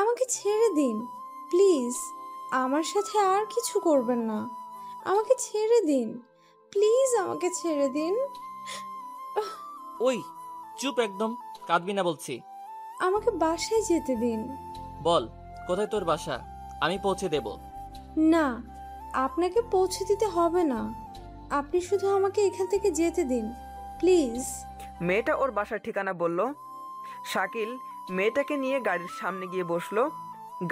আমাকে ছেড়ে দিন প্লিজ। আমার সাথে আর কিছু করবেন না। আমাকে ছেড়ে দিন প্লিজ, আমাকে ছেড়ে দিন। ওই চুপ একদম, কাঁদবি না বলছি। আমাকে বাসায় যেতে দিন। বল কোথায় তোর বাসা, আমি পৌঁছে দেব। না, আপনাকে পৌঁছে দিতে হবে না। আপনি শুধু আমাকে এখান থেকে যেতে দিন প্লিজ। মেয়েটা ওর বাসার ঠিকানা বলল। শাকিল মেয়েটাকে নিয়ে গাড়ির সামনে গিয়ে বসলো।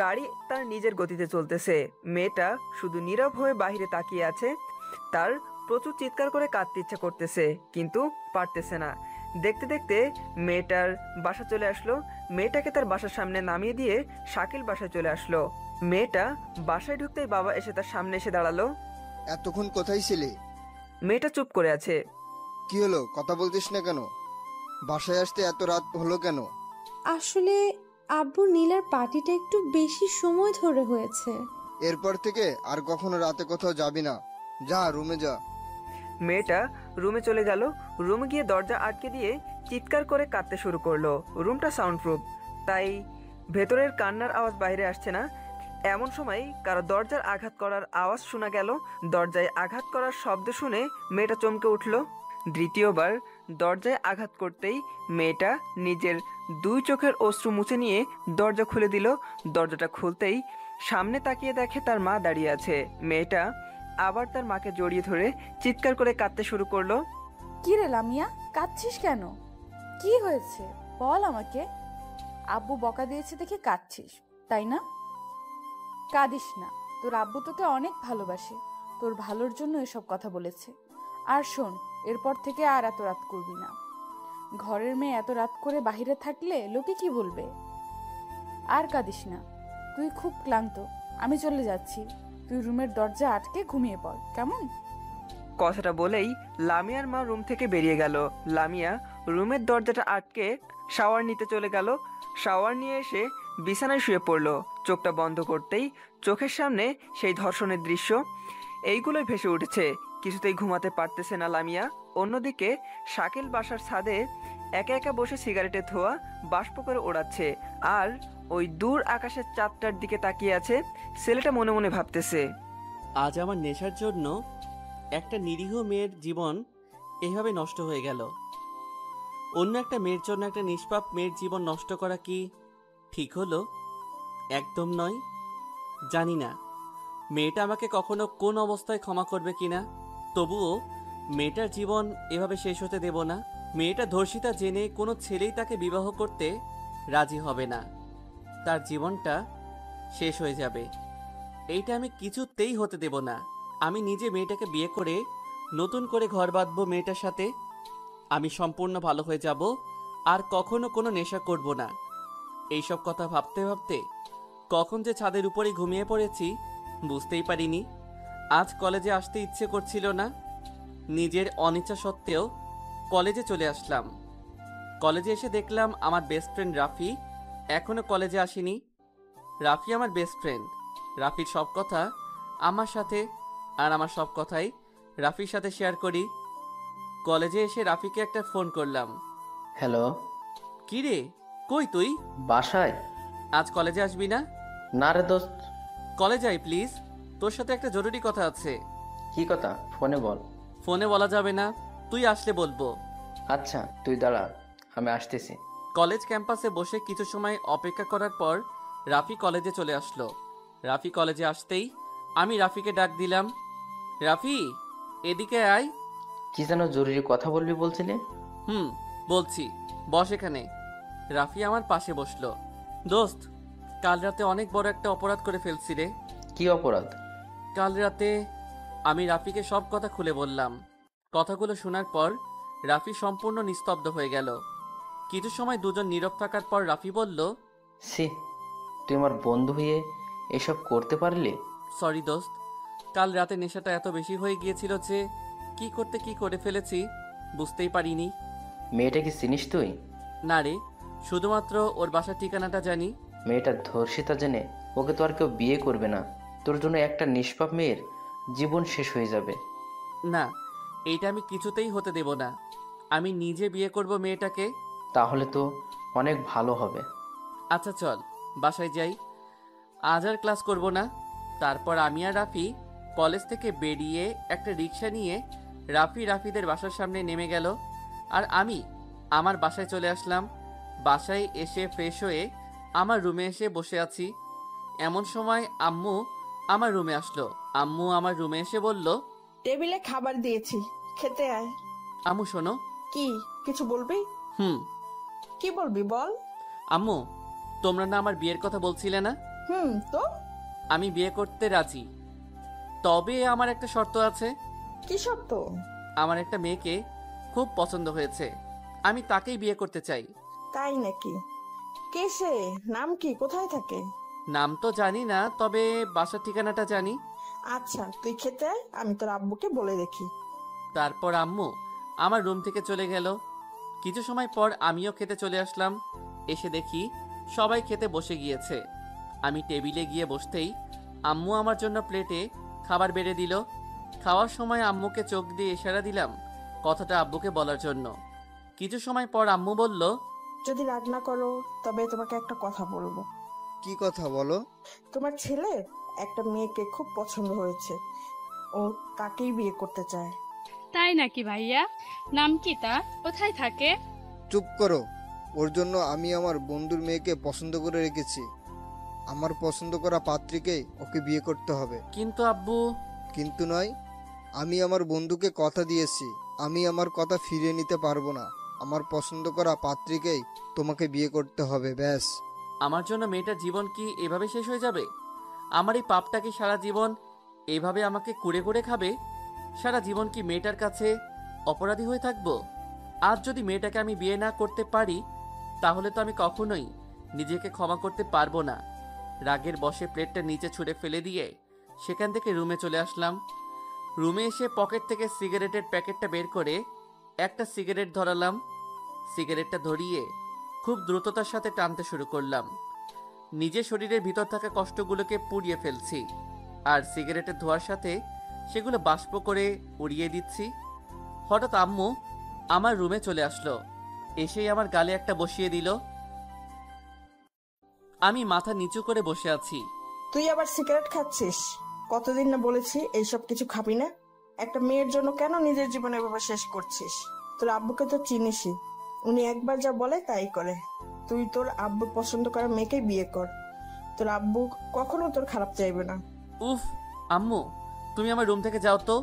গাড়ি তার নিজের গতিতে চলতেছে। মেয়েটা শুধু নীরব হয়ে বাইরে তাকিয়ে আছে। তার প্রচুর চিৎকার করে কাঁদতে ইচ্ছা করতেছে, কিন্তু পারতেছে না। দেখতে দেখতে মেয়েটার বাসা চলে আসলো। মেয়েটাকে তার বাসার সামনে নামিয়ে দিয়ে শাকিল বাসায় চলে আসলো। মেয়েটা বাসায় ঢুকতেই বাবা এসে তার সামনে এসে দাঁড়ালো। এতক্ষণ কোথায় ছিলে? মেয়েটা চুপ করে আছে। কি হলো, কথা বলতিস না কেন? বাসায় আসতে এত রাত হলো কেন? আসলে আব্বু নীলার পার্টিটা একটু বেশি সময় ধরে হয়েছে। এরপর থেকে আর কখনো রাতে কোথাও যাবি না, যা রুমে যা। মেয়েটা রুমে চলে গেল। রুমে গিয়ে দরজা আটকে দিয়ে চিৎকার করে কাঁদতে শুরু করলো। রুমটা সাউন্ড প্রুফ, তাই ভেতরের কান্নার আওয়াজ বাইরে আসছে না। এমন সময় কারো দরজার আঘাত করার আওয়াজ শোনা গেল। দরজায় আঘাত করার শব্দ শুনে মেয়েটা চমকে উঠল। দ্বিতীয়বার দরজায় আঘাত করতেই মেয়েটা নিজের দুই চোখের অশ্রু মুছে নিয়ে দরজা খুলে দিল। দরজাটা খুলতেই সামনে তাকিয়ে দেখে তার মা দাঁড়িয়ে আছে। মেয়েটা আবার তার মাকে জড়িয়ে ধরে চিৎকার করে কাঁদতে শুরু করলো। কি রে লামিয়া, কাঁদছিস কেন? কি হয়েছে বল আমাকে। আব্বু বকা দিয়েছে দেখে কাঁদছিস, তাই না? কাঁদিস না, তোর আব্বু তোকে অনেক ভালোবাসে, তোর ভালোর জন্য এসব কথা বলেছে। আর শোন, এরপর থেকে আর এত রাত করবি না। ঘরের মেয়ে এত রাত করে বাহিরে থাকলে লোকে কি বলবে। আর কাঁদিস না, তুই খুব ক্লান্ত, আমি চলে যাচ্ছি। তুই রুমের দরজা আটকে ঘুমিয়ে পড়, কেমন? কথাটা বলেই লামিয়ার মা রুম থেকে বেরিয়ে গেল। লামিয়া রুমের দরজাটা আটকে শাওয়ার নিতে চলে গেল। শাওয়ার নিয়ে এসে বিছানায় শুয়ে পড়ল। চোখটা বন্ধ করতেই চোখের সামনে সেই ধর্ষণের দৃশ্য এইগুলোই ভেসে উঠেছে। কিছুতেই ঘুমাতে পারতেছে না লামিয়া। অন্যদিকে শাকিল বাসার ছাদে একা একা বসে সিগারেটের ধোঁয়া বাষ্প করে ওড়াচ্ছে, আর ওই দূর আকাশের চাঁদটার দিকে তাকিয়ে আছে। ছেলেটা মনে মনে ভাবতেছে, আজ আমার নেশার জন্য একটা নিরীহ মেয়ের জীবন এভাবে নষ্ট হয়ে গেল। অন্য একটা মেয়ের জন্য একটা নিষ্পাপ মেয়ের জীবন নষ্ট করা কি ঠিক হলো? একদম নয়। জানি না মেয়েটা আমাকে কখনো কোন অবস্থায় ক্ষমা করবে কিনা, তবুও মেয়েটার জীবন এভাবে শেষ হতে দেব না। মেয়েটা ধর্ষিতা জেনে কোনো ছেলেই তাকে বিবাহ করতে রাজি হবে না। তার জীবনটা শেষ হয়ে যাবে, এইটা আমি কিছুতেই হতে দেব না। আমি নিজে মেয়েটাকে বিয়ে করে নতুন করে ঘর বাঁধবো মেয়েটার সাথে। আমি সম্পূর্ণ ভালো হয়ে যাব, আর কখনো কোনো নেশা করব না। এইসব কথা ভাবতে ভাবতে কখন যে ছাদের উপরেই ঘুমিয়ে পড়েছি বুঝতেই পারিনি। আজ কলেজে আসতে ইচ্ছে করছিল না, নিজের অনিচ্ছা সত্ত্বেও কলেজে চলে আসলাম। কলেজে এসে দেখলাম আমার বেস্ট ফ্রেন্ড রাফি এখনো কলেজে আসেনি। রাফি আমার বেস্ট ফ্রেন্ড, রাফির সব কথা আমার সাথে, আর আমার সব কথাই রাফির সাথে শেয়ার করি। কলেজে এসে রাফিকে একটা ফোন করলাম। হ্যালো। কি রে, কই তুই? বাসায়। আজ কলেজে আসবি না? না রে দোস্ত। কলেজে আয় প্লিজ, তোর সাথে একটা জরুরি কথা আছে। কি কথা, ফোনে বল। ফোনে বলা যাবে না, তুই আসলে বলবো। আচ্ছা তুই দাঁড়া, আমি আসতেছি। কলেজ ক্যাম্পাসে বসে কিছু সময় অপেক্ষা করার পর রাফি কলেজে চলে আসলো। রাফি কলেজে আসতেই আমি রাফিকে ডাক দিলাম, রাফি এদিকে আয়। কি যেন জরুরি কথা বলবি বলছিলি? বলছি, বস এখানে। রাফি আমার পাশে বসলো। দোস্ত, কাল রাতে অনেক বড় একটা অপরাধ করে ফেলছি রে। কি অপরাধ? কাল রাতে আমি রাফিকে সব কথা খুলে বললাম। কথাগুলো শোনার পর রাফি সম্পূর্ণ নিস্তব্ধ হয়ে গেল। কিছু সময় দুজন নীরব থাকার পর রাফি বলল, সি, তুই আমার বন্ধু হয়ে এসব করতে পারলি? সরি দোস্ত, কাল রাতে নেশাটা এত বেশি হয়ে গিয়েছিল যে কি করতে কি করে ফেলেছি বুঝতেই পারিনি। মেয়েটা কি চিনিস তুই? না রে, শুধুমাত্র ওর বাসার ঠিকানাটা জানি। মেয়েটা ধর্ষিতা জেনে ওকে তো আর কেউ বিয়ে করবে না। তোর জন্য একটা নিষ্পাপ মেয়ের জীবন শেষ হয়ে যাবে। না, এইটা আমি কিছুতেই হতে দেব না। আমি নিজে বিয়ে করব মেয়েটাকে। তাহলে তো অনেক ভালো হবে। আচ্ছা চল, বাসায় যাই, আজ আর ক্লাস করব না। তারপর আমি আর রাফি কলেজ থেকে বেরিয়ে একটা রিক্সা নিয়ে রাফিদের বাসার সামনে নেমে গেল, আর আমি আমার বাসায় চলে আসলাম। বাসায় এসে ফ্রেশ হয়ে আমার রুমে এসে বসে আছি। এমন সময় আম্মু আমার রুমে আসলো। আম্মু আমার রুমে এসে বলল, টেবিলে খাবার দিয়েছি, খেতে আয়। আম্মু শোনো। কি কিছু বলবি? হুম। কি বলবি বল। আম্মু, তোমরা না আমার বিয়ের কথা বলছিলে না? তো আমি বিয়ে করতে রাজি, তবে আমার একটা শর্ত আছে। কি শর্ত? আমার একটা মেয়েকে খুব পছন্দ হয়েছে, আমি তাকেই বিয়ে করতে চাই। তাই নাকি? কে সে? নাম কি? কোথায় থাকে? নাম তো জানি না, তবে বাসার ঠিকানাটা জানি। আচ্ছা, তুই খেতে আয়, আমি তোর আব্বুকে বলে দেখি। তারপর আম্মু আমার রুম থেকে চলে গেল। কিছু সময় পর আমিও খেতে চলে আসলাম। এসে দেখি সবাই খেতে বসে গিয়েছে। আমি টেবিলে গিয়ে বসতেই আম্মু আমার জন্য প্লেটে খাবার বেড়ে দিল। খাওয়ার সময় আম্মুকে চোখ দিয়ে ইশারা দিলাম কথাটা আব্বুকে বলার জন্য। কিছু সময় পর আম্মু বলল, যদি রাগ না করো তবে তোমাকে একটা কথা বলবো। কি কথা বলো? তোমার ছেলে একটা মেয়েকে খুব পছন্দ হয়েছে, ও তাকেই বিয়ে করতে চায়। তাই নাকি ভাইয়া? নাম কি তার? কোথায় থাকে? চুপ করো। ওর জন্য আমি আমার বন্ধুর মেয়েকে পছন্দ করে রেখেছি। আমার পছন্দ করা পাত্রীকেই ওকে বিয়ে করতে হবে। কিন্তু আব্বু। কিন্তু নয়, আমি আমার বন্ধুকে কথা দিয়েছি, আমি আমার কথা ফিরিয়ে নিতে পারবো না। আমার পছন্দ করা পাত্রীকেই তোমাকে বিয়ে করতে হবে, ব্যাস। আমার জন্য মেয়েটার জীবন কি এভাবে শেষ হয়ে যাবে? আমার এই পাপটা কি সারা জীবন এভাবে আমাকে কুড়ে কুড়ে খাবে? সারা জীবন কি মেয়েটার কাছে অপরাধী হয়ে থাকবো? আজ যদি মেয়েটাকে আমি বিয়ে না করতে পারি, তাহলে তো আমি কখনোই নিজেকে ক্ষমা করতে পারবো না। রাগের বশে প্লেটটা নিচে ছুঁড়ে ফেলে দিয়ে সেখান থেকে রুমে চলে আসলাম। রুমে এসে পকেট থেকে সিগারেটের প্যাকেটটা বের করে একটা সিগারেট ধরালাম। সিগারেটটা ধরিয়ে খুব দ্রুততার সাথে টানতে শুরু করলাম। নিজের শরীরের ভিতর থাকা কষ্টগুলোকে পুড়িয়ে ফেলছি, আর সিগারেটের ধোঁয়ার সাথে সেগুলো বাষ্প করে উড়িয়ে দিচ্ছি। হঠাৎ আম্মু আমার রুমে চলে আসলো। এসেই আমার গালে একটা বসিয়ে দিল। আমি মাথা নিচু করে বসে আছি। তুই আবার সিগারেট খাচ্ছিস? কতদিন না বলেছি এইসব কিছু খাবি না। একটা মেয়ের জন্য কেন নিজের জীবন এভাবে শেষ করছিস? তোর আব্বুকে তো চিনিসই, উনি একবার যা বলে তাই করে। তুই তোর আব্বুর পছন্দ করা মেয়েকে বিয়ে কর, তোর আব্বু কখনো তোর খারাপ চাইবে না। উফ আম্মু, তুমি আমার রুম থেকে যাও তো,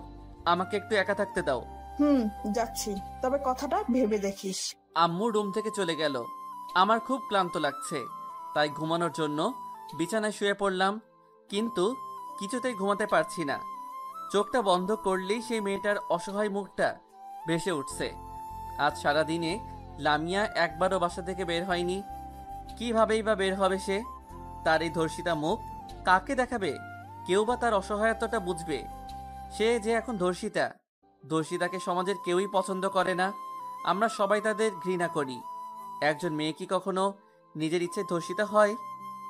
আমাকে একটু একা থাকতে দাও। যাচ্ছি, তবে কথাটা ভেবে দেখিস। আম্মু রুম থেকে চলে গেল। আমার খুব ক্লান্ত লাগছে, তাই ঘুমানোর জন্য বিছানায় শুয়ে পড়লাম, কিন্তু কিছুতেই ঘুমাতে পারছি না। চোখটা বন্ধ করলেই সেই মেয়েটার অসহায় মুখটা ভেসে উঠছে। আজ সারাদিনে লামিয়া একবারও বাসা থেকে বের হয়নি। কিভাবেই বা বের হবে সে? তার এই ধর্ষিতা মুখ কাকে দেখাবে? কেউ বা তার অসহায়তাটা বুঝবে? সে যে এখন ধর্ষিতা, ধর্ষিতাকে সমাজের কেউই পছন্দ করে না। আমরা সবাই তাদের ঘৃণা করি। একজন মেয়ে কি কখনো নিজের ইচ্ছে ধর্ষিতা হয়?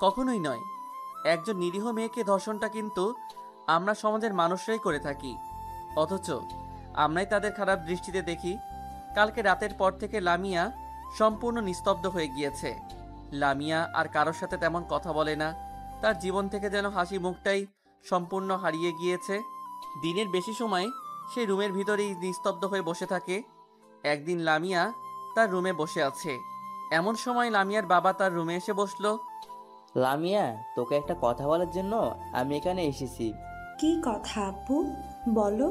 কখনোই নয়। একজন নিরীহ মেয়েকে ধর্ষণটা কিন্তু আমরা সমাজের মানুষরাই করে থাকি, অথচ আমরাই তাদের খারাপ দৃষ্টিতে দেখি। কালকে রাতের পর থেকে লামিয়া সম্পূর্ণ নিস্তব্ধ হয়ে গিয়েছে। লামিয়া আর কারোর সাথে তেমন কথা বলে না। তার জীবন থেকে যেন হাসি মুখটাই সম্পূর্ণ হারিয়ে গিয়েছে। দিনের বেশি সময় সে রুমের ভিতরেই নিস্তব্ধ হয়ে বসে থাকে। একদিন লামিয়া তার রুমে বসে আছে, এমন সময় লামিয়ার বাবা তার রুমে এসে বসলো। লামিয়া, তোকে একটা কথা বলার জন্য আমি এখানে এসেছি। কি কথা আব্বু, বলো।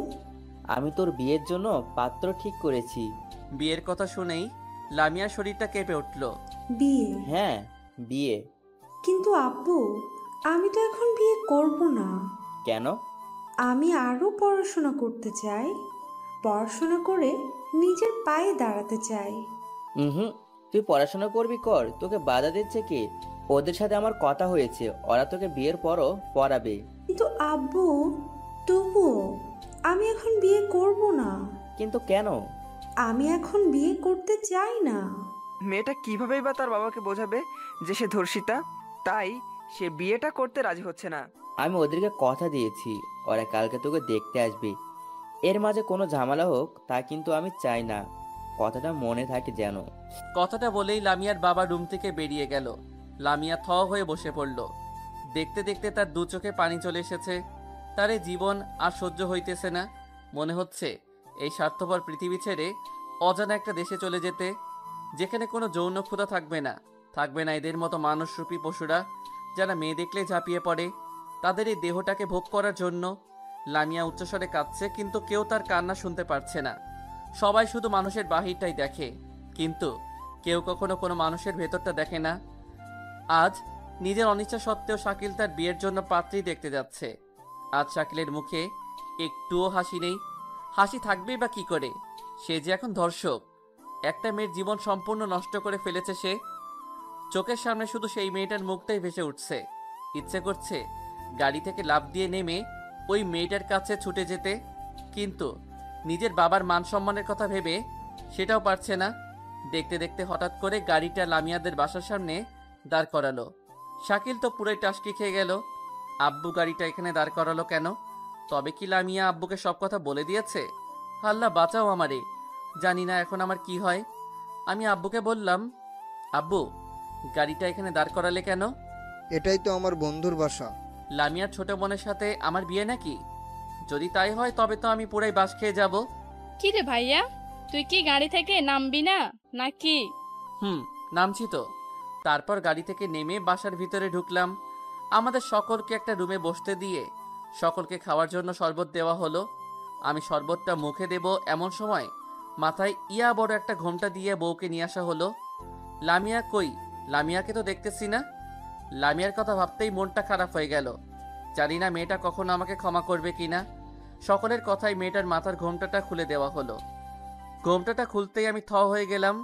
আমি তোর বিয়ের জন্য পাত্র ঠিক করেছি। বিয়ের কথা শুনেই লামিয়ার শরীরটা কেঁপে উঠল। বিয়ে? হ্যাঁ, বিয়ে। কিন্তু আব্বু, আমি তো এখন বিয়ে করব না। কেন? আমি আরো পড়াশোনা করতে চাই, পড়াশোনা করে নিজের পায়ে দাঁড়াতে চাই। তুই পড়াশোনা করবি কর, তোকে বাধা দিচ্ছে কে? ওদের সাথে আমার কথা হয়েছে, ওরা তোকে বিয়ের পরও পড়াবে। কিন্তু আব্বু, তবুও আমি এখন বিয়ে করব না। কিন্তু কেন? আমি এখন বিয়ে করতে চাই না। মেয়েটা কিভাবেই বা তার বাবাকে বোঝাবে যে সে ধর্ষিতা? তাই সে বিয়েটা করতে রাজি হচ্ছে না। আমি ওদেরকে কথা দিয়েছি, ওরা কালকে তোকে দেখতে আসবে। এর মাঝে কোনো ঝামেলা হোক তা কিন্তু আমি চাই না, কথাটা মনে থাকে যেন। কথাটা বলেই লামিয়ার বাবা রুম থেকে বেরিয়ে গেল। লামিয়া থ হয়ে বসে পড়ল। দেখতে দেখতে তার দু চোখে পানি চলে এসেছে। তার এই জীবন আর সহ্য হইতেছে না। মনে হচ্ছে এই স্বার্থপর পৃথিবী ছেড়ে অজানা একটা দেশে চলে যেতে, যেখানে কোনো যৌন ক্ষুধা থাকবে না, থাকবে না এদের মতো মানুষরূপী পশুরা যারা মেয়ে দেখলে ঝাঁপিয়ে পড়ে তাদের এই দেহটাকে ভোগ করার জন্য। লামিয়া উচ্চস্বরে কাঁদছে, কিন্তু কেউ তার কান্না শুনতে পারছে না। সবাই শুধু মানুষের বাহিরটাই দেখে, কিন্তু কেউ কখনো কোনো মানুষের ভেতরটা দেখে না। আজ নিজের অনিচ্ছা সত্ত্বেও শাকিল তার বিয়ের জন্য পাত্রী দেখতে যাচ্ছে। আজ শাকিলের মুখে একটুও হাসি নেই। হাসি থাকবেই বা কি করে? সে যে এখন ধর্ষক। একটা মেয়ের জীবন সম্পূর্ণ নষ্ট করে ফেলেছে সে। চোখের সামনে শুধু সেই মেয়েটার মুখটাই ভেসে উঠছে। ইচ্ছে করছে গাড়ি থেকে লাফ দিয়ে নেমে ওই মেয়েটার কাছে ছুটে যেতে, কিন্তু নিজের বাবার মান সম্মানের কথা ভেবে সেটাও পারছে না। দেখতে দেখতে হঠাৎ করে গাড়িটা লামিয়াদের বাসার সামনে দাঁড় করালো। শাকিল তো পুরোই টাসকি খেয়ে গেল। আব্বু গাড়িটা এখানে দাঁড় করালো কেন? তবে কি লামিয়া আব্বুকে সব কথা বলে দিয়েছে? আল্লাহ বাঁচাও আমারে, জানি না এখন আমার কি হয়। আমি আব্বুকে বললাম, আব্বু গাড়িটা এখানে দাঁড় করালে কেন? এটাই তো আমার বন্ধুর বাসা। লামিয়ার ছোট বোনের সাথে আমার বিয়ে নাকি? যদি তাই হয় তবে তো আমি পুরাই বাস খেয়ে যাব। কি রে ভাইয়া, তুই কি গাড়ি থেকে নামবি না নাকি? নামছি তো। তারপর গাড়ি থেকে নেমে বাসার ভিতরে ঢুকলাম। আমাদের সকলকে একটা রুমে বসতে দিয়ে সকলকে খাওয়ার জন্য শরবত দেওয়া হলো। আমি শরবতটা মুখে দেব এমন সময় মাথায় ইয়া বড় একটা ঘোমটা দিয়ে বউকে নিয়ে আসা হলো। লামিয়া কই? লামিয়াকে তো দেখতেছি না। লামিয়ার কথা ভাবতেই মনটা খারাপ হয়ে গেল। জানি না মেয়েটা কখনো আমাকে ক্ষমা করবে কিনা। সকলের কথায় মেয়েটার মাথার ঘোমটাটা খুলে দেওয়া হলো। ঘোমটাটা খুলতেই আমি থ হয়ে গেলাম।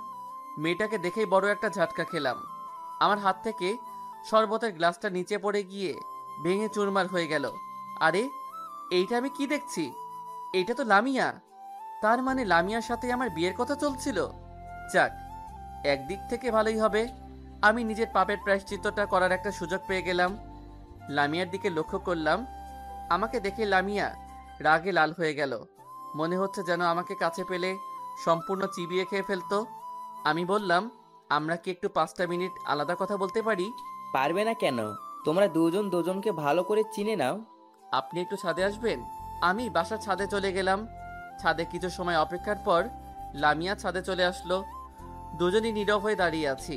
মেয়েটাকে দেখেই বড় একটা ঝাটকা খেলাম। আমার হাত থেকে শরবতের গ্লাসটা নিচে পড়ে গিয়ে ভেঙে চুরমার হয়ে গেল। আরে এইটা আমি কি দেখছি? এইটা তো লামিয়া। তার মানে লামিয়ার সাথে আমার বিয়ের কথা চলছিল। যাক, একদিক থেকে ভালোই হবে, আমি নিজের পাপের প্রায়শ্চিত্তটা করার একটা সুযোগ পেয়ে গেলাম। লামিয়ার দিকে লক্ষ্য করলাম। আমাকে দেখে লামিয়া রাগে লাল হয়ে গেল। মনে হচ্ছে যেন আমাকে কাছে পেলে সম্পূর্ণ চিবিয়ে খেয়ে ফেলতো। আমি বললাম, আমরা কি একটু 5টা মিনিট আলাদা কথা বলতে পারি? পারবে না কেন? তোমরা দুজন দুজনকে ভালো করে চিনে নাও। আপনি একটু ছাদে আসবেন? আমি বাসার ছাদে চলে গেলাম। ছাদে কিছু সময় অপেক্ষার পর লামিয়া ছাদে চলে আসলো। দুজনই নীরব হয়ে দাঁড়িয়ে আছি।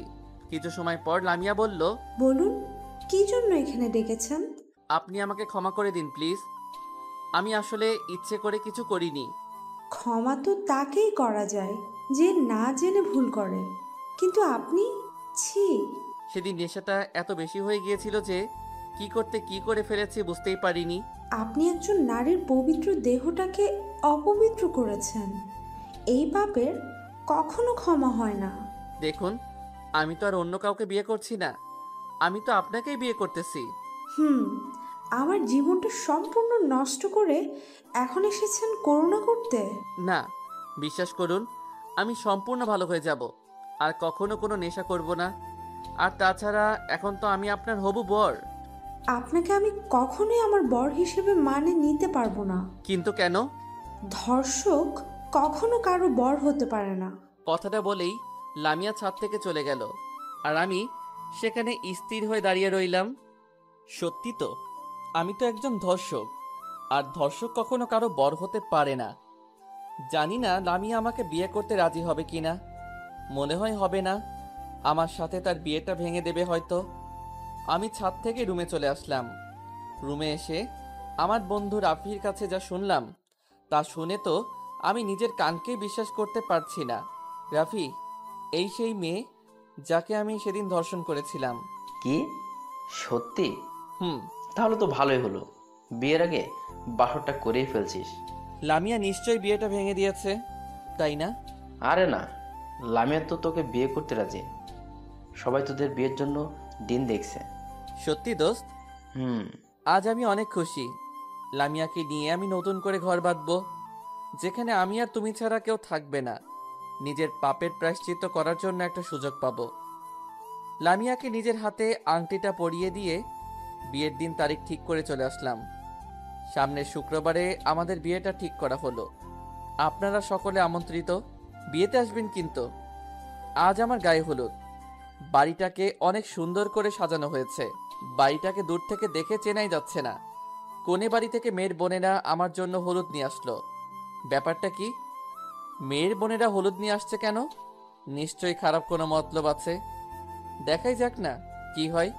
কিছু সময় পর লামিয়া বলল, বলুন, কি জন্য এখানে ডেকেছেন? আপনি আমাকে ক্ষমা করে দিন প্লিজ। আমি আসলে ইচ্ছে করে কিছু করিনি। ক্ষমা তো তাকেই করা যায় যে না জেনে ভুল করে, কিন্তু আপনি? ছি! সেদিন নেশাটা এত বেশি হয়ে গিয়েছিল যে কি করতে কি করে ফেলেছি বুঝতেই পারিনি। আপনি একজন নারীর পবিত্র দেহটাকে অপবিত্র করেছেন। এই পাপের কখনো ক্ষমা হয় না। দেখুন, আমি তো আর অন্য কাউকে বিয়ে করছি না, আমি তো আপনাকেই বিয়ে করতেছি। আমার জীবনটা সম্পূর্ণ নষ্ট করে এখন এসেছেন করুণা করতে? না, বিশ্বাস করুন, আমি সম্পূর্ণ ভালো হয়ে যাব, আর কখনো কোনো নেশা করব না। আর তাছাড়া এখন তো আমি আপনার হবু বর। আপনাকে আমি কখনোই আমার বর হিসেবে মানে নিতে পারবো না। কিন্তু কেন? ধর্ষক কখনো কারো বর হতে পারে না। কথাটা বলেই লামিয়া ছাদ থেকে চলে গেল, আর আমি সেখানে স্থির হয়ে দাঁড়িয়ে রইলাম। সত্যি তো, আমি তো একজন ধর্ষক, আর ধর্ষক কখনো কারো বর হতে পারে না। জানি না লামিয়া আমাকে বিয়ে করতে রাজি হবে কিনা। মনে হয় হবে না। আমার সাথে তার বিয়েটা ভেঙে দেবে হয়তো। আমি ছাদ থেকে রুমে চলে আসলাম। রুমে এসে আমার বন্ধু রাফির কাছে যা শুনলাম তা শুনে তো আমি নিজের কানকেই বিশ্বাস করতে পারছি না। রাফি, এই সেই মেয়ে যাকে আমি সেদিন ধর্ষণ করেছিলাম। কি? সত্যি? হুম। তাহলে তো ভালোই হলো, বিয়ের আগে বাসরটা করেই ফেলছিস। লামিয়া নিশ্চয়ই বিয়েটা ভেঙে দিয়েছে, তাই না? আরে না, লামিয়া তো তোকে বিয়ে করতে রাজি। সবাই তোদের বিয়ের জন্য দিন দেখছে। সত্যি দোস্ত? আজ আমি অনেক খুশি। লামিয়াকে নিয়ে আমি নতুন করে ঘর বাঁধবো, যেখানে আমি আর তুমি ছাড়া কেউ থাকবে না। নিজের পাপের প্রায়শ্চিত্ত করার জন্য একটা সুযোগ পাবো। লামিয়াকে নিজের হাতে আংটিটা পরিয়ে দিয়ে বিয়ের দিন তারিখ ঠিক করে চলে আসলাম। সামনের শুক্রবারে আমাদের বিয়েটা ঠিক করা হলো। আপনারা সকলে আমন্ত্রিত, বিয়েতে আসবেন কিন্তু। আজ আমার গায়ে হলুদ। লামিয়াকে নিয়ে আমি নতুন করে ঘর বাঁধবো, যেখানে আমি আর তুমি ছাড়া কেউ থাকবে না। নিজের পাপের প্রায়শ্চিত্ত করার জন্য একটা সুযোগ পাবো। লামিয়াকে নিজের হাতে আংটিটা পরিয়ে দিয়ে বিয়ের দিন তারিখ ঠিক করা হলো। সামনের শুক্রবারে আমাদের বিয়েটা ঠিক করা হলো। বাড়িটাকে অনেক সুন্দর করে সাজানো হয়েছে। বাড়িটাকে দূর থেকে দেখে চেনাই যাচ্ছে না। কোনে বাড়ি থেকে মেয়ের বোনেরা আমার জন্য হলুদ নিয়ে আসলো। ব্যাপারটা কি? মেয়ের বোনেরা হলুদ নিয়ে আসছে কেন? নিশ্চয়ই খারাপ কোনো মতলব আছে। দেখাই যাক না কি হয়।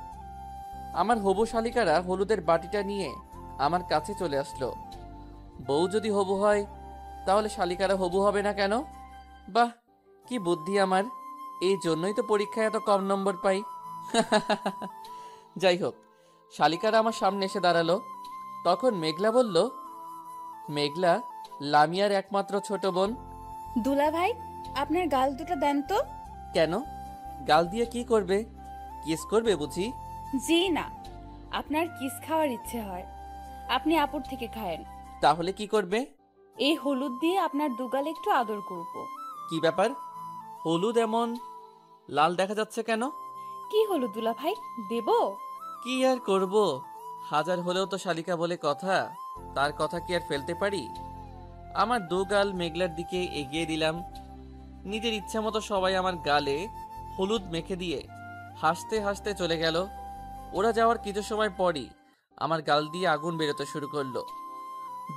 আমার হবু শালিকারা হলুদের বাটিটা নিয়ে আমার কাছে চলে আসলো। বউ যদি হবু হয় তাহলে শালিকারা হবু হবে না কেন? বাহ, কি বুদ্ধি আমার! এই জন্যই তো পরীক্ষায় এত কম নম্বর পাই। যাই হোক, শালিকারা আমার সামনে এসে দাঁড়ালো। তখন মেঘলা বলল, মেঘলা লামিয়ার একমাত্র ছোট বোন। দুলা ভাই, আপনার গাল দুটো দেন তো। কেন? গাল দিয়ে কি করবে? কিস করবে বুঝি? জি না, আপনার কিস খাওয়ার ইচ্ছে হয়, আপনি আপুর থেকে খায়েন। তাহলে কি করবে? এই হলুদ দিয়ে আপনার দুগাল একটু আদর করব। কি ব্যাপার? হলুদ এমন লাল দেখা যাচ্ছে কেন? কি হলুদ দুলা ভাই, দেব? কি আর করব, হাজার হলেও তো শালিকা বলে কথা, তার কথা কি আর ফেলতে পারি? আমার দু গাল মেঘলার দিকে এগিয়ে দিলাম। নিজের ইচ্ছা মতো সবাই আমার গালে হলুদ মেখে দিয়ে হাসতে হাসতে চলে গেল। ওরা যাওয়ার কিছু সময় পরই আমার গাল দিয়ে আগুন বেরোতে শুরু করলো।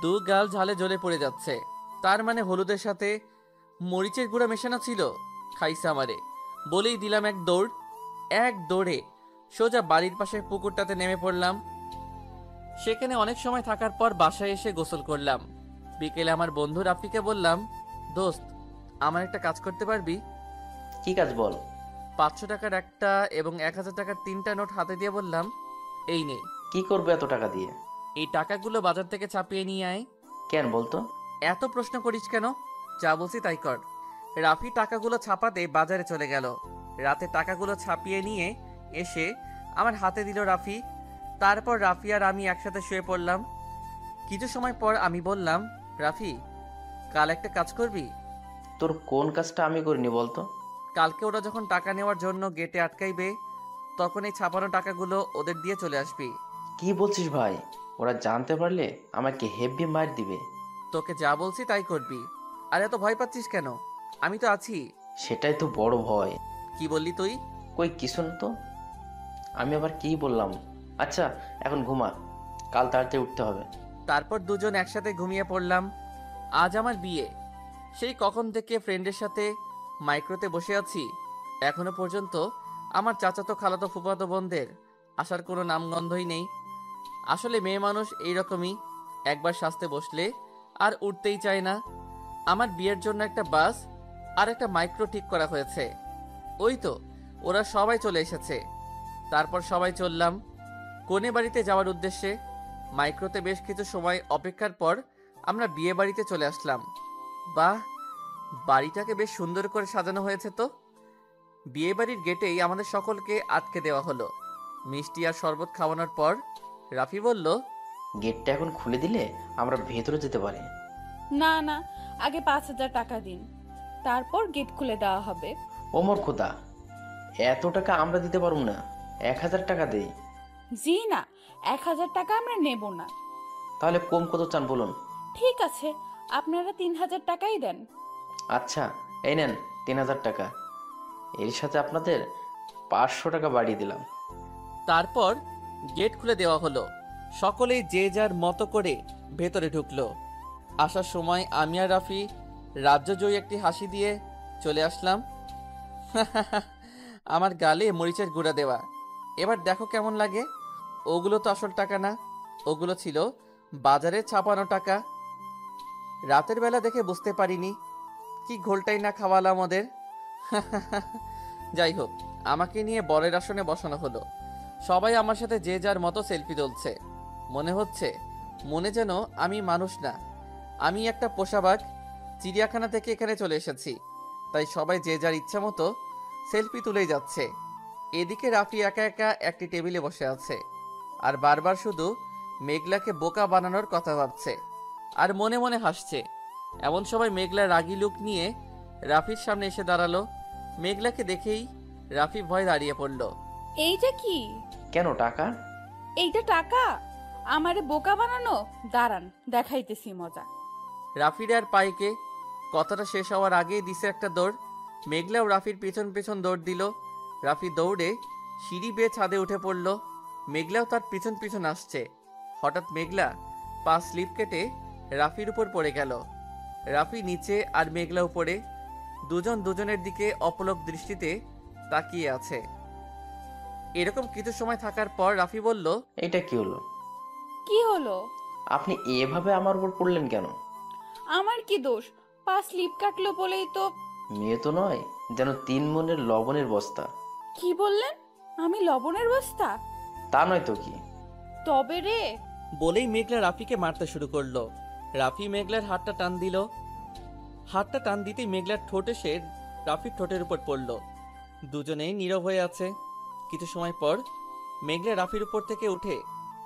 দু গাল ঝালে জ্বলে পড়ে যাচ্ছে। তার মানে হলুদের সাথে মরিচের গুঁড়া মেশানো ছিল। খাইছে আমারে। বলেই দিলাম এক দৌড়ে সোজা বাড়ির পাশের পুকুরটাতে নেমে পড়লাম। সেখানে অনেক সময় থাকার পর বাসায় এসে গোসল করলাম। বিকেলে আমার বন্ধু রাফিকে বললাম, দোস্ত, আমার একটা কাজ করতে পারবি? কি কাজ বল? 500 টাকার একটা এবং 1000 টাকার 3টা নোট হাতে দিয়ে বললাম, এই নে। কি করবে এত টাকা দিয়ে? এই টাকাগুলো বাজার থেকে ছাপিয়ে নিয়ে আয়। কেন বলতো? এত প্রশ্ন করিস কেন? যা বলছি তাই কর। রাফি টাকাগুলো ছাপাতে বাজারে চলে গেল। রাতে টাকাগুলো ছাপিয়ে নিয়ে এসে আমার হাতে দিল রাফি। তারপর রাফি আর আমি একসাথে শুয়ে পড়লাম। কিছু সময় পর আমি বললাম, রাফি, কাল একটা কাজ করবি? তোর কোন কাজটা আমি করিনি বলতো? কালকে ওরা যখন টাকা নেওয়ার জন্য গেটে আটকাইবে, তখন এই ছাপানো টাকাগুলো ওদের দিয়ে চলে আসবি। কি বলছিস ভাই? ওরা জানতে পারলে আমাকে হেভি মার দিবে। তোকে যা বলছি তাই করবি। আর এত ভয় পাচ্ছিস কেন? আমি তো আছি। সেটাই তো বড় ভয়। কি বললি তুই? কই কিছু না তো। আমি আবার কি বললাম? আচ্ছা, এখন ঘুমা, কাল তাড়াতাড়ি উঠতে হবে। তারপর দুজন একসাথে ঘুমিয়ে পড়লাম। আজ আমার বিয়ে। সেই কখন থেকে ফ্রেন্ডের সাথে মাইক্রোতে বসে আছি, এখনো পর্যন্ত আমার চাচাতো খালাতো ফুফাতো বোনদের আসার কোনো নামগন্ধই নেই। আসলে মেয়ে মানুষ এইরকমই, একবার সাজতে বসলে আর উঠতেই চায় না। আমার বিয়ের জন্য একটা বাস আর একটা মাইক্রো ঠিক করা হয়েছে। ওই তো ওরা সবাই চলে এসেছে। তারপর সবাই চললাম কোনে বাড়িতে যাওয়ার উদ্দেশ্যে। মাইক্রোতে বেশ কিছু সময় অপেক্ষার পর আমরা বিয়ে বাড়িতে চলে আসলাম। বাহ, বাড়িটাকে বেশ সুন্দর করে সাজানো হয়েছে তো। বিয়ে বাড়ির গেটেই আমাদের সকলকে আটকে দেওয়া হলো। মিষ্টি আর শরবত খাওয়ানোর পর রাফি বলল, গেটটা এখন খুলে দিলে আমরা ভেতরে যেতে পারি। না না, আগে 5,000 টাকা দিন, তারপর গেট খুলে দেওয়া হবে। ওমর খোদা, এত টাকা আমরা দিতে পারবো না, 1000 টাকা দেই। জি না, 1,000 টাকা আমরা নেব না। তাহলে কম কত চান বলুন? ঠিক আছে, আপনারা 3,000 টাকাই দেন। আচ্ছা, এই নেন 3000 টাকা। এর সাথে আপনাদের 500 টাকা বাড়িয়ে দিলাম। তারপর গেট খুলে দেওয়া হলো। সকলেই যে যার মতো করে ভেতরে ঢুকলো। আসার সময় আমি আর রাফি রাজ্যজয়ী একটি হাসি দিয়ে চলে আসলাম। আমার গালে মরিচের গুঁড়া দেওয়া। এবার দেখো কেমন লাগে। ওগুলো তো আসল টাকা না, ওগুলো ছিল বাজারে ছাপানো টাকা। রাতের বেলা দেখে বুঝতে পারিনি কি ঘোলটাই না খাওয়ালাম ওদের। যাই হোক, আমাকে নিয়ে বরের আসনে বসানো হলো। সবাই আমার সাথে যে যার মতো সেলফি তুলছে। মনে হচ্ছে মনে যেন আমি মানুষ না, আমি একটা পোষা বাঘ চিড়িয়াখানা থেকে এখানে চলে এসেছি। তাই সবাই যে যার ইচ্ছা মতো সেলফি তুলেই যাচ্ছে। এদিকে রাফি একা একা একটি টেবিলে বসে আছে আর বারবার শুধু মেঘলাকে বোকা বানানোর কথা ভাবছে আর মনে মনে হাসছে। এমন সময় মেঘলা রাগী লুক নিয়ে রাফির সামনে এসে দাঁড়ালো। মেঘলাকে দেখেই রাফি ভয় দাঁড়িয়ে পড়ল। এইটা কি? কেন টাকা? এইটা টাকা? আমারে বোকা বানানো? দাঁড়ান, দেখাইতেছি মজা। রাফির আর পাইকে কথাটা শেষ হওয়ার আগেই দিছে একটা দৌড়। মেঘলাও রাফির পেছন পেছন দৌড় দিল। রাফি দৌড়ে সিঁড়ি বেয়ে ছাদে উঠে পড়ল। মেঘলাও তার পিছন পিছন আসছে। হঠাৎ মেঘলা পা স্লিপ কেটে রাফির উপর পড়ে গেল। রাফি নিচে আর মেঘলা উপরে, দুজন দুজনের দিকে অপলক দৃষ্টিতে তাকিয়ে আছে। এরকম কিছু সময় থাকার পর রাফি বলল, এটা কি হলো? কি হলো? আপনি এভাবে আমার উপর পড়লেন কেন? আমার কি দোষ? পা স্লিপ কাটলো বলেই তো। মেয়ে তো নয়, যেন 3 মনের লবণের বস্তা। কি বললেন? আমি লবণের বস্তা? তা নয় তো কি। তবে রে। বলেই মেঘলা রাফিকে মারতে শুরু করলো। রাফি মেঘলার হাতটা টান দিল। হাতটা টান দিতেই মেঘলার ঠোঁট এসে রাফির ঠোঁটের উপর পড়ল। দুজনেই নীরব হয়ে আছে। কিছু সময় পর মেঘলা রাফির উপর থেকে উঠে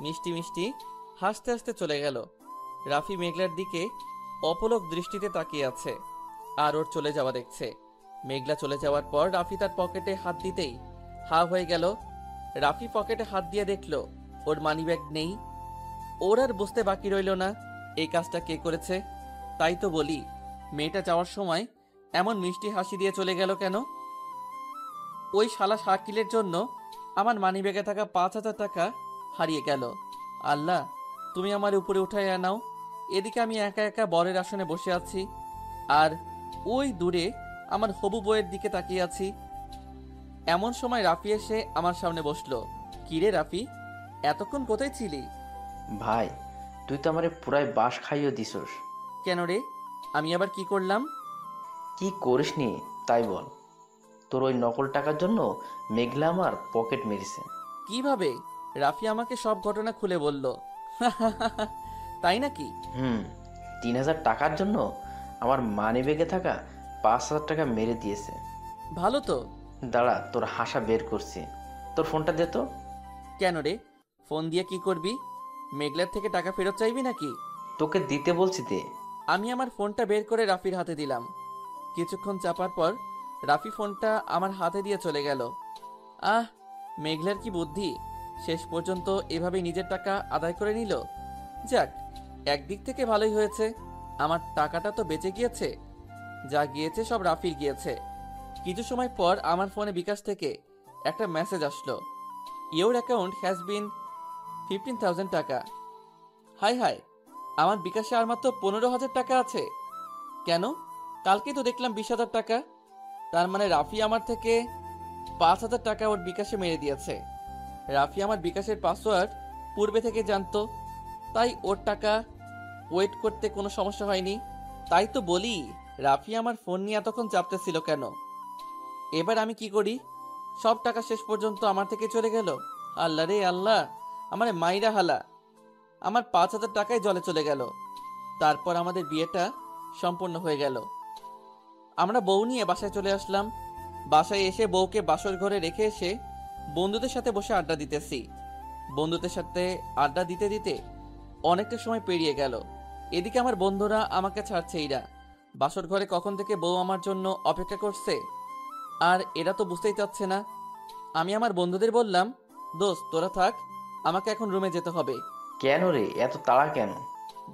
মিষ্টি মিষ্টি হাসতে হাসতে চলে গেল। রাফি মেঘলার দিকে অপলক দৃষ্টিতে তাকিয়ে আছে আর ওর চলে যাওয়া দেখছে। মেঘলা চলে যাওয়ার পর রাফি তার পকেটে হাত দিতেই হা হয়ে গেল। রাফি পকেটে হাত দিয়ে দেখলো ওর মানিব্যাগ নেই। ওর আর বুঝতে বাকি রইল না এই কাজটা কে করেছে। তাই তো বলি, মেয়েটা যাওয়ার সময় এমন মিষ্টি হাসি দিয়ে চলে গেল কেন? ওই শালা শাকিলের জন্য আমার মানিব্যাগে থাকা 5,000 টাকা হারিয়ে গেল। আল্লাহ, তুমি আমার উপরে উঠাইয়া নাও। এদিকে আমি একা একা বরের আসনে বসে আছি আর ওই দূরে আমার হবু বউয়ের দিকে তাকিয়ে আছি। এমন সময় রাফি এসে আমার সামনে বসলো। কিরে রাফি, এতক্ষণ কোথায় ছিলি? ভাই, তুই তো আমারে পুরাই বাঁশ খাইয়ে দিছস। কেন রে, আমি আবার কি করলাম? কি করিসনি তাই বল। তোর ওই নকল টাকার জন্য মেঘলা আমার পকেট মেরেছে। কিভাবে? রাফি আমাকে সব ঘটনা খুলে বলল। তাই নাকি? 3,000 টাকার জন্য আমার মানিব্যাগে থাকা 5,000 টাকা মেরে দিয়েছে। ভালো তো। দাঁড়া, তোর হাসা বের করছি। তোর ফোনটা দে তো। কেন রে, ফোন দিয়ে কি করবি? মেঘলার থেকে টাকা ফেরত চাইবি নাকি? তোকে দিতে বলছি দে। আমি আমার ফোনটা বের করে রাফির হাতে দিলাম। কিছুক্ষণ চাপার পর রাফি ফোনটা আমার হাতে দিয়ে চলে গেল। আহ, মেঘলার কি বুদ্ধি! শেষ পর্যন্ত এভাবে নিজের টাকা আদায় করে নিল। যাক, একদিক থেকে ভালোই হয়েছে, আমার টাকাটা তো বেঁচে গিয়েছে। যা গিয়েছে সব রাফির গিয়েছে। কিছু সময় পর আমার ফোনে বিকাশ থেকে একটা মেসেজ আসলো, ইওর অ্যাকাউন্ট হ্যাজ বিন 15,000 টাকা। হাই হাই, আমার বিকাশে আর মাত্র 15,000 টাকা আছে কেন? কালকে তো দেখলাম 20,000 টাকা। তার মানে রাফি আমার থেকে 5,000 টাকা ওর বিকাশে মেরে দিয়েছে। রাফি আমার বিকাশের পাসওয়ার্ড পূর্বে থেকে জানতো, তাই ওর টাকা ওয়েট করতে কোনো সমস্যা হয়নি। তাই তো বলি, রাফি আমার ফোন নিয়ে এতক্ষণ চাপতেছিল কেন? এবার আমি কি করি? সব টাকা শেষ পর্যন্ত আমার থেকে চলে গেল। আল্লাহ রে আল্লাহ, আমার মাইরা হালা, আমার 5,000 টাকাই জলে চলে গেল। তারপর আমাদের বিয়েটা সম্পূর্ণ হয়ে গেল। আমরা বউ নিয়ে বাসায় চলে আসলাম। বাসায় এসে বউকে বাসর ঘরে রেখে এসে বন্ধুদের সাথে বসে আড্ডা দিতেছি। বন্ধুদের সাথে আড্ডা দিতে দিতে অনেকটা সময় পেরিয়ে গেল। এদিকে আমার বন্ধুরা আমাকে ছাড়ছেই না। বাসর ঘরে কখন থেকে বউ আমার জন্য অপেক্ষা করছে আর এরা তো বুঝতেই চাচ্ছে না। আমি আমার বন্ধুদের বললাম, দোস্ত তোরা থাক, আমাকে এখন রুমে যেতে হবে। কেন রে, এত তাড়া কেন?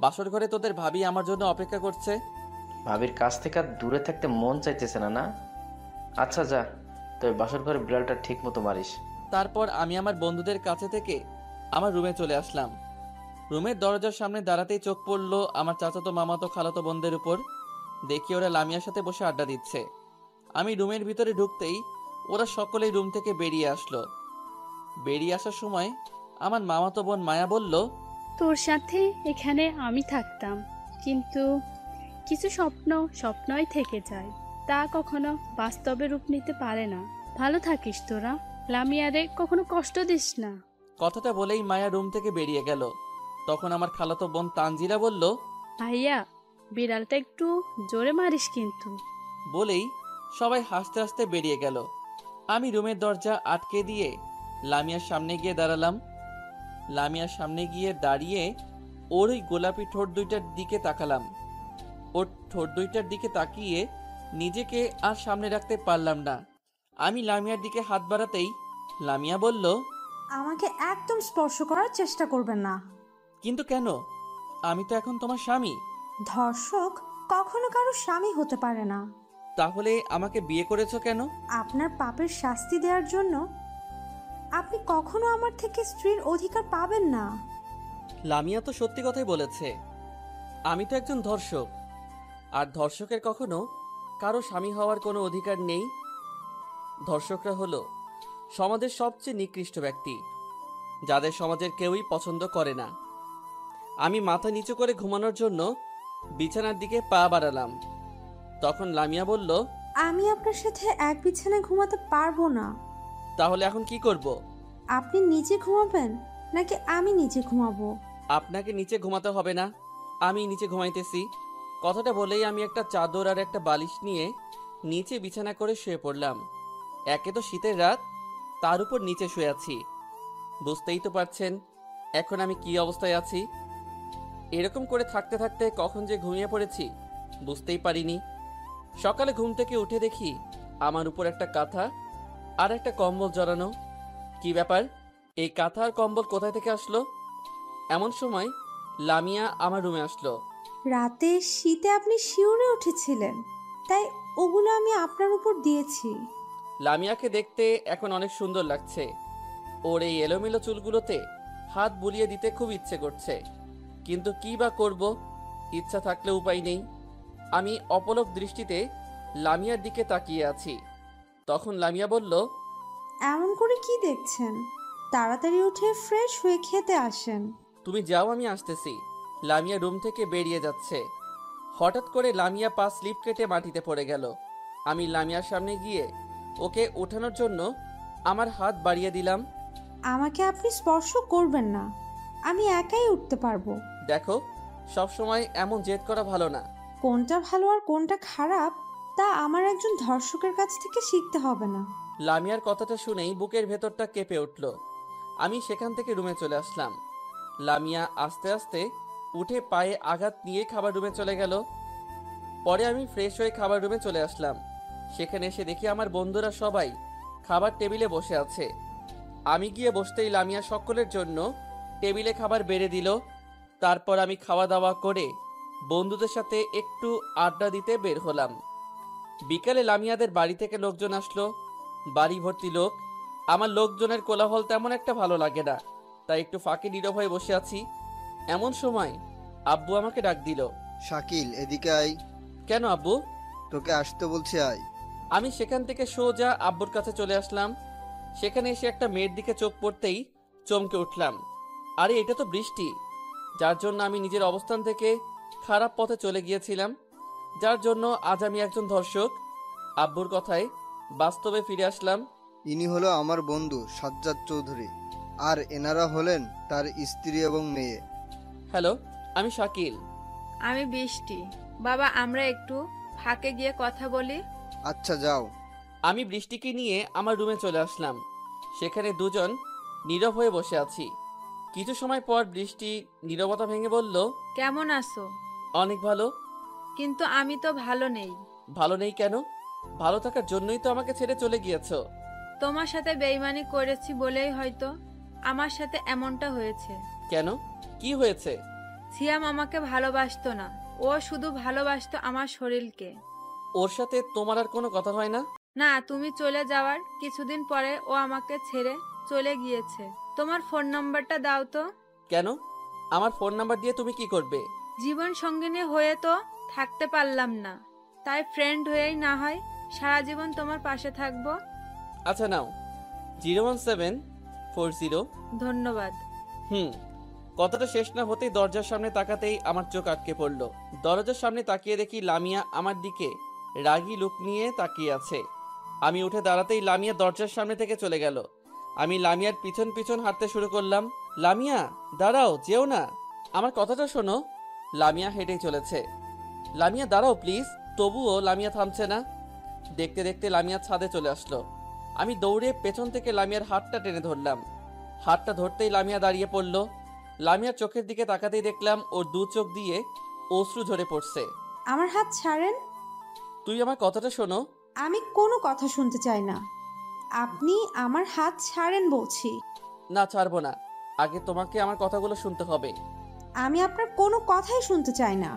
বাসর ঘরে তোদের ভাবি আমার জন্য অপেক্ষা করছে। ভাবির কাছ থেকে আর দূরে থাকতে মন চাইতেছে না, না? আচ্ছা যা, তবে বাসর ঘরে বিড়ালটা ঠিক মতো মারিস। তারপর আমি আমার বন্ধুদের কাছে থেকে আমার রুমে চলে আসলাম। রুমের দরজার সামনে দাঁড়াতেই চোখ পড়লো আমার চাচাতো মামাতো খালাতো বোনদের উপর। দেখি ওরা লামিয়ার সাথে বসে আড্ডা দিচ্ছে। আমি রুমের ভিতরে ঢুকতেই ওরা সকলেই রুম থেকে বেরিয়ে আসলো। বেরিয়ে আসার সময় আমার মামাতো বোন মায়া বলল, তোর সাথে এখানে আমি থাকতাম, কিন্তু কিছু স্বপ্ন স্বপ্নই থেকে যায়, তা কখনো বাস্তবে রূপ নিতে পারে না। ভালো থাকিস তোরা, লামিয়ারে কখনো কষ্ট দিস না। কথাটা বলেই মায়া রুম থেকে বেরিয়ে গেল। তখন আমার খালাতো বোন তানজিলা বলল, ভাইয়া, বিড়ালটা একটু জোরে মারিস কিন্তু। বলেই সবাই হাসতে হাসতে বেরিয়ে গেল। আমি রুমের দরজা আটকে দিয়ে লামিয়ার সামনে গিয়ে দাঁড়ালাম। লামিয়ার সামনে গিয়ে দাঁড়িয়ে ওর ওই গোলাপি ঠোঁট দুইটার দিকে তাকালাম। ওর ঠোঁট দুইটার দিকে তাকিয়ে নিজেকে আর সামনে রাখতে পারলাম না। আমি লামিয়ার দিকে হাত বাড়াতেই লামিয়া বলল, আমাকে একদম স্পর্শ করার চেষ্টা করবেন না। কিন্তু কেন? আমি তো এখন তোমার স্বামী। ধর্ষক কখনো কারো স্বামী হতে পারে না। তাহলে আমাকে বিয়ে করেছো কেন? আপনার পাপের শাস্তি দেওয়ার জন্য। আপনি কখনো আমার থেকে স্ত্রীর অধিকার পাবেন না। লামিয়া তো সত্যি কথাই বলেছে। আমি তো একজন ধর্ষক, আর ধর্ষকের কখনো কারো স্বামী হওয়ার কোনো অধিকার নেই। ধর্ষকরা হলো সমাজের সবচেয়ে নিকৃষ্ট ব্যক্তি, যাদের সমাজের কেউই পছন্দ করে না। আমি মাথা নিচু করে ঘুমানোর জন্য বিছানার দিকে পা বাড়ালাম। তখন লামিয়া বলল, আমি আপনার সাথে এক বিছানায় ঘুমাতে পারবো না। তাহলে এখন কি করব? আপনি নিচে ঘুমাবেন নাকি আমি নিচে ঘুমাবো? আপনাকে নিচে ঘুমাতে হবে না, আমি নিচে ঘুমাইতেছি। কথাটা বলেই আমি একটা চাদর আর একটা বালিশ নিয়ে নিচে বিছানা করে শুয়ে পড়লাম। একে তো শীতের রাত, তার উপর নিচে শুয়ে আছি। বুঝতেই তো পারছেন এখন আমি কি অবস্থায় আছি। এরকম করে থাকতে থাকতে কখন যে ঘুমিয়ে পড়েছি বুঝতেই পারিনি। সকালে ঘুম থেকে উঠে দেখি আমার উপর একটা কাঁথা আর একটা কম্বল জড়ানো। কি ব্যাপার, এই কাঁথা আর কম্বল কোথায় থেকে আসলো? এমন সময় লামিয়া আমার রুমে আসলো। রাতে শীতে আপনি শিউরে উঠেছিলেন, তাই ওগুলো আমি আপনার উপর দিয়েছি। লামিয়াকে দেখতে এখন অনেক সুন্দর লাগছে। ওর এই এলোমেলো চুলগুলোতে হাত বুলিয়ে দিতে খুব ইচ্ছে করছে, কিন্তু কি বা করব, ইচ্ছা থাকলে উপায় নেই। আমি অপলক দৃষ্টিতে লামিয়ার দিকে তাকিয়ে আছি। তখন লামিয়া বলল, এমন করে কি দেখছেন? তাড়াতাড়ি উঠে ফ্রেশ হয়ে খেতে আসেন। তুমি যাও, আমি আসতেছি। লামিয়া রুম থেকে বেরিয়ে যাচ্ছে। হঠাৎ করে লামিয়া পা স্লিপ কেটে মাটিতে পড়ে গেল। আমি লামিয়ার সামনে গিয়ে ওকে ওঠানোর জন্য আমার হাত বাড়িয়ে দিলাম। আমাকে আপনি স্পর্শ করবেন না, আমি একাই উঠতে পারবো। দেখো, সবসময় এমন জেদ করা ভালো না। কোনটা ভালো আর কোনটা খারাপ তা আমার একজন ধর্ষকের কাছ থেকে শিখতে হবে না। লামিয়ার কথাটা শুনেই বুকের ভেতরটা কেঁপে উঠল। আমি সেখান থেকে রুমে চলে আসলাম। লামিয়া আস্তে আস্তে উঠে পায়ে আঘাত নিয়ে খাবার রুমে চলে গেল। পরে আমি ফ্রেশ হয়ে খাবার রুমে চলে আসলাম। সেখানে এসে দেখি আমার বন্ধুরা সবাই খাবার টেবিলে বসে আছে। আমি গিয়ে বসতেই লামিয়া সকলের জন্য টেবিলে খাবার বেড়ে দিল। তারপর আমি খাওয়া দাওয়া করে বন্ধুদের সাথে একটু আড্ডা দিতে বের হলাম। বিকালে লামিয়াদের বাড়ি থেকে লোকজন আসলো। বাড়ি ভর্তি লোক। আমার লোকজনের কোলাহল তেমন একটা ভালো লাগে না, তাই একটু ফাঁকে নীরব হয়ে বসে আছি। এমন সময় আব্বু আমাকে ডাক দিল। শাকিল, এদিকে আয়। কেন আব্বু? তোকে আসতে বলছি, আয়। আমি সেখান থেকে সোজা আব্বুর কাছে চলে আসলাম। সেখানে এসে একটা মেয়ের দিকে চোখ পড়তেই চমকে উঠলাম। আরে এটা তো বৃষ্টি, যার জন্য আমি নিজের অবস্থান থেকে খারাপ পথে চলে গিয়েছিলাম, যার জন্য আজ আমি একজন ধর্ষক। আব্বুর কথায় বাস্তবে ফিরে আসলাম। ইনি হলো আমার বন্ধু সাজ্জাদ চৌধুরী, আর এনারা হলেন তার স্ত্রী এবং মেয়ে। হ্যালো, আমি শাকিল। আমি বৃষ্টি। বাবা, আমরা একটু ফাঁকে গিয়ে কথা বলি। আচ্ছা, যাও। আমি বৃষ্টিকে নিয়ে আমার রুমে চলে আসলাম। সেখানে দুজন নীরব হয়ে বসে আছি। কিছু সময় পর বৃষ্টি নীরবতা ভেঙে বলল, কেমন আছো? অনেক ভালো। কিন্তু আমি তো ভালো নেই। ভালো নেই কেন? ভালো থাকার জন্যই তো আমাকে ছেড়ে চলে গিয়েছো। তোমার সাথে বেইমানি করেছি বলেই হয়তো আমার সাথে এমনটা হয়েছে। কেন, কি হয়েছে? সিয়াম আমাকে ভালোবাসতো না, ও শুধু ভালোবাসতো আমার শরীরকে। ওর সাথে তোমার আর কোনো কথা হয় না? না, তুমি চলে যাওয়ার কিছুদিন পরে ও আমাকে ছেড়ে চলে গিয়েছে। তোমার ফোন নাম্বারটা দাও তো। কেন? আমার ফোন নাম্বার দিয়ে তুমি কি করবে? জীবন সঙ্গিনী হয়ে তো থাকতে পারলাম না, তাই ফ্রেন্ড হয়েই না হয় সারা জীবন তোমার পাশে থাকবো। আচ্ছা নাও, 01740। ধন্যবাদ। কথাটা শেষ না হতেই দরজার সামনে তাকাতেই আমার চোখ আটকে পড়ল। দরজার সামনে তাকিয়ে দেখি লামিয়া আমার দিকে রাগী লুক নিয়ে তাকিয়ে আছে। আমি উঠে দাঁড়াতেই লামিয়া দরজার সামনে থেকে চলে গেল। আমি লামিয়ার পিছন পিছন হাঁটতে শুরু করলাম। লামিয়া দাঁড়াও, যেও না, আমার কথাটা শোনো। লামিয়া হেঁটেই চলেছে। লামিয়া দাঁড়াও প্লিজ। তবুও লামিয়া থামছে না। দেখতে দেখতে লামিয়া ছাদে চলে আসলো। আমি দৌড়ে পেছন থেকে লামিয়ার হাতটা টেনে ধরলাম। হাতটা ধরতেই লামিয়া দাঁড়িয়ে পড়ল। লামিয়ার চোখের দিকে তাকাতেই দেখলাম ওর দু চোখ দিয়ে অশ্রু ঝরে পড়ছে। আমার হাত ছাড়েন। তুই আমার কথাটা শোনো। আমি কোনো কথা শুনতে চাই না, আপনি আমার হাত ছাড়েন বলছি। না, ছাড়বো না। আগে তোমাকে আমার কথাগুলো শুনতে হবে। আমি আপনার কোনো কথাই শুনতে চাই না।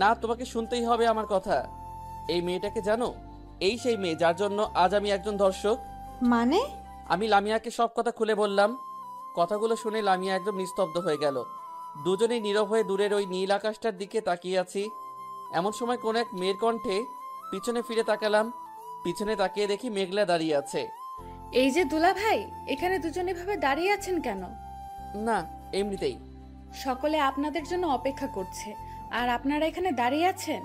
না, তোমাকে শুনতেই হবে আমার কথা। এই মেয়েটাকে জানো? এই সেই মেয়ে যার জন্য আজ আমি একজন ধর্ষক। মানে? আমি লামিয়াকে সব কথা খুলে বললাম। কথাগুলো শুনে লামিয়া একদম নিস্তব্ধ হয়ে গেল। দুজনেই নীরব হয়ে দূরের ওই নীল আকাশটার দিকে তাকিয়ে আছি। এমন সময় কোন এক মেয়ের কণ্ঠে পিছনে ফিরে তাকালাম। পিছনে তাকিয়ে দেখি মেঘলা দাঁড়িয়ে আছে। এই যে দুলা ভাই, এখানে দুজন এভাবে দাঁড়িয়ে আছেন কেন? না, এমনিতেই। সকলে আপনাদের জন্য অপেক্ষা করছে, আর আপনারা এখানে দাঁড়িয়ে আছেন?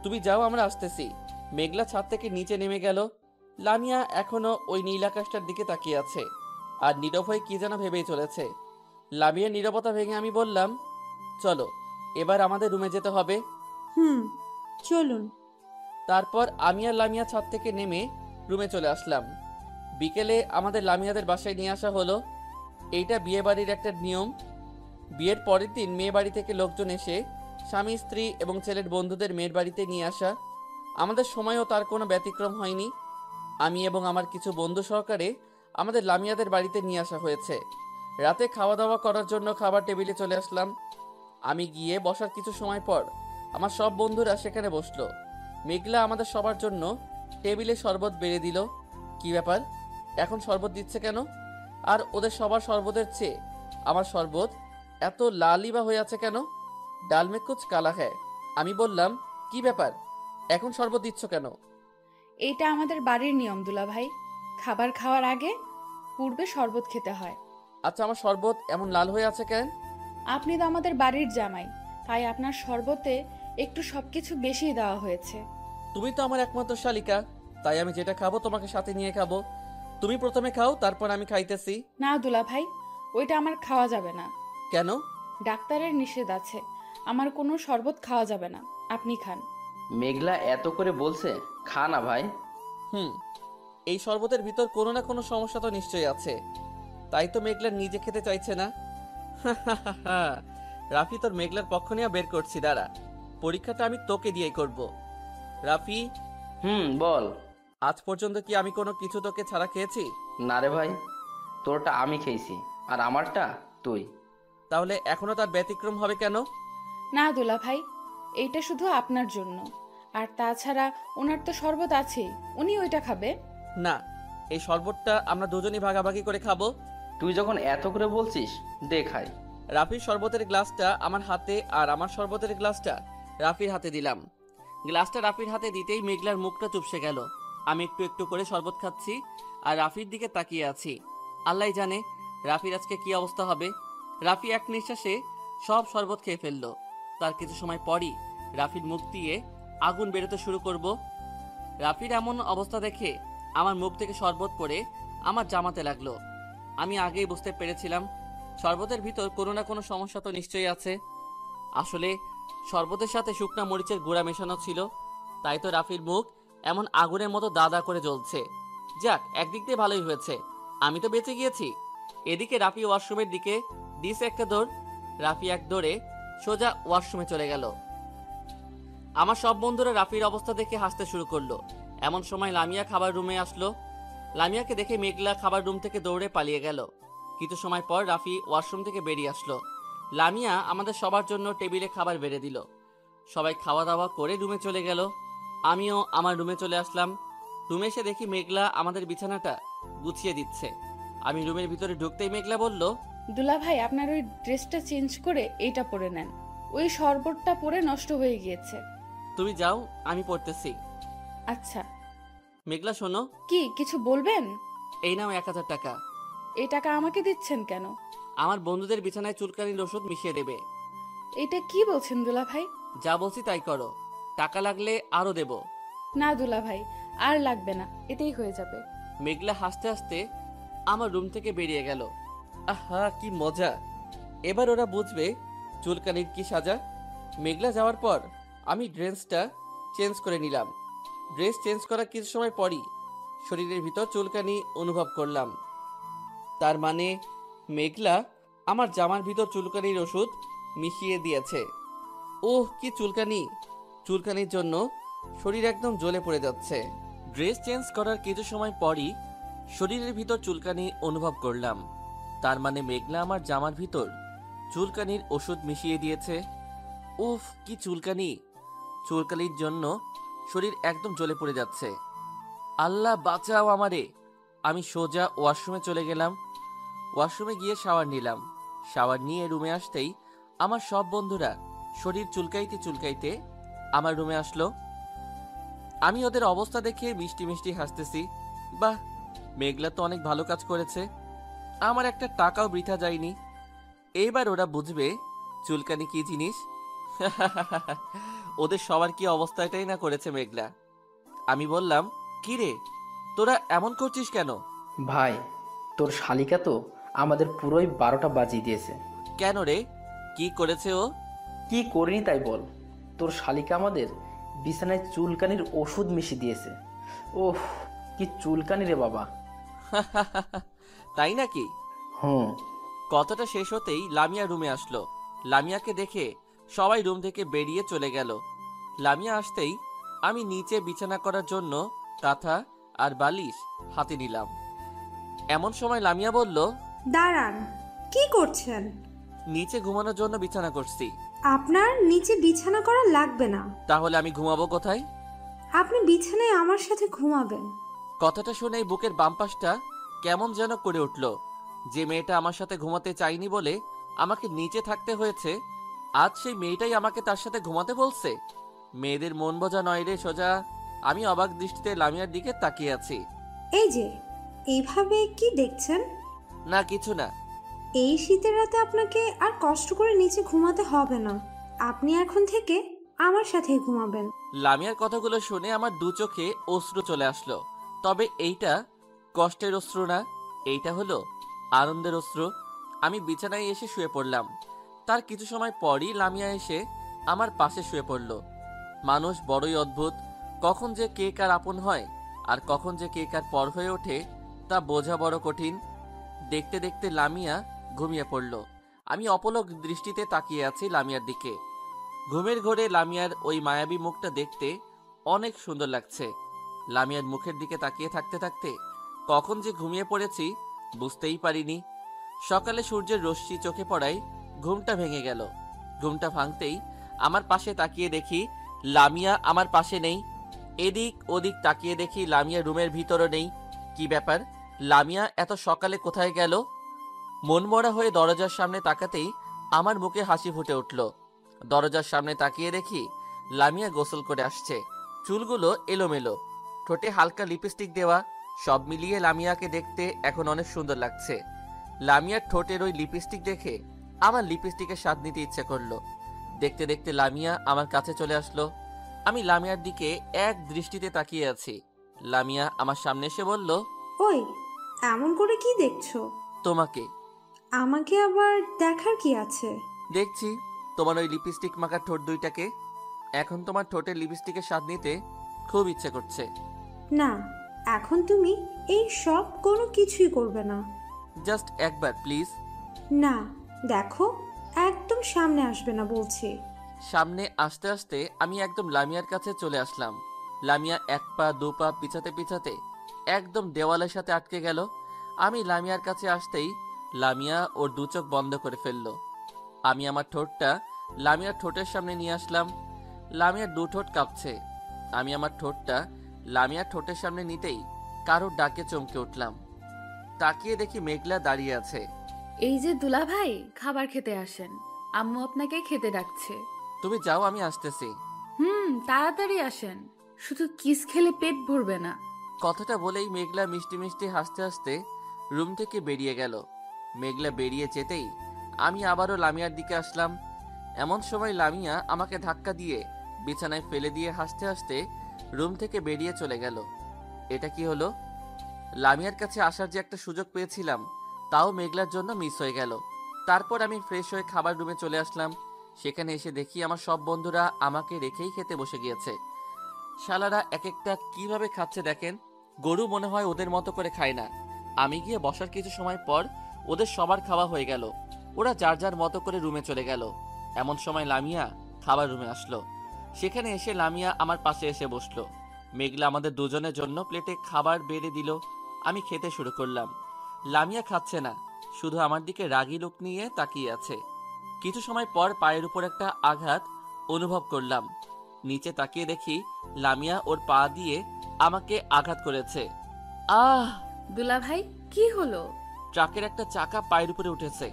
তুমি যাও, আমরা আসতেছি। মেঘলা ছাদ থেকে নিচে নেমে গেল। লামিয়া এখনো ওই নীল আকাশটার দিকে তাকিয়ে আছে আর নীরব হয়ে কি যেন ভেবেই চলেছে। লামিয়ার নীরবতা ভেঙে আমি বললাম, চলো এবার আমাদের রুমে যেতে হবে। চলুন। তারপর আমি আর লামিয়া ছাদ থেকে নেমে রুমে চলে আসলাম। বিকেলে আমাদের লামিয়াদের বাসায় নিয়ে আসা হলো। এইটা বিয়ে বাড়ির একটা নিয়ম। বিয়ের পরের দিন মেয়ে বাড়ি থেকে লোকজন এসে স্বামী স্ত্রী এবং ছেলের বন্ধুদের মেয়ের বাড়িতে নিয়ে আসা। আমাদের সময়ও তার কোনো ব্যতিক্রম হয়নি। আমি এবং আমার কিছু বন্ধু সহকারে আমাদের লামিয়াদের বাড়িতে নিয়ে আসা হয়েছে। রাতে খাওয়া দাওয়া করার জন্য খাবার টেবিলে চলে আসলাম। আমি গিয়ে বসার কিছু সময় পর আমার সব বন্ধুরা সেখানে বসলো। মেঘলা আমাদের সবার জন্য টেবিলে শরবত বেড়ে দিল। কি ব্যাপার, এখন শরবত দিচ্ছে কেন? আর ওদের সবার শরবতের চেয়ে আমার শরবত এত লালই বা হয়ে আছে কেন? ডাল মে কুছ কালা হ্যায়। আমি বললাম, কি ব্যাপার, এখন শরবত দিচ্ছ কেন? এইটা আমাদের বাড়ির নিয়ম দুলা ভাই। খাবার খাওয়ার আগে পূর্বে শরবত খেতে হয়। আচ্ছা, আমার শরবত এমন লাল হয়ে আছে কেন? আপনি তো আমাদের বাড়ির জামাই, তাই আপনার শরবতে একটু সবকিছু বেশি দেওয়া হয়েছে। তুমি তো আমার একমাত্র শালিকা, তাই আমি যেটা খাবো তোমাকে সাথে নিয়ে খাবো। তুমি প্রথমে খাও, তারপর আমি খাইতেছি। না দুলা ভাই, ওইটা আমার খাওয়া যাবে না। কেন? ডাক্তারের নিষেধ আছে, আমার কোনো শরবত খাওয়া যাবে না। আপনি খান। মেঘলা এত করে বলছে, খা না ভাই। এই শরবতের ভিতর কোনো না কোনো সমস্যা তো নিশ্চয়ই আছে, তাই তো মেঘলা নিজে খেতে চাইছে না। রাফি, তোর মেঘলার পক্ষ নিয়ে বের করছি, দাঁড়া। পরীক্ষাটা আমি তোকে দিয়ে করব। রাফি। বল। আজ পর্যন্ত কি আমি কোনো কিছু তোকে ছাড়া খেয়েছি? না রে ভাই, তোরটা আমি খেয়েছি আর আমারটা তুই। তাহলে এখনো তার ব্যতিক্রম হবে কেন? না দুলা ভাই, এইটা শুধু আপনার জন্য, আর তাছাড়া ওনার তো শরবত আছেই, উনি ওইটা খাবে না। এই শরবতটা আমরা দুজনই ভাগাভাগি করে খাবো। তুই যখন এত করে বলছিস, দে খাই। রাফির শরবতের গ্লাসটা আমার হাতে আর আমার শরবতের গ্লাসটা রাফির হাতে দিলাম। গ্লাসটা রাফির হাতে দিতেই মেঘলার মুখটা চুপসে গেল। আমি একটু একটু করে শরবত খাচ্ছি আর রাফির দিকে তাকিয়ে আছি। আল্লাহ জানে রাফির আজকে কি অবস্থা হবে। রাফি এক নিঃশ্বাসে সব শরবত খেয়ে ফেললো। তার কিছু সময় পরই রাফির মুখ দিয়ে আগুন বেরোতে শুরু করব। রাফির এমন অবস্থা দেখে আমার মুখ থেকে শরবত পড়ে আমার জামাতে লাগলো। আমি আগেই বুঝতে পেরেছিলাম শরবতের ভিতর কোনো না কোনো সমস্যা তো নিশ্চয়ই আছে। আসলে শরবতের সাথে শুকনা মরিচের গুঁড়া মেশানো ছিল, তাই তো রাফির মুখ এমন আগুনের মতো দাদা করে জ্বলছে। যাক, একদিক দিয়ে ভালোই হয়েছে, আমি তো বেঁচে গিয়েছি। এদিকে রাফি ওয়াশরুমের দিকে দিছে একটা দৌড়। রাফি এক দৌড়ে সোজা ওয়াশরুমে চলে গেল। আমার সব বন্ধুরা রাফির অবস্থা দেখে হাসতে শুরু করলো। এমন সময় লামিয়া খাবার রুমে আসলো। লামিয়াকে দেখে মেঘলা খাবার রুম থেকে দৌড়ে পালিয়ে গেল। কিছু সময় পর রাফি ওয়াশরুম থেকে বেরিয়ে আসলো। লামিয়া আমাদের সবার জন্য টেবিলে খাবার বেড়ে দিল। সবাই খাওয়া দাওয়া করে রুমে চলে গেল। আমিও আমার রুমে চলে আসলাম। রুমে এসে দেখি মেঘলা আমাদের বিছানাটা গুছিয়ে দিচ্ছে। আমি রুমের ভিতরে ঢুকতেই মেঘলা বলল, দুলা ভাই, আপনার ওই ড্রেসটা চেঞ্জ করে এইটা পরে নেন, ওই শরবতটা পরে নষ্ট হয়ে গিয়েছে। তুমি যাও, আমি পড়তেছি। আচ্ছা। মেঘলা শোনো। কি কিছু বলবেন? এই নাও 1000 টাকা। এই টাকা আমাকে দিচ্ছেন কেন? আমার বন্ধুদের বিছানায় চুলকানির ওষুধ মিশিয়ে দেবে। এটা কি বলছেন দুলা ভাই? যা বলছি তাই করো, টাকা লাগলে আরো দেব। না দুলা ভাই, আর লাগবে না, এতেই হয়ে যাবে। মেঘলা হাসতে হাসতে আমার রুম থেকে বেরিয়ে গেল। আহা, কি মজা! এবার ওরা বুঝবে চুলকানির কি সাজা। মেঘলা যাওয়ার পর আমি ড্রেসটা চেঞ্জ করে নিলাম। ড্রেস চেঞ্জ করার কিছু সময় পরই শরীরের ভিতর চুলকানি অনুভব করলাম। তার মানে মেঘলা আমার জামার ভিতর চুলকানির ওষুধ মিশিয়ে দিয়েছে। ওহ, কি চুলকানি! চুলকানির জন্য শরীর একদম জ্বলে পড়ে যাচ্ছে। ড্রেস চেঞ্জ করার কিছু সময় পরই শরীরের ভিতর চুলকানি অনুভব করলাম। তার মানে মেঘলা আমার জামার ভিতর চুলকানির ওষুধ মিশিয়ে দিয়েছে। উফ, কি চুলকানি! চুলকানির জন্য শরীর একদম জ্বলে পড়ে যাচ্ছে। আল্লাহ বাঁচাও আমারে। আমি সোজা ওয়াশরুমে চলে গেলাম। ওয়াশরুমে গিয়ে শাওয়ার নিলাম। শাওয়ার নিয়ে রুমে আসতেই আমার সব বন্ধুরা শরীর চুলকাইতে চুলকাইতে আমার রুমে আসলো। আমি ওদের অবস্থা দেখে মিষ্টি মিষ্টি হাসতেছি। বাহ, মেঘলা তো অনেক ভালো কাজ করেছে, আমার একটা টাকাও বৃথা যায়নি। এইবার ওরা বুঝবে চুলকানি কি জিনিস। ওদের সবার কি অবস্থা এটাই না করেছে মেঘলা। আমি বললাম, কি রে তোরা এমন করছিস কেন? ভাই, তোর শালিকা তো আমাদের পুরোই 12টা বাজিয়ে দিয়েছে। কেন রে, কি করেছে ও? কি করিনি তাই বল। তোর শালিকা আমাদের বিছানায় চুলকানির ওষুধ মিশিয়ে দিয়েছে। ওহ, কি চুলকানি রে বাবা। তাই নাকি? হুম। কথাটা শেষ হতেই লামিয়া রুমে আসলো। লামিয়াকে দেখে সবাই রুম থেকে বেরিয়ে চলে গেল। লামিয়া আসতেই আমি নিচে বিছানা করার জন্য কাঁথা আর বালিশ হাতে নিলাম। এমন সময় লামিয়া বলল, দাঁড়ান, কি করছেন? নিচে ঘুমানোর জন্য বিছানা করছি। আপনার নিচে বিছানা করা লাগবে না। তাহলে আমি ঘুমাবো কোথায়? আপনি বিছানায় আমার সাথে ঘুমাবেন। কথাটা শুনেই বুকের বাম পাশটা কেমন যেন করে উঠল। যে মেয়েটা আমার সাথে ঘুমাতে চাইনি বলে আমাকে নিচে থাকতে হয়েছে, আজ সেই মেয়েটাই আমাকে তার সাথে ঘুমাতে বলছে। মেয়েদের মন বোঝা নয় রে সোজা। আমি অবাক দৃষ্টিতে লামিয়ার দিকে তাকিয়ে আছি। এই যে, এইভাবে কি দেখছেন? না, কিছু না। এই শীতের রাতে আপনাকে আর কষ্ট করে নিচে ঘুমাতে হবে না। আপনি এখন থেকে আমার সাথেই ঘুমাবেন। লামিয়ার কথাগুলো শুনে আমার দু চোখে অশ্রু চলে আসলো। তবে এইটা কষ্টের অশ্রু না, এইটা হলো আনন্দের অশ্রু। আমি বিছানায় এসে শুয়ে পড়লাম। তার কিছু সময় পরই লামিয়া এসে আমার পাশে শুয়ে পড়ল। মানুষ বড়ই অদ্ভুত, কখন যে কে কার আপন হয় আর কখন যে কে কার পর হয়ে ওঠে তা বোঝা বড় কঠিন। দেখতে দেখতে লামিয়া ঘুমিয়ে পড়ল। আমি অপলক দৃষ্টিতে তাকিয়ে আছি লামিয়ার দিকে। ঘুমের ঘোরে লামিয়ার ওই মায়াবী মুখটা দেখতে অনেক সুন্দর লাগছে। লামিয়ার মুখের দিকে তাকিয়ে থাকতে থাকতে কখন যে ঘুমিয়ে পড়েছি বুঝতেই পারিনি। সকালে সূর্যের রশ্মি চোখে পড়ায় ঘুমটা ভেঙে গেল। ঘুমটা ভাঙতেই আমার পাশে তাকিয়ে দেখি লামিয়া আমার পাশে নেই। এদিক ওদিক তাকিয়ে দেখি লামিয়া রুমের ভিতরও নেই। কি ব্যাপার, লামিয়া এত সকালে কোথায় গেল? মনমরা হয়ে দরজার সামনে তাকাতেই আমার মুখে হাসি ফুটে উঠল। দরজার সামনে তাকিয়ে দেখি লামিয়া গোসল করে আসছে। চুলগুলো এলোমেলো, ঠোঁটে হালকা লিপস্টিক দেওয়া। সব মিলিয়ে লামিয়াকে দেখতে এখন অনেক সুন্দর লাগছে। লামিয়ার ঠোঁটের ওই লিপস্টিক দেখে আমার লিপস্টিকের স্বাদ নিতে ইচ্ছে করলো। দেখতে দেখতে লামিয়া আমার কাছে চলে আসলো। আমি লামিয়ার দিকে এক দৃষ্টিতে তাকিয়ে আছি। লামিয়া আমার সামনে এসে বলল, ওই, এমন করে কি দেখছো? তোমাকে। আমাকে আবার দেখার কি আছে? দেখছি তোমার ওই লিপস্টিক মাখা ঠোঁট দুইটাকে। এখন তোমার ঠোঁটের লিপস্টিকের স্বাদ নিতে খুব ইচ্ছে করছে। না, এখন তুমি এই সব কোনো কিছুই করবে না। জাস্ট একবার প্লিজ। না, দেখো, একদম সামনে আসবে না বলছি। সামনে আসতে আসতে আমি একদম লামিয়ার কাছে চলে আসলাম। লামিয়া এক পা দু পা পিছাতে পিছাতে একদম দেওয়ালের সাথে আটকে গেল। আমি লামিয়ার কাছে আসতেই লামিয়া ওর দু চোখ বন্ধ করে ফেললো। আমি আমার ঠোঁটটা লামিয়ার ঠোঁটের সামনে নিয়ে আসলাম। লামিয়ার দু ঠোঁট কাঁপছে। আমি আমার ঠোঁটটা লামিয়ার ঠোঁটের সামনে নিতেই কারোর ডাকে চমকে উঠলাম। তাকিয়ে দেখি মেঘলা দাঁড়িয়ে আছে। এই যে দুলা ভাই, খাবার খেতে আসেন, আম্মু আপনাকে খেতে ডাকছে। তুমি যাও, আমি আসতেছি। তাড়াতাড়ি আসেন, শুধু কিস খেলে পেট ভরবে না। কথাটা বলেই মেঘলা মিষ্টি মিষ্টি হাসতে হাসতে রুম থেকে বেরিয়ে গেল। মেঘলা বেরিয়ে যেতেই আমি আবারও লামিয়ার দিকে আসলাম। এমন সময় লামিয়া আমাকে ধাক্কা দিয়ে বিছানায় ফেলে দিয়ে হাসতে হাসতে রুম থেকে বেরিয়ে চলে গেল। এটা কি হলো? লামিয়ার কাছে আসার যে একটা সুযোগ পেয়েছিলাম তাও মেঘলার জন্য মিস হয়ে গেল। তারপর আমি ফ্রেশ হয়ে খাবার রুমে চলে আসলাম। সেখানে এসে দেখি আমার সব বন্ধুরা আমাকে রেখেই খেতে বসে গিয়েছে। শালারা এক একটা কিভাবে খাচ্ছে দেখেন। গরু মনে হয় ওদের মতো করে খায় না। আমি গিয়ে বসার কিছু সময় পর ওদের সবার খাওয়া হয়ে গেল। ওরা যার যার মতো করে রুমে চলে গেল। এমন সময় লামিয়া খাবার রুমে আসলো। সেখানে এসে লামিয়া আমার পাশে এসে বসলো। মেঘলা আমাদের দুজনের জন্য প্লেটে খাবার বেড়ে দিল। আমি খেতে শুরু করলাম। লামিয়া খাচ্ছে না, শুধু আমার দিকে রাগী লোক নিয়ে তাকিয়ে আছে। কিছু সময় পর পায়ের উপর একটা আঘাত অনুভব করলাম। নিচে তাকিয়ে দেখি লামিয়া ওর পা দিয়ে আমাকে আঘাত করেছে। আহ! দুলাভাই কি হলো? ট্রাকের একটা চাকা পায়ের উপরে উঠেছে।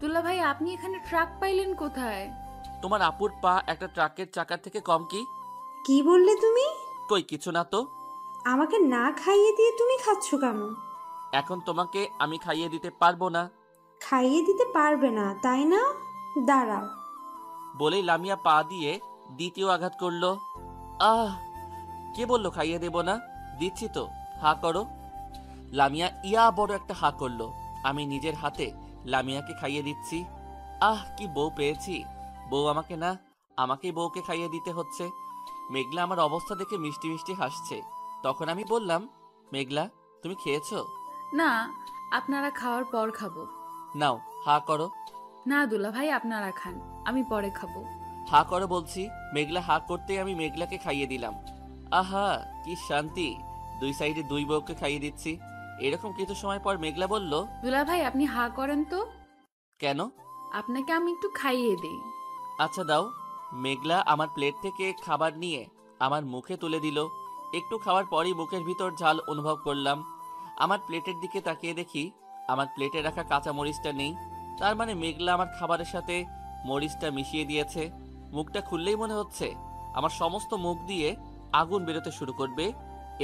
দুলাভাই আপনি এখানে ট্রাক পাইলেন কোথায়? তোমার আপুর পা একটা ট্রাকের চাকার থেকে কম কি? কি বললে তুমি? কই কিছু না তো। আমাকে না খাইয়ে দিয়ে তুমি খাচ্ছ কেন? এখন তোমাকে আমি খাইয়ে দিতে পারবো না। খাইয়ে দিতে পারবে না তাই না? দাঁড়াও। বলেই লামিয়া পা দিয়ে দ্বিতীয় আঘাত করলো। আহ! কে বললো খাইয়ে দেব না? দিচ্ছি তো, হা করো। লামিয়া ইয়া বড় একটা হা করলো। আমি নিজের হাতে লামিয়াকে খাইয়ে দিচ্ছি। আহ, কি বউ পেয়েছি! বউ আমাকে না, আমাকেই বউকে খাইয়ে দিতে হচ্ছে। মেঘলা আমার অবস্থা দেখে মিষ্টি মিষ্টি হাসছে। তখন আমি বললাম, মেঘলা তুমি খেয়েছো? না, আপনারা খাওয়ার পর খাবো। নাও হা করো। না দুলাভাই আপনারা খান, আমি পরে খাবো। হা করো বলছি। মেঘলা হা করতেই আমি মেঘলাকে খাইয়ে দিলাম। আহা, কি শান্তি! দুই সাইডে দুই বউকে খাইয়ে দিচ্ছি। এরকম কিছু সময় পর মেঘলা বলল, দুলাভাই আপনি হা করেন তো। কেন? আপনাকে আমি একটু খাইয়ে দেই। আচ্ছা দাও। মেঘলা আমার প্লেট থেকে খাবার নিয়ে আমার মুখে তুলে দিল। একটু খাওয়ার পরই মুখের ভিতর ঝাল অনুভব করলাম। আমার প্লেটের দিকে তাকিয়ে দেখি আমার প্লেটে রাখা কাঁচা মরিচটা নেই। তার মানে মেঘলা আমার খাবারের সাথে মরিচটা মিশিয়ে দিয়েছে। মুখটা খুললেই মনে হচ্ছে আমার সমস্ত মুখ দিয়ে আগুন বেরোতে শুরু করবে।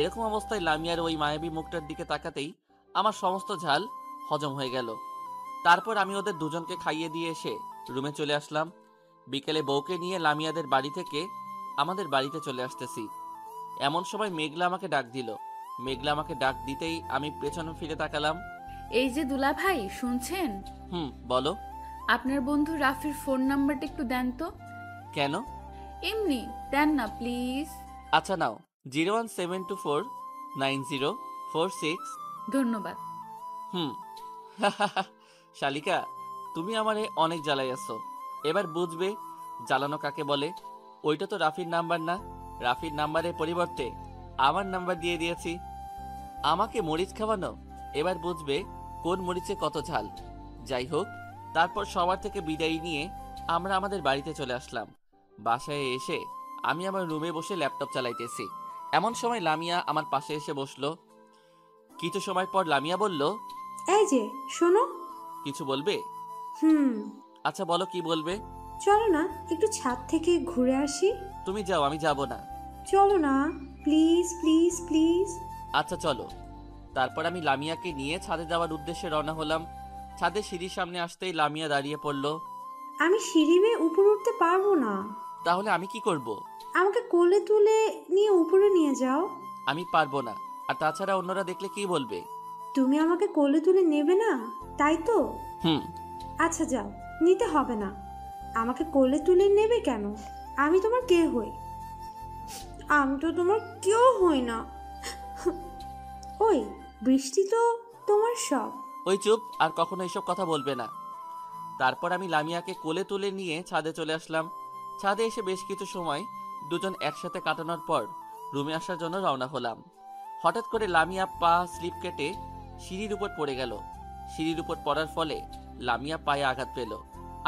এরকম অবস্থায় লামিয়ার ওই মায়াবী মুখটার দিকে তাকাতেই আমার সমস্ত ঝাল হজম হয়ে গেল। তারপর আমি ওদের দুজনকে খাইয়ে দিয়ে এসে রুমে চলে আসলাম। বিকেলে বউকে নিয়ে লামিয়াদের বাড়ি থেকে আমাদের বাড়িতে চলে আসতেছি। এমন সময় মেঘলা আমাকে ডাক দিল। মেঘলা আমাকে ডাক দিতেই আমি পেছনে ফিরে তাকালাম। এই যে দুলাভাই শুনছেন? বলো। আপনার বন্ধু রাফির ফোন নাম্বারটা একটু দেন তো। কেন? এমনি দেন না প্লিজ। আচ্ছা নাও, 017249046। ধন্যবাদ। শালিকা, তুমি আমারে অনেক জ্বালাইয়াছো। এবার বুঝবে জ্বালানো কাকে বলে। ওইটা তো রাফির নাম্বার না। রাফির নাম্বারের পরিবর্তে আমার নাম্বার দিয়ে দিয়েছি। আমাকে মরিচ খাওয়ানো। এবার বুঝবে কোন মরিচে কত ঝাল। যাই হোক, তারপর সবার থেকে বিদায় নিয়ে আমরা আমাদের বাড়িতে চলে আসলাম। বাসায় এসে আমি আমার রুমে বসে ল্যাপটপ চালাইতেছি। এমন সময় লামিয়া আমার পাশে এসে বসলো। কিছু সময় পর লামিয়া বলল, এই যে শোনো। কিছু বলবে? আচ্ছা বলো, কি বলবে? চলো না একটু ছাদ থেকে ঘুরে আসি। তুমি যাও, আমি যাব না। চলো না প্লিজ প্লিজ প্লিজ। আচ্ছা চলো। তারপর আমি লামিয়াকে নিয়ে ছাদে যাওয়ার উদ্দেশ্যে রওনা হলাম। ছাদের সিঁড়ির সামনে আসতেই লামিয়া দাঁড়িয়ে পড়ল। আমি সিঁড়ি বেয়ে উপরে উঠতে পারবো না। তাহলে আমি কি করব? আমাকে কোলে তুলে নিয়ে উপরে নিয়ে যাও। আমি পারবো না। আর তাছাড়া অন্যরা দেখলে কি বলবে? তুমি আমাকে কোলে তুলে নেবে না, তাই তো? হুম। আচ্ছা যাও, নিতে হবে না। আমাকে কোলে তুলে নেবে কেন? আমি তোমার কে হই? আমি তো তোমার কেউ হই না। ওই বৃষ্টি তো তোমার সব। ওই চুপ, আর কখনো এইসব কথা বলবে না। তারপর আমি লামিয়াকে কোলে তুলে নিয়ে ছাদে চলে আসলাম। ছাদে এসে বেশ কিছু সময় দুজন একসাথে কাটানোর পর রুমে আসার জন্য রওনা হলাম। হঠাৎ করে লামিয়া পা স্লিপ কেটে সিঁড়ির উপর পড়ে গেল। সিঁড়ির উপর পড়ার ফলে লামিয়া পায়ে আঘাত পেল।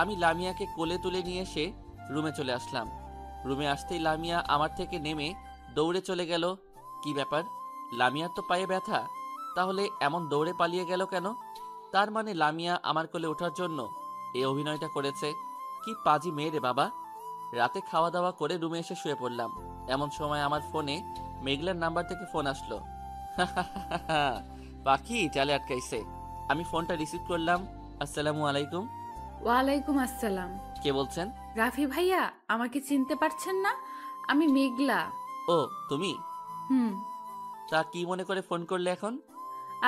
আমি লামিয়াকে কোলে তুলে নিয়ে এসে রুমে চলে আসলাম। রুমে আসতেই লামিয়া আমার থেকে নেমে দৌড়ে চলে গেল। কি ব্যাপার, লামিয়ার তো পায়ে ব্যথা, তাহলে এমন দৌড়ে পালিয়ে গেল কেন? তার মানে লামিয়া আমার কোলে ওঠার জন্য এই অভিনয়টা করেছে। কি পাজি মেয়ে রে বাবা। রাতে খাওয়া দাওয়া করে রুমে এসে শুয়ে পড়লাম। এমন সময় আমার ফোনে মেঘলার নাম্বার থেকে ফোন আসলো। পাখি চালে আটকাইছে। আমি ফোনটা রিসিভ করলাম। আসসালামু আলাইকুম। ওয়ালাইকুম আসসালাম। কে বলছেন? রাফি ভাইয়া, আমাকে চিনতে পারছেন না? আমি মেঘলা। ও তুমি? তা কি মনে করে ফোন করলে এখন?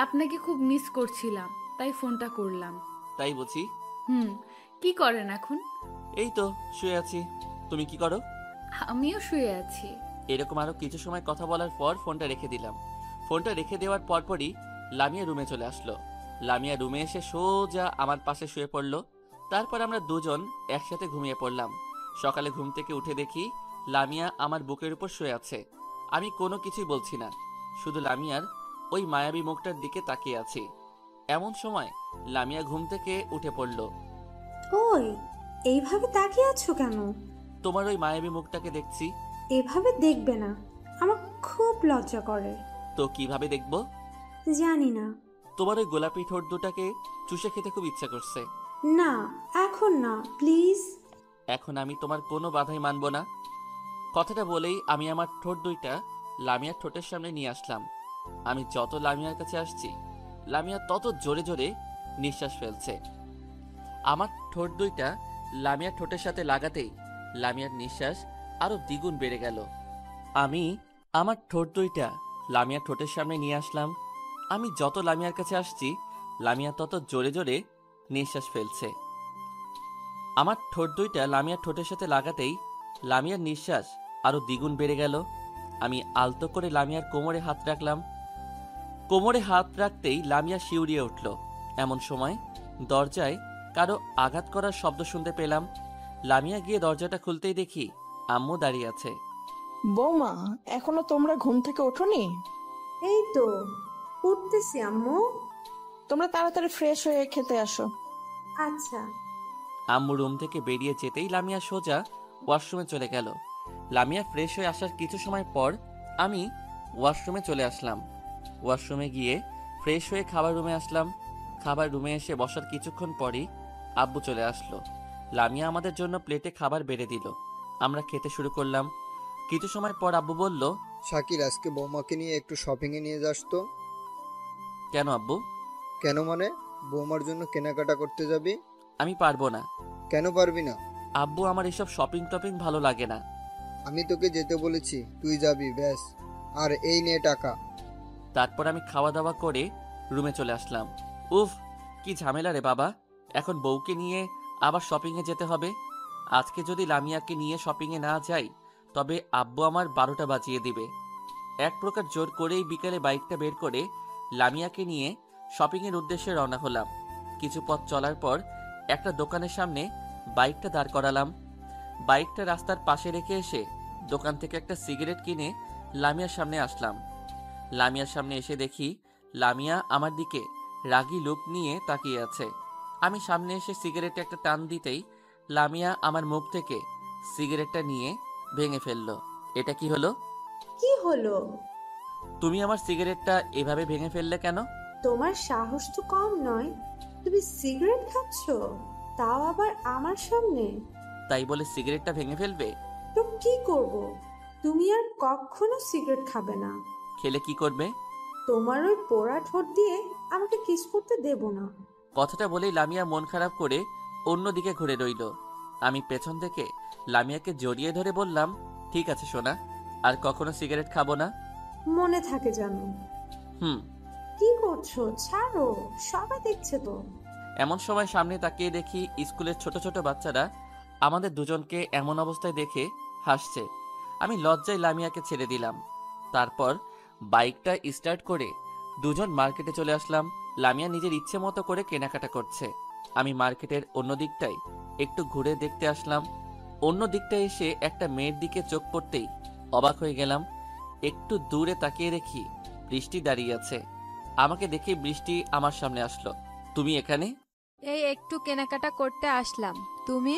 আপনাকে খুব মিস করছিলাম, তাই ফোনটা করলাম। তাই বুঝি? কি করেন এখন? এই তো শুয়ে আছি। তুমি কি করো? আমিও শুয়ে আছি। এরকম আরো কিছু সময় কথা বলার পর ফোনটা রেখে দিলাম। ফোনটা রেখে দেওয়ার পরপরই লামিয়া রুমে চলে আসলো। লামিয়া রুমে এসে সোজা আমার পাশে শুয়ে পড়লো। তারপর আমরা দুজন একসাথে ঘুমিয়ে পড়লাম। সকালে ঘুম থেকে উঠে দেখি লামিয়া আমার বুকের উপর শুয়ে আছে। আমি কোনো কিছুই বলছি না, শুধু লামিয়ার ওই মায়াবী মুখটার দিকে তাকিয়ে আছি। এমন সময় লামিয়া ঘুম থেকে উঠে পড়ল। ওই এইভাবে তাকিয়ে আছো কেন? তোমার ওই মায়াবী মুখটাকে দেখছি। এভাবে দেখবে না, আমার খুব লজ্জা করে। তো কিভাবে দেখবো? জানি না। তোমার ওই গোলাপি ঠোঁট দুটাকে চুষে খেতে খুব ইচ্ছা করছে। না, এখন না, প্লিজ। এখন আমি তোমার কোনো বাধাই মানব না। কথাটা বলেই আমি আমার ঠোঁট দুইটা লামিয়ার ঠোঁটের সামনে নিয়ে আসলাম। আমি যত লামিয়ার কাছে আসছি, লামিয়া তত জোরে জোরে নিঃশ্বাস ফেলছে। আমার ঠোঁট দুইটা লামিয়ার ঠোঁটের সাথে লাগাতেই লামিয়ার নিঃশ্বাস আরো দ্বিগুণ বেড়ে গেল। আমি আমার ঠোঁট দুইটা লামিয়ার ঠোঁটের সামনে নিয়ে আসলাম। আমি যত লামিয়ার কাছে আসছি, লামিয়া তত জোরে জোরে নিঃশ্বাস ফেলছে। আমার ঠোঁট দুইটা লামিয়ার ঠোঁটের সাথে লাগাতেই লামিয়ার নিঃশ্বাস আরো দ্বিগুণ বেড়ে গেল। আমি আলতো করে লামিয়ার কোমরে হাত রাখলাম। কোমরে হাত রাখতেই লামিয়া শিউরিয়ে উঠল। এমন সময় দরজায় কারো আঘাত করার শব্দ শুনতে পেলাম। লামিয়া গিয়ে দরজাটা খুলতেই দেখি আম্মু দাঁড়িয়ে আছে। বৌমা, এখনো তোমরা ঘুম থেকে ওঠোনি? এই তো উঠতেছি আম্মু। তোমরা তাড়াতাড়ি ফ্রেশ হয়ে খেতে আসো। আচ্ছা। আম্মু রুম থেকে বেরিয়ে যেতেই লামিয়া সোজা ওয়াশরুমে চলে গেল। লামিয়া ফ্রেশ হয়ে আসার কিছু সময় পর আমি ওয়াশরুমে চলে আসলাম। ওয়াশরুমে গিয়ে ফ্রেশ হয়ে খাবার রুমে আসলাম। খাবার রুমে এসে বসার কিছুক্ষণ পরই আব্বু চলে আসলো। লামিয়া আমাদের জন্য প্লেটে খাবার বেড়ে দিল। আমরা খেতে শুরু করলাম। কিছু সময় পর আব্বু বলল, শাকির, আজকে বৌমাকে নিয়ে একটু শপিংয়ে নিয়ে যাস তো। কেন আব্বু? কেন মানে? বৌমার জন্য কেনাকাটা করতে যাবি। আমি পারবো না। কেন পারবি না? আব্বু, আমার এসব শপিং টপিং ভালো লাগে না। আমি তোকে যেতে বলেছি, তুই যাবি ব্যাস। আর এই নে টাকা। তারপর আমি খাওয়া দাওয়া করে রুমে চলে আসলাম। উফ, কি ঝামেলা রে বাবা, এখন বউকে নিয়ে আবার শপিংয়ে যেতে হবে। আজকে যদি লামিয়াকে নিয়ে শপিংয়ে না যাই, তবে আব্বু আমার 12টা বাজিয়ে দিবে। এক প্রকার জোর করেই বিকেলে বাইকটা বের করে লামিয়াকে নিয়ে শপিংয়ের উদ্দেশ্যে রওনা হলাম। কিছু পথ চলার পর একটা দোকানের সামনে বাইকটা দাঁড় করালাম। বাইকটা রাস্তার পাশে রেখে এসে দোকান থেকে একটা সিগারেট কিনে লামিয়ার সামনে আসলাম। লামিয়ার সামনে এসে দেখি লামিয়া আমার দিকে রাগী লুক নিয়ে তাকিয়ে আছে। আমি সামনে এসে সিগারেটে একটা টান দিতেই লামিয়া আমার মুখ থেকে সিগারেটটা নিয়ে ভেঙে ফেললো। এটা কি হলো? কি হলো? তুমি আমার সিগারেটটা এভাবে ভেঙে ফেললে কেন? তোমার সাহস তো কম নয়, তুমি সিগারেট খাচ্ছ, তাও আবার আমার সামনে। তাই বলে সিগারেটটা ভেঙে ফেলবে? তো কি করব? তুমি আর কখনো সিগারেট খাবে না। খেলে কি করবে? তোমার ওই পোড়া ঠোঁট দিয়ে আমাকে কিস করতে দেব না। কথাটা বলেই লামিয়া মন খারাপ করে অন্যদিকে ঘুরে রইল। আমি পেছন থেকে লামিয়াকে জড়িয়ে ধরে বললাম, ঠিক আছে সোনা, আর কখনো সিগারেট খাবো না। মনে থাকে জানো। হুম। কি করছো? ছাড়ো, সবাই দেখছে তো। এমন সময় সামনে তাকিয়ে দেখি স্কুলের ছোট ছোট বাচ্চারা আমাদের দুজনকে এমন অবস্থায় দেখে হাসছে। আমি লজ্জায় লামিয়াকে ছেড়ে দিলাম। তারপর বাইকটা স্টার্ট করে দুজন মার্কেটে চলে আসলাম। লামিয়া নিজের ইচ্ছে মতো করে কেনাকাটা করছে। আমি মার্কেটের অন্য দিকটায় একটু ঘুরে দেখতে আসলাম। অন্য দিকটায় এসে একটা মেয়ের দিকে চোখ পড়তেই অবাক হয়ে গেলাম। একটু দূরে তাকিয়ে দেখি বৃষ্টি দাঁড়িয়ে আছে। আমাকে দেখে বৃষ্টি আমার সামনে আসলো। তুমি এখানে? এই একটু কেনাকাটা করতে আসলাম। তুমি?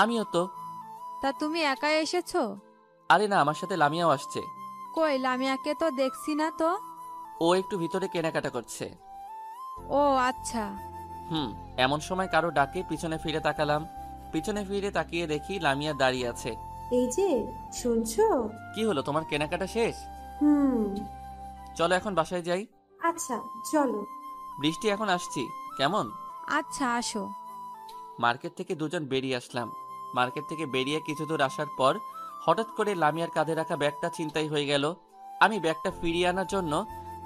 আমিও তো। তা তুমি একাই এসেছো? আরে না, আমার সাথে লামিয়াও আসছে। কই, লামিয়াকে তো দেখছি না তো। ও একটু ভিতরে কেনাকাটা করছে। ও আচ্ছা। এমন সময় কারো ডাকে পিছনে ফিরে তাকালাম। পিছনে ফিরে তাকিয়ে দেখি লামিয়া দাঁড়িয়ে আছে। এই যে, শুনছো? কি হলো, তোমার কেনাকাটা শেষ? চলো এখন বাসায় যাই। আচ্ছা চলো। বৃষ্টি, এখন আসছি কেমন? আচ্ছা আসো। মার্কেট থেকে দুজন বেরিয়ে আসলাম। মার্কেট থেকে বেরিয়ে কিছু দূর আসার পর হঠাৎ করে লামিয়ার কাঁধে রাখা ব্যাগটা ছিনতাই হয়ে গেল। আমি ব্যাগটা ফিরিয়ে আনার জন্য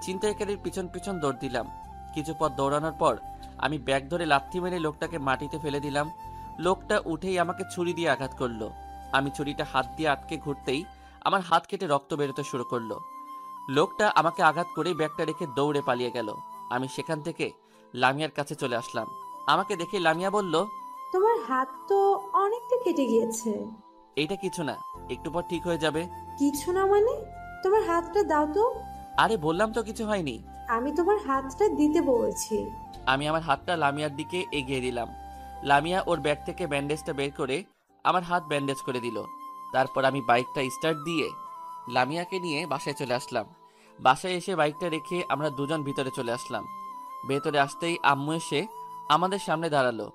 ছিনতাইকারীর পিছন পিছন দৌড় দিলাম। কিছু পথ দৌড়ানোর পর আমি ব্যাগ ধরে লাথি মেরে লোকটাকে মাটিতে ফেলে দিলাম। লোকটা উঠেই আমাকে ছুরি দিয়ে আঘাত করলো। আমি ছুরিটা হাত দিয়ে আটকে ঘুরতেই আমার হাত কেটে রক্ত বেরোতে শুরু করলো। লোকটা আমাকে আঘাত করে ব্যাগটা রেখে দৌড়ে পালিয়ে গেল। আমি সেখান থেকে লামিয়ার কাছে চলে আসলাম। আমাকে দেখে লামিয়া বলল, তোমার হাত তো অনেকটা কেটে গিয়েছে। এইটা কিছু না, একটু পর ঠিক হয়ে যাবে। কিছু না মানে? তোমার হাতটা দাও তো। আরে বললাম তো কিছু হয়নি। আমি তোমার হাতটা দিতে বলেছি। আমি আমার হাতটা লামিয়ার দিকে এগিয়ে দিলাম। লামিয়া ওর ব্যাগ থেকে ব্যান্ডেজটা বের করে আমার হাত ব্যান্ডেজ করে দিল। তারপর আমি বাইকটা স্টার্ট দিয়ে লামিয়াকে নিয়ে বাসায় চলে আসলাম। বাসায় এসে বাইকটা রেখে আমরা দুজন ভিতরে চলে আসলাম। ভেতরে আসতেই আম্মু এসে আমাদের সামনে দাঁড়ালো।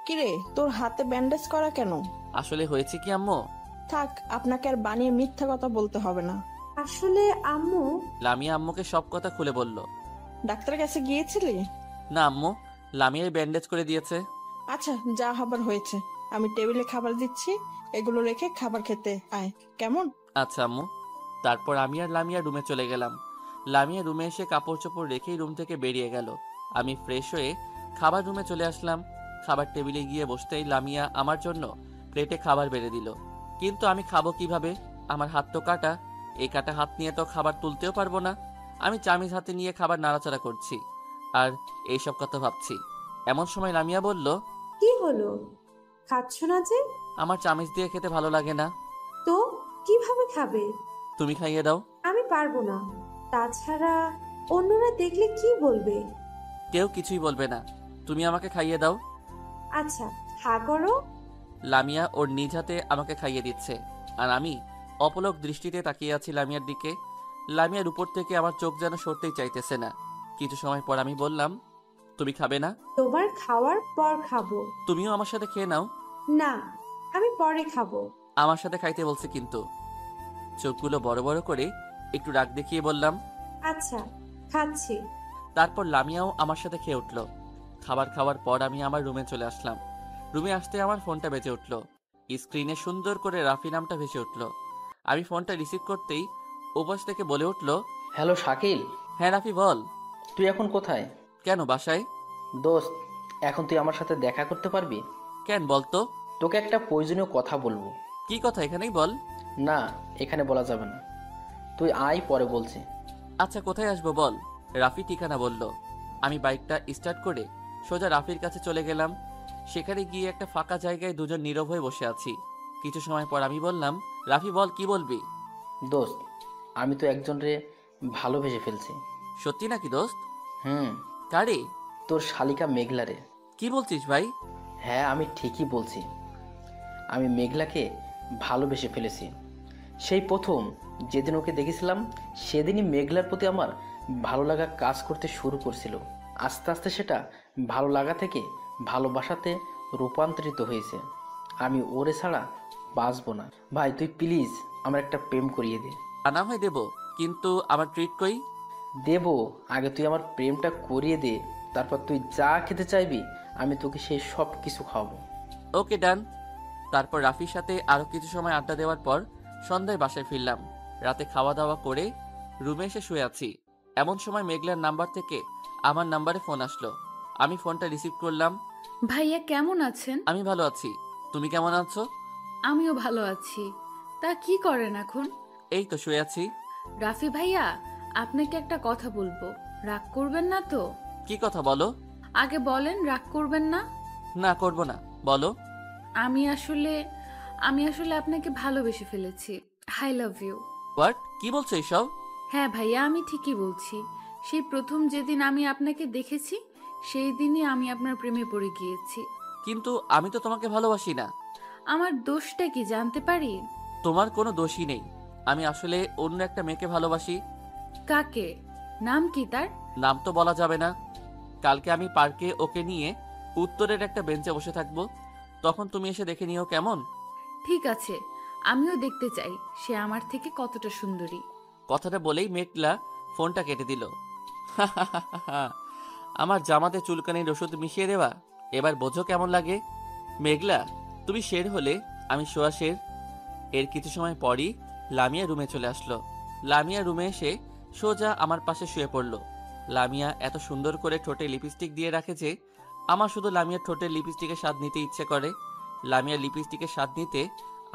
কিরে, তোর হাতে ব্যান্ডেজ করা কেন? আসলে হয়েছে কি আম্মু? থাক, আপনাকে আর বানিয়ে মিথ্যা কথা বলতে হবে না। আসলে আম্মু, লামিয়া আম্মুকে সব কথা খুলে বলল। ডাক্তারের কাছে গিয়েছিলি? না আম্মু, লামিয়াই ব্যান্ডেজ করে দিয়েছে। আচ্ছা, যা হবার হয়েছে। আমি টেবিলে খাবার দিচ্ছি, এগুলো রেখে খাবার খেতে আয়, কেমন? আচ্ছা আম্মু। তারপর আমি আর লামিয়া রুমে চলে গেলাম। লামিয়া রুমে এসে কাপড় চোপড় রেখেই রুম থেকে বেরিয়ে গেল। আমি ফ্রেশ হয়ে খাবার রুমে চলে আসলাম। খাবার টেবিলে গিয়ে বসতেই লামিয়া আমার জন্য প্লেটে খাবার বেড়ে দিল। কিন্তু আমি খাবো কিভাবে? আমার হাত তো কাটা। এই কাটা হাত নিয়ে তো খাবার তুলতেও পারবো না। আমি চামিচ হাতে নিয়ে খাবার নাড়াচাড়া করছি আর এইসব কথা ভাবছি। এমন সময় লামিয়া বলল, কি হলো? খাচ্ছ না যে? আমার চামিচ দিয়ে খেতে ভালো লাগে না। তো কিভাবে খাবে? তুমি খাইয়ে দাও। আমি পারবো না। তাছাড়া অন্যরা দেখলে কি বলবে? কেউ কিছুই বলবে না, তুমি আমাকে খাইয়ে দাও। আচ্ছা, হা করো। লামিয়া ওর নিজ হাতে আমাকে খাইয়ে দিচ্ছে আর আমি অপলক দৃষ্টিতে তাকিয়ে আছি লামিয়ার দিকে। লামিয়ার উপর থেকে আমার চোখ যেন সরতেই চাইতেছে না। কিছু সময় পর আমি বললাম, তুমি খাবে না? তোমার খাওয়ার পর খাবো। তুমিও আমার সাথে খেয়ে নাও। না, আমি পরে খাবো। আমার সাথে খাইতে বলছে কিন্তু। চোখগুলো বড় বড় করে একটু রাগ দেখিয়ে বললাম, আচ্ছা, খাচ্ছি। তারপর লামিয়াও আমার সাথে খেয়ে উঠল। খাবার খাওয়ার পর আমি আমার রুমে চলে আসলাম। রুমে আসতে আমার ফোনটা বেজে উঠল। স্ক্রিনে সুন্দর করে রাফি নামটা ভেসে উঠল। আমি ফোনটা রিসিভ করতেই ওপাশ থেকে বলে উঠল, হ্যালো শাকিল। হ্যাঁ রাফি বল। তুই এখন কোথায়? কেন, বাসায়। দোস্ত, এখন তুই আমার সাথে দেখা করতে পারবি? কেন বলতো? তোকে একটা প্রয়োজনীয় কথা বলবো। কি কথা, এখানেই বল। না, এখানে বলা যাবে না, তুই আয়, পরে বলছি। আচ্ছা, কোথায় আসবো বল। রাফি ঠিকানা বলল। আমি বাইকটা স্টার্ট করে সোজা রাফির কাছে চলে গেলাম। সেখানে গিয়ে একটা ফাঁকা জায়গায় দুজন নীরব হয়ে বসে আছি। কিছু সময় পর আমি বললাম, রাফি বল, কি বলবি? দোস্ত, আমি তো একজনরে ভালোবেসে ফেলছি। সত্যি নাকি দোস্ত? হুম। কারে? তোর শালিকা মেঘলারে। কি বলছিস ভাই? হ্যাঁ, আমি ঠিকই বলছি। আমি মেঘলাকে ভালোবেসে ফেলেছি। সেই প্রথম যেদিন ওকে দেখেছিলাম সেদিনই মেঘলার প্রতি আমার ভালো লাগা কাজ করতে শুরু করছিল। আস্তে আস্তে সেটা ভালো লাগা থেকে ভালোবাসাতে রূপান্তরিত হয়েছে। আমি ওরে ছাড়া বাঁচবো না। ভাই, তুই প্লিজ আমার একটা প্রেম করিয়ে দে। আনা হয় দেব, কিন্তু আমার ট্রিট কই? দেব, আগে তুই আমার প্রেমটা করিয়ে দে, তারপর তুই যা খেতে চাইবি আমি তোকে সেই সব কিছু খাওয়াবো। ওকে, ডান। তারপর রাফির সাথে আরো কিছু সময় আড্ডা দেওয়ার পর সন্ধ্যায় বাসায় ফিরলাম। রাতে খাওয়া দাওয়া করে রুমে এসে শুয়ে আছি। এমন সময় মেঘলার নাম্বার থেকে আমার নাম্বারে ফোন আসলো। আমি ফোনটা রিসিভ করলাম। ভাইয়া কেমন আছেন? আমি ভালো আছি, তুমি কেমন আছো? আমিও ভালো আছি। তা কি করেন এখন? এই তো শুয়ে আছি। রাফি ভাইয়া, আপনাকে একটা কথা বলবো, রাগ করবেন না তো? কি কথা বলো? আগে বলেন, রাগ করবেন না? না, করব না, বলো। আমি আসলে আপনাকে ভালোবেসে ফেলেছি। I love you. হোয়াট? কি বলছো এইসব? হ্যাঁ ভাইয়া, আমি ঠিকই বলছি। সেই প্রথম যেদিন আমি আপনাকে দেখেছি সেই দিনই আমি আপনার প্রেমে পড়ে গিয়েছি। কিন্তু আমি তো তোমাকে ভালোবাসি না। আমার দোষটা কি জানতে পারি? তোমার কোনো দোষই নেই। আমি আসলে অন্য একটা মেয়েকে ভালোবাসি। কাকে? নাম কি তার? নাম তো বলা যাবে না। কালকে আমি পার্কে ওকে নিয়ে উত্তরের একটা বেঞ্চে বসে থাকবো, তখন তুমি এসে দেখে নিও, কেমন? ঠিক আছে, আমিও দেখতে চাই সে আমার থেকে কতটা সুন্দরী। কথাটা বলেই মেঘলা ফোনটা কেটে দিল। আমার জামাতে চুলকানির ওষুধ মিশিয়ে দেওয়া, এবার বোঝো কেমন লাগে। মেঘলা, তুমি শের হলে আমি শোয়া শের। এর কিছু সময় পরই লামিয়া রুমে চলে আসলো। লামিয়া রুমে এসে সোজা আমার পাশে শুয়ে পড়ল। লামিয়া এত সুন্দর করে ঠোঁটে লিপস্টিক দিয়ে রাখে যে আমার শুধু লামিয়ার ঠোঁটের লিপস্টিকের স্বাদ নিতে ইচ্ছে করে। লামিয়ার লিপস্টিকের স্বাদ নিতে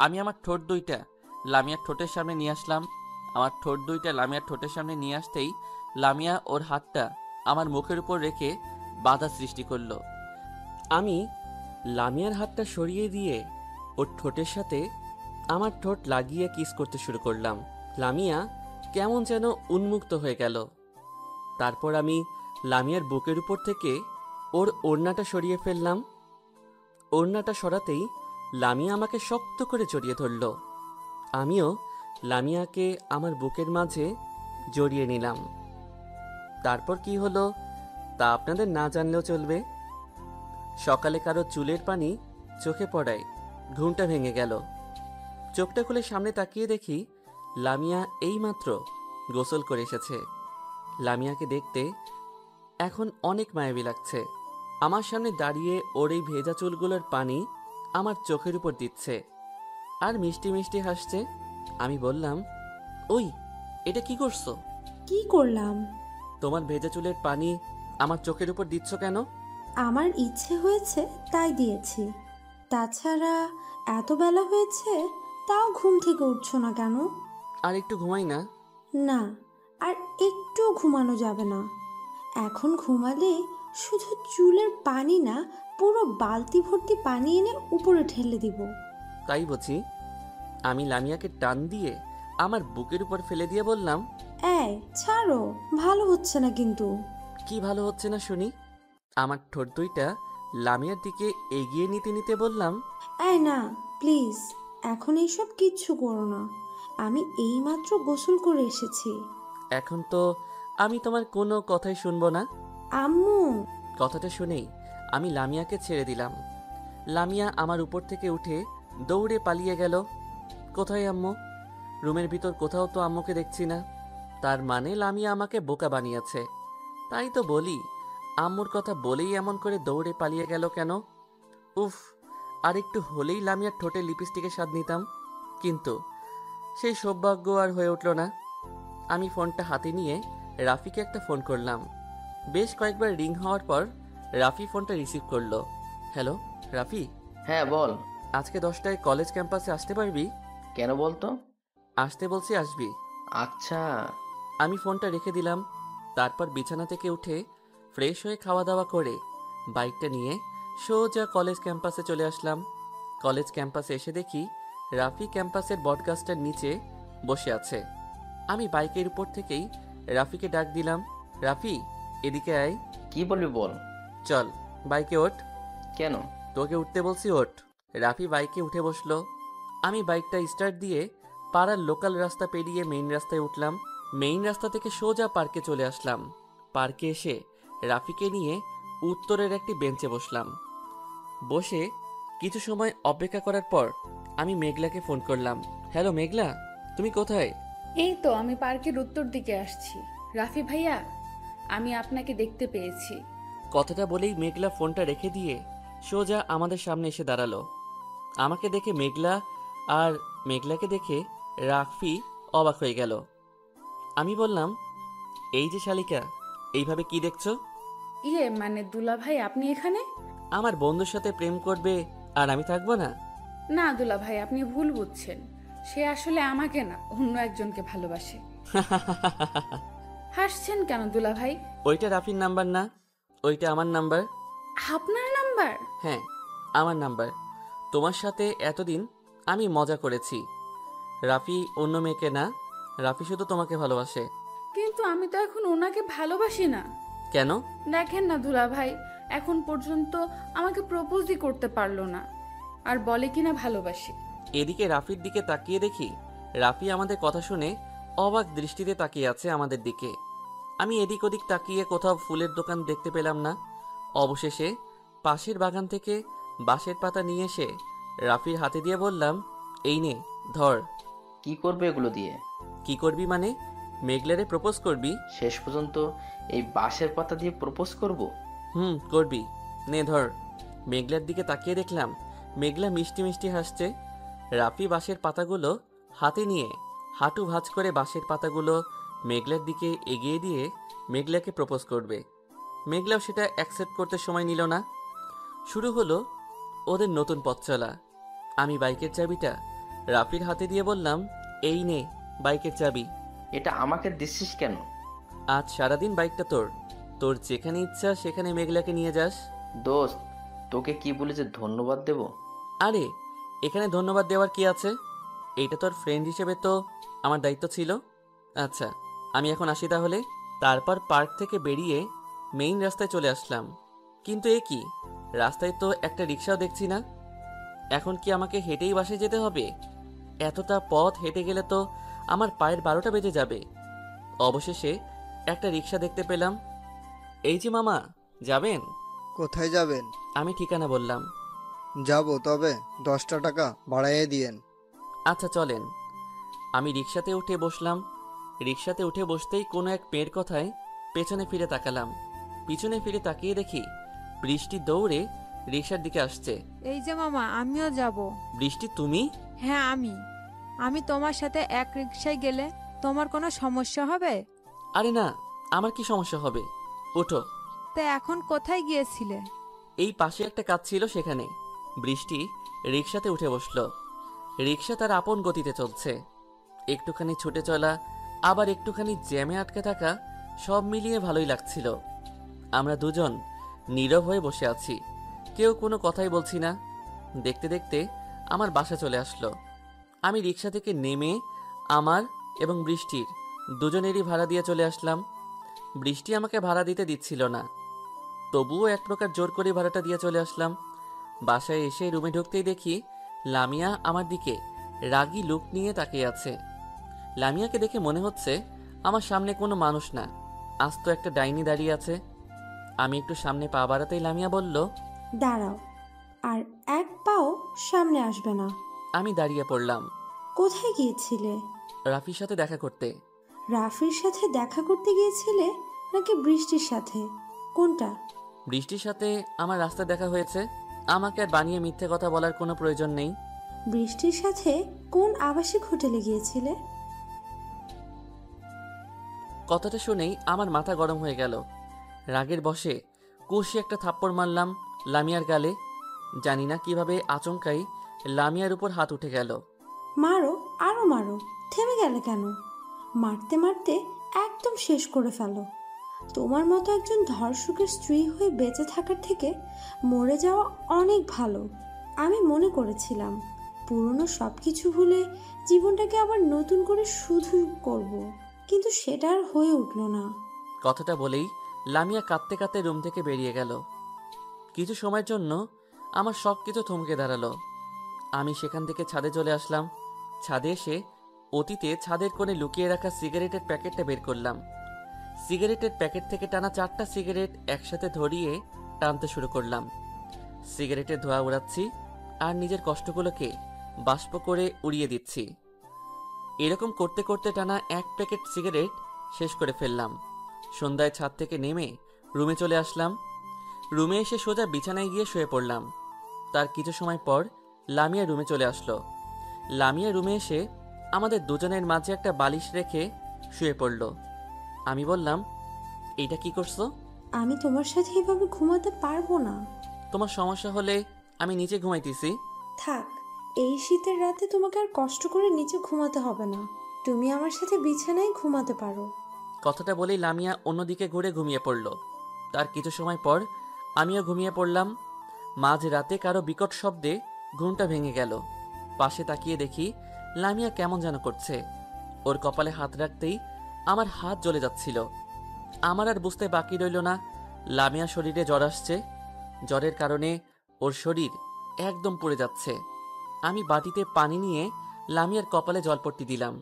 আমি আমার ঠোঁট দুইটা লামিয়ার ঠোঁটের সামনে নিয়ে আসলাম। আমার ঠোঁট দুইটা লামিয়ার ঠোঁটের সামনে নিয়ে আসতেই লামিয়া ওর হাতটা আমার মুখের উপর রেখে বাধা সৃষ্টি করলো। আমি লামিয়ার হাতটা সরিয়ে দিয়ে ওর ঠোঁটের সাথে আমার ঠোঁট লাগিয়ে কিস করতে শুরু করলাম। লামিয়া কেমন যেন উন্মুক্ত হয়ে গেল। তারপর আমি লামিয়ার বুকের উপর থেকে ওর ওড়নাটা সরিয়ে ফেললাম। ওড়নাটা সরাতেই লামিয়া আমাকে শক্ত করে জড়িয়ে ধরল। আমিও লামিয়াকে আমার বুকের মাঝে জড়িয়ে নিলাম। তারপর কি হলো তা আপনাদের না জানলেও চলবে। সকালে কারো চুলের পানি চোখে পড়ায় ঘুমটা ভেঙে গেল। চোখটা খুলে সামনে তাকিয়ে দেখি লামিয়া এইমাত্র গোসল করে এসেছে। লামিয়াকে দেখতে এখন অনেক মায়াবী লাগছে। আমার সামনে দাঁড়িয়ে ওর এই ভেজা চুলগুলোর পানি আমার চোখের উপর দিচ্ছে আর মিষ্টি মিষ্টি হাসছে। আমি বললাম, ওই এটা কি করছো? কি করলাম? তোমার ভেজা চুলের পানি আমার চোখের উপর দিচ্ছ কেন? আমার ইচ্ছে হয়েছে তাই দিয়েছি। তাছাড়া এত বেলা হয়েছে, তাও ঘুম থেকে উঠছো না কেন? আর একটু ঘুমাই না? না, আর একটু ঘুমানো যাবে না। এখন ঘুমালে শুধু চুলের পানি না, পুরো বালতি ভর্তি পানি এনে উপরে ঢেলে দিব। তাই বুঝি? আমি লামিয়াকে টান দিয়ে আমার বুকের উপর ফেলে দিয়ে বললাম, এই ছাড়ো, ভালো হচ্ছে না কিন্তু। কি ভালো হচ্ছে না শুনি? আমার ঠোঁট দুইটা লামিয়ার দিকে এগিয়ে নিতে নিতে বললাম, এই না প্লিজ, এখন এইসব কিচ্ছু করো না। আমি এইমাত্র গোসল করে এসেছি। এখন তো আমি তোমার কোনো কথাই শুনবো না। আম্মু! কথাটা শুনেই আমি লামিয়াকে ছেড়ে দিলাম। লামিয়া আমার উপর থেকে উঠে দৌড়ে পালিয়ে গেল। কোথায় আম্মু? রুমের ভিতর কোথাও তো আম্মুকে দেখছি না। তার মানে লামিয়া আমাকে বোকা বানিয়েছে। তাই তো বলি, আম্মুর কথা বলেই এমন করে দৌড়ে পালিয়ে গেল কেন? উফ, আর একটু হলেই লামিয়ার ঠোঁটে লিপস্টিকের স্বাদ নিতাম, কিন্তু সেই সৌভাগ্য আর হয়ে উঠল না। আমি ফোনটা হাতে নিয়ে রাফিকে একটা ফোন করলাম। বেশ কয়েকবার রিং হওয়ার পর রাফি ফোনটা রিসিভ করলো। হ্যালো রাফি। হ্যাঁ বল। আজকে 10টায় কলেজ ক্যাম্পাসে আসতে পারবি? কেন বলতো? আসতে বলছি, আসবি। আচ্ছা। আমি ফোনটা রেখে দিলাম। তারপর বিছানা থেকে উঠে ফ্রেশ হয়ে খাওয়া দাওয়া করে বাইকটা নিয়ে সোজা কলেজ ক্যাম্পাসে চলে আসলাম। কলেজ ক্যাম্পাসে এসে দেখি রাফি ক্যাম্পাসের বটগাছটার নিচে বসে আছে। আমি বাইকের উপর থেকেই রাফিকে ডাক দিলাম, রাফি এদিকে আয়। কি বলবি বল। চল বাইকে ওঠ। কেন? তোকে উঠতে বলছি, ওঠ। রাফি বাইকে উঠে বসলো। আমি বাইকটা স্টার্ট দিয়ে পাড়ার লোকাল রাস্তা পেরিয়ে মেইন রাস্তায় উঠলাম। মেইন রাস্তা থেকে সোজা পার্কে চলে আসলাম। পার্কে এসে রাফিকে নিয়ে উত্তরের একটি বেঞ্চে বসলাম। বসে কিছু সময় অপেক্ষা করার পর আমি মেঘলাকে ফোন করলাম। হ্যালো মেঘলা, তুমি কোথায়? এই তো আমি পার্কের উত্তর দিকে আসছি। রাফি ভাইয়া, আমি আপনাকে দেখতে পেয়েছি। কথাটা বলেই মেঘলা ফোনটা রেখে দিয়ে সোজা আমাদের সামনে এসে দাঁড়ালো। আমাকে দেখে মেঘলা আর মেঘলাকে দেখে রাফি অবাক হয়ে গেল। আমি বললাম, এই যে শালিকা, এইভাবে কি দেখছো? মানে দুলা ভাই, আপনি এখানে? আমার বন্ধুর সাথে প্রেম করবে আর আমি থাকবো না? না দুলা ভাই, আপনি ভুল বুঝছেন। সে আসলে আমাকে না, অন্য একজনকে ভালোবাসে। হাসছেন কেন দুলা ভাই? ওইটা রাফির নাম্বার না, ওইটা আমার নাম্বার। আপনার নাম্বার? হ্যাঁ, আমার নাম্বার। তোমার সাথে এতদিন আমি মজা করেছি। রাফি অন্য মেয়েকে না, রাফি শুধু তোমাকে ভালোবাসে। কিন্তু আমি তো এখন ওনাকে ভালোবাসি না। কেন? দেখেন না দুলা ভাই, এখন পর্যন্ত আমাকে প্রপোজই করতে পারলো না, আর বলে কিনা ভালোবাসি। এদিকে রাফির দিকে তাকিয়ে দেখি রাফি আমাদের কথা শুনে অবাক দৃষ্টিতে তাকিয়ে আছে আমাদের দিকে। আমি এদিক ওদিক তাকিয়ে কোথাও ফুলের দোকান দেখতে পেলাম না। অবশেষে পাশের বাগান থেকে বাঁশের পাতা নিয়ে এসে রাফির হাতে দিয়ে বললাম, এই নে ধর। কি করবে এগুলো দিয়ে? কি করবি মানে? মেঘলারে প্রপোজ করবি? শেষ পর্যন্ত এই বাঁশের পাতা দিয়ে প্রপোজ করব? করবি, নে ধর। মেঘলার দিকে তাকিয়ে দেখলাম মেঘলা মিষ্টি মিষ্টি হাসছে। রাফি বাঁশের পাতাগুলো হাতে নিয়ে হাঁটু ভাঁজ করে বাঁশের পাতাগুলো মেঘলার দিকে এগিয়ে দিয়ে মেঘলাকে প্রপোজ করবে। মেঘলাও সেটা অ্যাকসেপ্ট করতে সময় নিল না। শুরু হলো ওদের নতুন পথ চলা। আমি বাইকের চাবিটা রাফির হাতে দিয়ে বললাম, এই নে বাইকের চাবি। এটা আমাকে দিচ্ছিস কেন? আজ সারাদিন বাইকটা তোর, তোর যেখানে ইচ্ছা সেখানে মেঘলাকে নিয়ে যাস। দোস্ত, তোকে কি বলে যে ধন্যবাদ দেব? আরে এখানে ধন্যবাদ দেওয়ার কি আছে? এইটা তোর ফ্রেন্ড হিসেবে তো আমার দায়িত্ব ছিল। আচ্ছা আমি এখন আসি তাহলে। তারপর পার্ক থেকে বেরিয়ে মেইন রাস্তায় চলে আসলাম। কিন্তু এ কি, রাস্তায় তো একটা রিক্সাও দেখছি না। এখন কি আমাকে হেঁটেই বাসে যেতে হবে? এতটা পথ হেঁটে গেলে তো আমার পায়ের 12টা বেজে যাবে। অবশেষে একটা রিক্সা দেখতে পেলাম। এই যে মামা, যাবেন? কোথায় যাবেন? আমি ঠিকানা বললাম। যাব, তবে 10টা টাকা বাড়াইয়ে দিয়েন। আচ্ছা চলেন। আমি রিক্সাতে উঠে বসলাম। রিক্সাতে উঠে বসতেই কোনো এক মেয়ের কথায় পেছনে ফিরে তাকালাম। পিছনে ফিরে তাকিয়ে দেখি বৃষ্টি দৌড়ে রিক্সার দিকে আসছে। এই যে মামা, আমিও যাব। বৃষ্টি, তুমি? হ্যাঁ আমি তোমার সাথে এক রিকশায় গেলে তোমার কোনো সমস্যা হবে? আরে না, আমার কি সমস্যা হবে, ওঠো। তা এখন কোথায় গিয়েছিলে? এই পাশে একটা কাজ ছিল, সেখানে। বৃষ্টি রিক্সাতে উঠে বসলো। রিক্সা তার আপন গতিতে চলছে। একটুখানি ছুটে চলা, আবার একটুখানি জ্যামে আটকে থাকা, সব মিলিয়ে ভালোই লাগছিল। আমরা দুজন নীরব হয়ে বসে আছি, কেউ কোনো কথাই বলছি না। দেখতে দেখতে আমার বাসা চলে আসলো। আমি রিক্সা থেকে নেমে আমার এবং বৃষ্টির দুজনেরই ভাড়া দিয়ে চলে আসলাম। বৃষ্টি আমাকে ভাড়া দিতে দিচ্ছিল না, তবুও এক প্রকার জোর করে ভাড়াটা দিয়ে চলে আসলাম। বাসায় এসে রুমে ঢুকতেই দেখি লামিয়া আমার দিকে রাগী লুক নিয়ে তাকিয়ে আছে। লামিয়াকে দেখে মনে হচ্ছে আমার সামনে কোনো মানুষ না, আস্ত একটা ডাইনি দাঁড়িয়ে আছে। আমি একটু সামনে পা বাড়াতেই লামিয়া বলল, দাঁড়াও, আর এক পাও সামনে আসবে না। আমি দাঁড়িয়ে পড়লাম। কোথায় গিয়েছিলে? রাফির সাথে দেখা করতে। রাফির সাথে দেখা করতে গিয়েছিলে নাকি বৃষ্টির সাথে? কোনটা? বৃষ্টির সাথে আমার রাস্তায় দেখা হয়েছে। আমাকে আর বানিয়ে মিথ্যে কথা বলার কোনো প্রয়োজন নেই। বৃষ্টির সাথে কোন আবাসিক হোটেলে গিয়েছিলে? কথাটা শুনেই আমার মাথা গরম হয়ে গেল। রাগের বশে কষি একটা থাপ্পড় মারলাম লামিয়ার গালে। জানি না কিভাবে আচমকাই লামিয়ার উপর হাত উঠে গেল। মারো, আরো মারো, থেমে গেলে কেন? মারতে মারতে একদম শেষ করে ফেলো। তোমার মতো একজন ধর্ষকের স্ত্রী হয়ে বেঁচে থাকার থেকে মরে যাওয়া অনেক ভালো। আমি মনে করেছিলাম পুরনো সব কিছু ভুলে জীবনটাকে আবার নতুন করে শুধু করব, কিন্তু সেটা আর হয়ে উঠল না। কথাটা বলেই লামিয়া কাঁদতে কাঁদতে রুম থেকে বেরিয়ে গেল। কিছু সময়ের জন্য আমার সব কিছু থমকে দাঁড়ালো। আমি সেখান থেকে ছাদে চলে আসলাম। ছাদে এসে অতীতে ছাদের কোণে লুকিয়ে রাখা সিগারেটের প্যাকেটটা বের করলাম। সিগারেটের প্যাকেট থেকে টানা 4টা সিগারেট একসাথে ধরিয়ে টানতে শুরু করলাম। সিগারেটের ধোঁয়া উড়াচ্ছি আর নিজের কষ্টগুলোকে বাষ্প করে উড়িয়ে দিচ্ছি। এরকম করতে করতে টানা 1 প্যাকেট সিগারেট শেষ করে ফেললাম। সন্ধ্যায় ছাদ থেকে নেমে রুমে চলে আসলাম। রুমে এসে সোজা বিছানায় গিয়ে শুয়ে পড়লাম। তার কিছু সময় পর লামিয়া রুমে চলে আসলো। লামিয়া রুমে এসে আমাদের দুজনের মাঝে একটা বালিশ রেখে শুয়ে পড়ল। আমি বললাম, এইটা কি করছো? আমি তোমার সাথে এভাবে ঘুমাতে পারবো না। তোমার সমস্যা হলে আমি নিচে ঘুমাইতেছি। থাক, এই শীতের রাতে তোমাকে আর কষ্ট করে নিচে ঘুমাতে হবে না। তুমি আমার সাথে বিছানায় ঘুমাতে পারো। কথাটা বলেই লামিয়া অন্যদিকে ঘুরে ঘুমিয়ে পড়ল। তার কিছু সময় পর আমিও ঘুমিয়ে পড়লাম। মাঝ রাতে কারো বিকট শব্দে ঘুমটা ভেঙে গেল। পাশে তাকিয়ে দেখি লামিয়া কেমন যেন করছে। ওর কপালে হাত রাখতেই আমার হাত জ্বলে যাচ্ছিল। আমার আর বুঝতে বাকি রইল না লামিয়া শরীরে জ্বর আসছে। জ্বরের কারণে ওর শরীর একদম পুড়ে যাচ্ছে। আমি বাটিতে পানি নিয়ে লামিয়ার কপালে জলপট্টি দিলাম।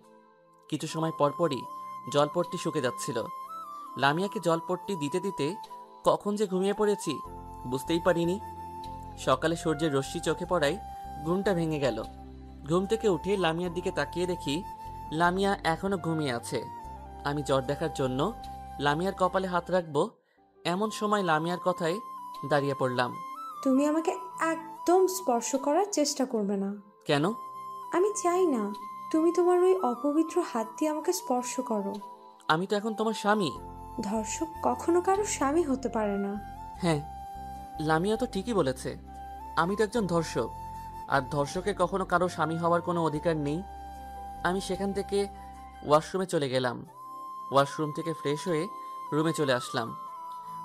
কিছু সময় পরপরই জলপট্টি শুকে যাচ্ছিল। লামিয়াকে জলপট্টি দিতে দিতে কখন যে ঘুমিয়ে পড়েছি বুঝতেই পারিনি। সকালে সূর্যের রশ্মি চোখে পড়ায় ঘুমটা ভেঙে গেল। ঘুম থেকে উঠে লামিয়ার দিকে তাকিয়ে দেখি লামিয়া এখনো ঘুমিয়ে আছে। আমি জ্বর দেখার জন্য লামিয়ার কপালে হাত রাখবো, এমন সময় লামিয়ার কথায় দাঁড়িয়ে পড়লাম। তুমি আমাকে একদম স্পর্শ করার চেষ্টা করবে না। কেন? আমি চাই না তুমি তোমার ওই অপবিত্র হাত দিয়ে আমাকে স্পর্শ করো। আমি তো এখন তোমার স্বামী। ধর্ষক কখনো কারো স্বামী হতে পারে না। হ্যাঁ, লামিয়া তো ঠিকই বলেছে। আমি তো একজন ধর্ষক, আর ধর্ষকের কখনো কারো স্বামী হওয়ার কোনো অধিকার নেই। আমি সেখান থেকে ওয়াশরুমে চলে গেলাম। ওয়াশরুম থেকে ফ্রেশ হয়ে রুমে চলে আসলাম।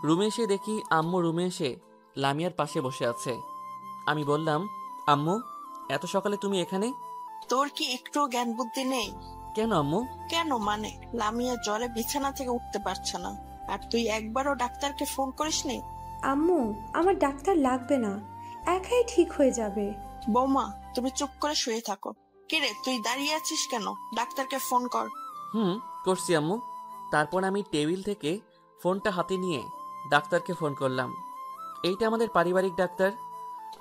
রুমে এসে দেখি আম্মু রুমে এসে লামিয়ার পাশে বসে আছে। আমি বললাম, আম্মু, এত সকালে তুমি এখানে? তোর কি একটু জ্ঞান বুদ্ধি নেই? কেন আম্মু? কেন মানে, লামিয়া জ্বরে বিছানা থেকে উঠতে পারছে না, আর তুই একবারও ডাক্তারকে ফোন করিসনি? আম্মু, আমার ডাক্তার লাগবে না, একাই ঠিক হয়ে যাবে। বৌমা, তুমি চুপ করে শুয়ে থাকো। কিরে তুই দাঁড়িয়ে আছিস কেন? ডাক্তারকে ফোন কর। করছি আম্মু। তারপর আমি টেবিল থেকে ফোনটা হাতে নিয়ে ডাক্তারকে ফোন করলাম। এইটা আমাদের পারিবারিক ডাক্তার।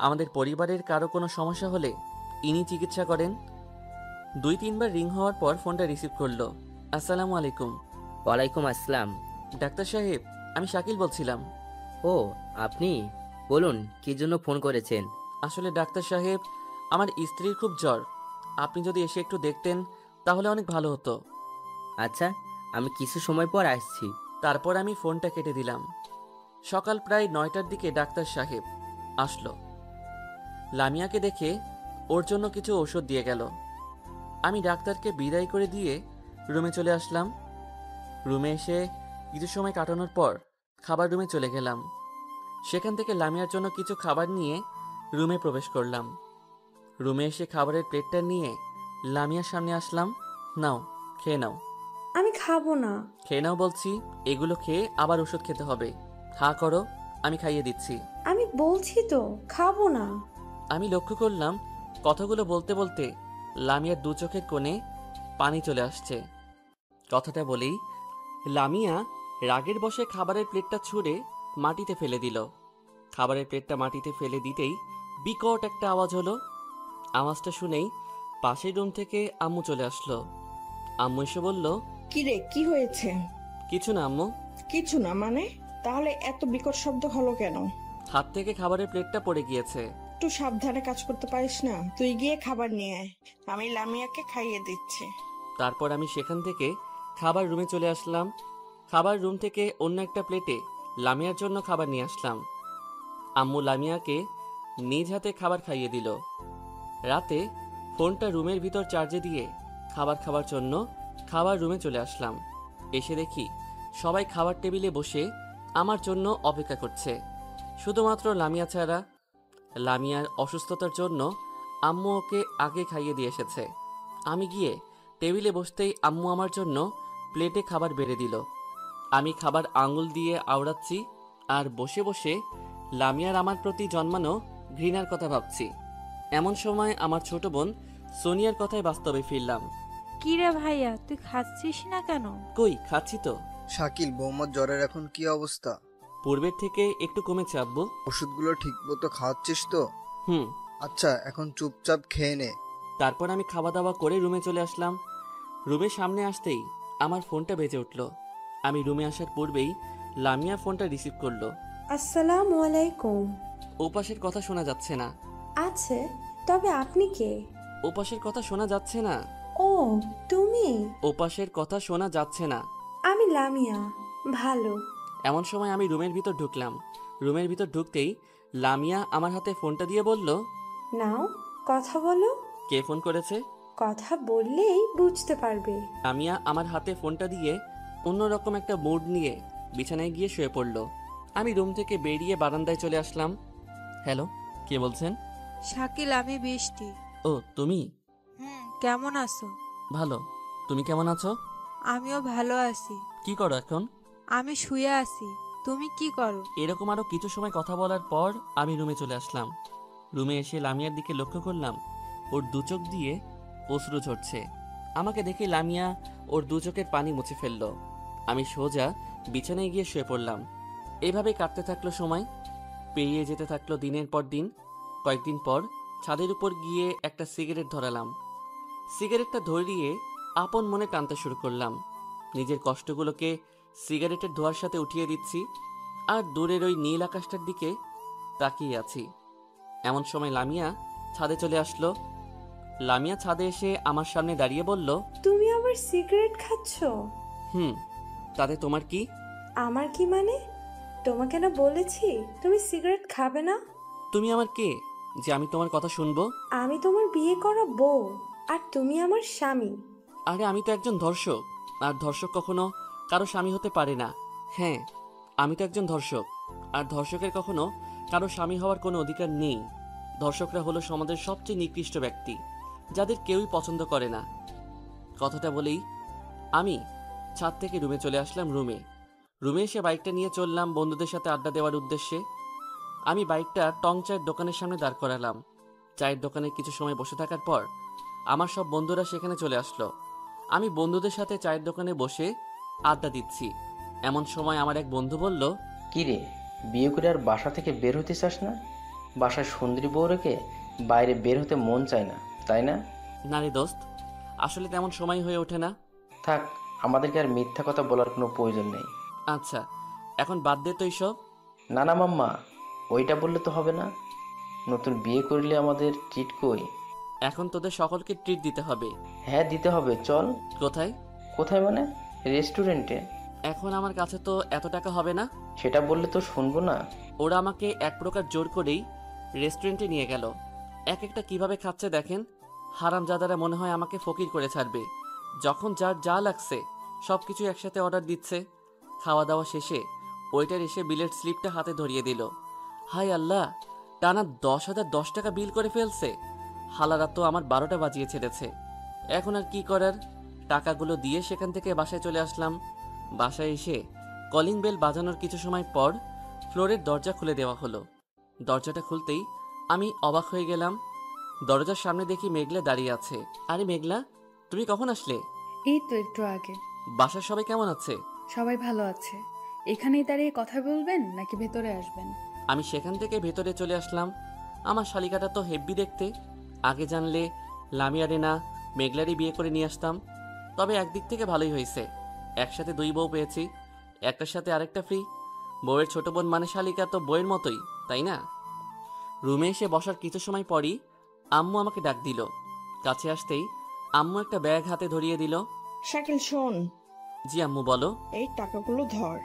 আমাদের পরিবারের কারো কোনো সমস্যা হলে ইনি চিকিৎসা করেন। 2-3 বার রিং হওয়ার পর ফোনটা রিসিভ করলো। আসসালামু আলাইকুম। ওয়ালাইকুম আসসালাম। ডাক্তার সাহেব, আমি শাকিল বলছিলাম। ও আপনি বলুন, কি জন্য ফোন করেছেন? আসলে ডাক্তার সাহেব, আমার স্ত্রীর খুব জ্বর। আপনি যদি এসে একটু দেখতেন তাহলে অনেক ভালো হতো। আচ্ছা, আমি কিছু সময় পর আসছি। তারপর আমি ফোনটা কেটে দিলাম। সকাল প্রায় 9টার দিকে ডাক্তার সাহেব আসলো। লামিয়াকে দেখে ওর জন্য কিছু ওষুধ দিয়ে গেল। আমি ডাক্তারকে বিদায় করে দিয়ে রুমে চলে আসলাম। রুমে এসে কিছু সময় কাটানোর পর খাবার রুমে চলে গেলাম। সেখান থেকে লামিয়ার জন্য কিছু খাবার নিয়ে রুমে প্রবেশ করলাম। রুমে এসে খাবারের প্লেটটা নিয়ে লামিয়ার সামনে আসলাম। নাও, খেয়ে নাও। আমি খাবো না। খেয়ে নাও বলছি। এগুলো খেয়ে আবার ওষুধ খেতে হবে। হা করো, আমি খাইয়ে দিচ্ছি। আমি বলছি তো খাবো না। আমি লক্ষ্য করলাম কথাগুলো বলতে বলতে লামিয়ার 2 চোখের কোণে পানি চলে আসছে। কথাটা বলেই লামিয়া রাগের বশে খাবারের প্লেটটা ছুঁড়ে মাটিতে ফেলে দিল। খাবারের প্লেটটা মাটিতে ফেলে দিতেই বিকট একটা আওয়াজ হলো। আওয়াজটা শুনেই পাশের রুম থেকে আম্মু চলে আসলো। আম্মু এসে বলল, কিরে কি হয়েছে? কিছু না আম্মু। কিছু না মানে? তাহলে এত বিকট শব্দ হলো কেন? হাত থেকে খাবারের প্লেটটা পড়ে গিয়েছে। একটু সাবধানে কাজ করতে পারিস না? তুই গিয়ে খাবার নিয়ে আয়, আমি লামিয়াকে খাইয়ে দিচ্ছি। তারপর আমি সেখান থেকে খাবার রুমে চলে আসলাম। খাবার রুম থেকে অন্য একটা প্লেটে লামিয়ার জন্য খাবার নিয়ে আসলাম। আম্মু লামিয়াকে নিজ হাতে খাবার খাইয়ে দিল। রাতে ফোনটা রুমের ভিতর চার্জে দিয়ে খাবার খাওয়ার জন্য খাবার রুমে চলে আসলাম। এসে দেখি সবাই খাবার টেবিলে বসে আমার জন্য অপেক্ষা করছে, শুধুমাত্র লামিয়া ছাড়া। লামিয়ার অসুস্থতার জন্য আম্মু ওকে আগে খাইয়ে দিয়ে এসেছে। আমি গিয়ে টেবিলে বসতেই আম্মু আমার জন্য প্লেটে খাবার বেড়ে দিল। আমি খাবার আঙুল দিয়ে আওড়াচ্ছি আর বসে বসে লামিয়ার আমার প্রতি জন্মানো ঘৃণার কথা ভাবছি। এমন সময় আমার ছোট বোন সোনিয়ার কথায় বাস্তবে ফিরলাম। কি রে ভাইয়া, তুই খাচ্ছিস না কেন? কই, খাচ্ছি তো। শাকিল, বৌমার জ্বরের এখন কি অবস্থা? পূর্বের থেকে একটু কমেছে আব্বু। ওষুধগুলো ঠিক মতো খাওয়াচ্ছিস তো? আচ্ছা, এখন চুপচাপ খেয়ে নে। তারপর আমি খাওয়া দাওয়া করে রুমে চলে আসলাম। রুমের সামনে আসতেই আমার ফোনটা বেজে উঠল। আমি রুমে আসার পূর্বেই লামিয়া ফোনটা রিসিভ করলো। আসসালামু আলাইকুম। ওপাশের কথা শোনা যাচ্ছে না। আছে, তবে আপনি কে? ওপাশের কথা শোনা যাচ্ছে না। ও তুমি? ওপাশের কথা শোনা যাচ্ছে না। আমি লামিয়া। ভালো। এমন সময় আমি রুমের ভিতর ঢুকলাম। রুমের ভিতর ঢুকতেই লামিয়া আমার হাতে ফোনটা দিয়ে বলল, নাও কথা বলো। কে ফোন করেছে? কথা বললেই বুঝতে পারবে। লামিয়া আমার হাতে ফোনটা দিয়ে অন্যরকম একটা মুড নিয়ে বিছানায় গিয়ে শুয়ে পড়ল। আমি রুম থেকে বেরিয়ে বারান্দায় চলে আসলাম। হ্যালো, কে বলছেন? শাকিল, আমি বৃষ্টি। ও তুমি? কেমন আছো? ভালো। তুমি কেমন আছো? আমিও ভালো আছি। কি করো এখন? আমি শুয়ে আছি। তুমি কি করো? এরকম আরো কিছু সময় কথা বলার পর আমি রুমে চলে আসলাম। রুমে এসে লামিয়ার দিকে লক্ষ্য করলাম ওর 2 চোখ দিয়ে অশ্রু ঝরছে। আমাকে দেখে লামিয়া ওর 2 চোখের পানি মুছে ফেলল। আমি সোজা বিছানায় গিয়ে শুয়ে পড়লাম। এভাবে কাটতে থাকলো সময়। পেরিয়ে যেতে থাকলো দিনের পর দিন। কয়েকদিন পর ছাদের উপর গিয়ে একটা সিগারেট ধরালাম। সিগারেটটা ধরিয়ে আপন মনে টানতে শুরু করলাম। নিজের কষ্টগুলোকে সিগারেটের ধোঁয়ার সাথে উঠিয়ে দিচ্ছি আর দূরের ওই নীল আকাশটার দিকে তাকিয়ে আছি। এমন সময় লামিয়া ছাদে চলে আসলো। লামিয়া ছাদে এসে আমার সামনে দাঁড়িয়ে বলল, তুমি আবার সিগারেট খাচ্ছো? তাতে তোমার কি? আমার কি মানে? তোমাকে না বলেছি তুমি সিগারেট খাবে না? তুমি আমার কে যে আমি তোমার কথা শুনবো? আমি তোমার বিয়ে করা বউ, আর তুমি আমার স্বামী। আরে আমি তো একজন ধর্ষক, আর ধর্ষক কখনো কারো স্বামী হতে পারে না। হ্যাঁ, আমি তো একজন ধর্ষক, আর ধর্ষকের কখনো কারো স্বামী হওয়ার কোনো অধিকার নেই। ধর্ষকরা হলো সমাজের সবচেয়ে নিকৃষ্ট ব্যক্তি, যাদের কেউই পছন্দ করে না। কথাটা বলেই আমি ছাদ থেকে রুমে চলে আসলাম। রুমে এসে বাইকটা নিয়ে চললাম বন্ধুদের সাথে আড্ডা দেওয়ার উদ্দেশ্যে। আমি বাইকটা টং চায়ের দোকানের সামনে দাঁড় করালাম। চায়ের দোকানে কিছু সময় বসে থাকার পর আমার সব বন্ধুরা সেখানে চলে আসলো। আমি বন্ধুদের সাথে চায়ের দোকানে বসে আড্ডা দিচ্ছি। এমন সময় আমার এক বন্ধু বলল, কি রে, বিয়ে করে আর বাসা থেকে বের হতে চাস না? বাসার সুন্দরী বউ রেখে বাইরে বের হতে মন চায় না, তাই না? না রে দোস্ত, আসলে তেমন সময় হয়ে ওঠে না। থাক, আমাদেরকে আর মিথ্যা কথা বলার কোনো প্রয়োজন নেই। আচ্ছা, এখন বাদ দে তো এইসব। না না মাম্মা, ওইটা বললে তো হবে না। নতুন বিয়ে করলে আমাদের ট্রিট কই? এখন তোদের সকলকে ট্রিট দিতে হবে। হ্যাঁ দিতে হবে, চল। কোথায়? কোথায় মানে? রেস্টুরেন্টে। এখন আমার কাছে তো এত টাকা হবে না। সেটা বললে তো শুনবো না। ওরা আমাকে এক প্রকার জোর করেই রেস্টুরেন্টে নিয়ে গেল। এক একটা কিভাবে খাচ্ছে দেখেন। হারামজাদারা মনে হয় আমাকে ফকির করে ছাড়বে। যখন যার যা লাগছে সব কিছু একসাথে অর্ডার দিচ্ছে। খাওয়া দাওয়া শেষে ওইটার এসে বিলের স্লিপটা হাতে ধরিয়ে দিল। হায় আল্লাহ, টানা 10,010 টাকা বিল করে ফেলছে। হালারা তো আমার 12টা বাজিয়ে ছেড়েছে। এখন আর কি করার, টাকাগুলো দিয়ে সেখান থেকে বাসায় চলে আসলাম। বাসায় এসে কলিং বেল বাজানোর কিছু সময় পর ফ্লোরের দরজা খুলে দেওয়া হলো। দরজাটা খুলতেই আমি অবাক হয়ে গেলাম। দরজার সামনে দেখি মেঘলা দাঁড়িয়ে আছে। আরে মেঘলা, তুমি কখন আসলে? এই তো একটু আগে। বাসার সবাই কেমন আছে? সবাই ভালো আছে। এখানেই দাঁড়িয়ে কথা বলবেন নাকি ভেতরে আসবেন? আমি সেখান থেকে ভেতরে চলে আসলাম। আমার শালিকাটা তো হেব্বি দেখতে। আগে জানলে লামিয়ারে না মেঘলারই বিয়ে করে নিয়ে আসতাম। তবে একদিক থেকে ভালোই হয়েছে, একসাথে 2 বউ পেয়েছি, একটার সাথে আরেকটা ফ্রি। বউয়ের ছোট বোন মানে শালিকা তো বউয়ের মতোই, তাই না? রুমে এসে বসার কিছু সময় পরই আম্মু আমাকে ডাক দিল। কাছে আসতেই আম্মু একটা ব্যাগ হাতে ধরিয়ে দিল। শাকিল শোন। জি আম্মু বলো। এই টাকাগুলো ধর।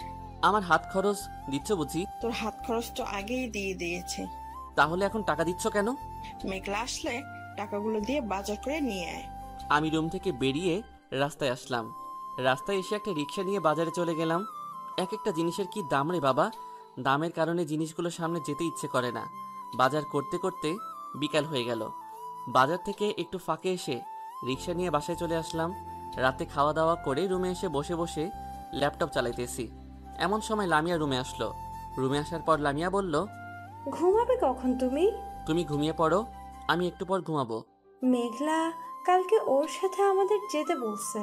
আমার হাত খরচ দিচ্ছ বুঝি? তোর হাত খরচ তো আগেই দিয়ে দিয়েছে। তাহলে এখন টাকা দিচ্ছ কেন? মেঘলা আসলে টাকাগুলো দিয়ে বাজার করে নিয়ে আয়। আমি রুম থেকে বেরিয়ে রাস্তায় আসলাম। রাস্তায় এসে একটা রিক্সা নিয়ে বাজারে চলে গেলাম। এক একটা জিনিসের কি দাম রে বাবা! দামের কারণে জিনিসগুলো সামনে যেতে ইচ্ছে করে না। বাজার করতে করতে বিকাল হয়ে গেল। বাজার থেকে একটু ফাঁকে এসে রিক্সা নিয়ে বাসায় চলে আসলাম। রাতে খাওয়া দাওয়া করে রুমে এসে বসে বসে ল্যাপটপ চালাইতেছি। এমন সময় লামিয়া রুমে আসলো। রুমে আসার পর লামিয়া বলল, ঘুমাবে কখন তুমি? তুমি ঘুমিয়ে পড়ো, আমি একটু পর ঘুমাবো। মেঘলা কালকে ওর সাথে আমাদের যেতে বলছে।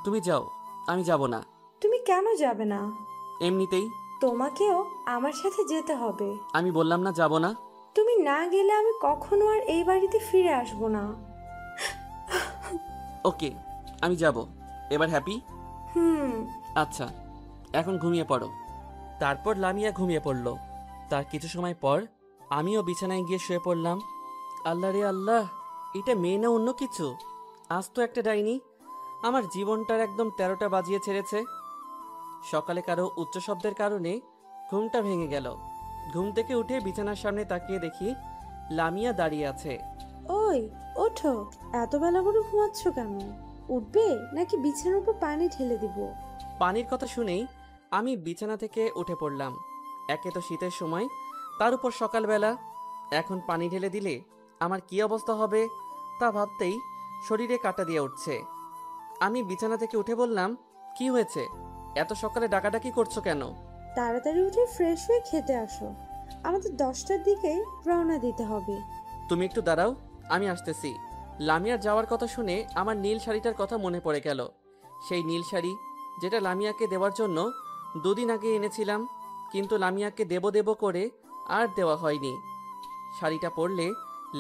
তুমি যাও, আমি যাব না। তুমি কেন যাবে না? এমনিতেই। তোমাকেও আমার সাথে যেতে হবে। আমি বললাম না যাব না। তুমি না গেলে আমি কখনো আর এই বাড়িতে ফিরে আসবো না। ওকে, আমি যাব। এবার হ্যাপি? আচ্ছা, এখন ঘুমিয়ে পড়ো। তারপর লামিয়া ঘুমিয়ে পড়ল। তার কিছু সময় পর আমিও বিছানায় গিয়ে শুয়ে পড়লাম। আল্লাহ রে আল্লাহ, এটা মেয়ে না অন্য কিছু? আজ তো একটা ডাইনি আমার জীবনটার একদম 13টা বাজিয়ে ছেড়েছে। সকালে কারো উচ্চ শব্দের কারণে ঘুমটা ভেঙে গেল। ঘুম থেকে উঠে বিছানার সামনে তাকিয়ে দেখি লামিয়া দাঁড়িয়ে আছে। ওই ওঠো, এত বেলা করে ঘুমাচ্ছ কেন? উঠবে নাকি বিছানার উপর পানি ঢেলে দিব? পানির কথা শুনেই আমি বিছানা থেকে উঠে পড়লাম। একে তো শীতের সময়, তার উপর সকালবেলা। এখন পানি ঢেলে দিলে আমার কি অবস্থা হবে তা ভাবতেই শরীরে কাঁটা দিয়ে উঠছে। আমি বিছানা থেকে উঠে বললাম, কি হয়েছে? এত সকালে ডাকাডাকি করছো কেন? তাড়াতাড়ি উঠে ফ্রেশ হয়ে খেতে আসো, আমাদের 10টার দিকেই রওনা দিতে হবে। তুমি একটু দাঁড়াও, আমি আসতেছি। লামিয়ার যাওয়ার কথা শুনে আমার নীল শাড়িটার কথা মনে পড়ে গেল। সেই নীল শাড়ি যেটা লামিয়াকে দেওয়ার জন্য 2 দিন আগে এনেছিলাম, কিন্তু লামিয়াকে দেব করে আর দেওয়া হয়নি। শাড়িটা পরলে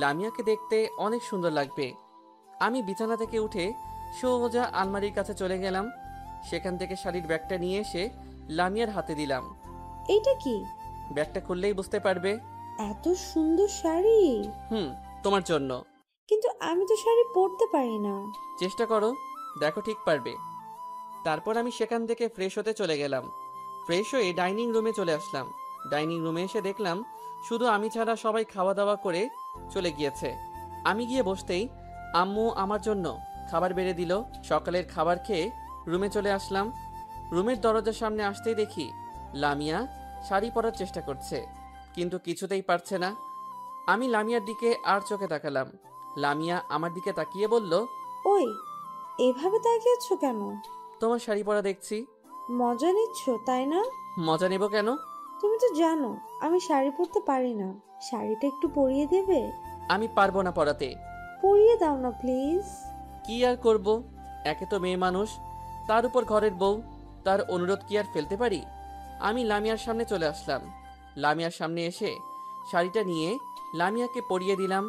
লামিয়াকে দেখতে অনেক সুন্দর লাগবে। আমি বিছানা থেকে উঠে সোজা আলমারির কাছে চলে গেলাম। সেখান থেকে শাড়ির ব্যাগটা নিয়ে এসে লামিয়ার হাতে দিলাম। এইটা কি? ব্যাগটা খুললেই বুঝতে পারবে। এত সুন্দর শাড়ি? তোমার জন্য। কিন্তু আমি তো শাড়ি পরতে পারি না। চেষ্টা করো, দেখো ঠিক পারবে। তারপর আমি সেখান থেকে ফ্রেশ হতে চলে গেলাম। ফ্রেশ হয়ে ডাইনিং রুমে চলে আসলাম। ডাইনিং রুমে এসে দেখলাম শুধু আমি ছাড়া সবাই খাওয়া দাওয়া করে চলে গিয়েছে। আমি গিয়ে বসতেই আম্মু আমার জন্য খাবার বেড়ে দিল। সকালের খাবার খেয়ে রুমে চলে আসলাম। রুমের দরজার সামনে আসতেই দেখি লামিয়া শাড়ি পরার চেষ্টা করছে, কিন্তু কিছুতেই পারছে না। আমি লামিয়ার দিকে আর চোখে তাকালাম। লামিয়া আমার দিকে তাকিয়ে বলল, ওই এভাবে তাকিয়েছো কেন? তোমার শাড়ি পরা দেখছি। মজা নিচ্ছ তাই না? মজা নেব কেন? তুমি তো জানো আমি শাড়ি পরতে পারি না, শাড়িটা একটু পরিয়ে দেবে? আমি পারবো না পরাতে। পরিয়ে দাও না প্লিজ। কি আর করব, একে তো মেয়ে মানুষ, তার উপর ঘরের বউ, তার অনুরোধ কি আর ফেলতে পারি। আমি লামিয়ার সামনে চলে আসলাম। লামিয়ার সামনে এসে শাড়িটা নিয়ে লামিয়াকে পরিয়ে দিলাম।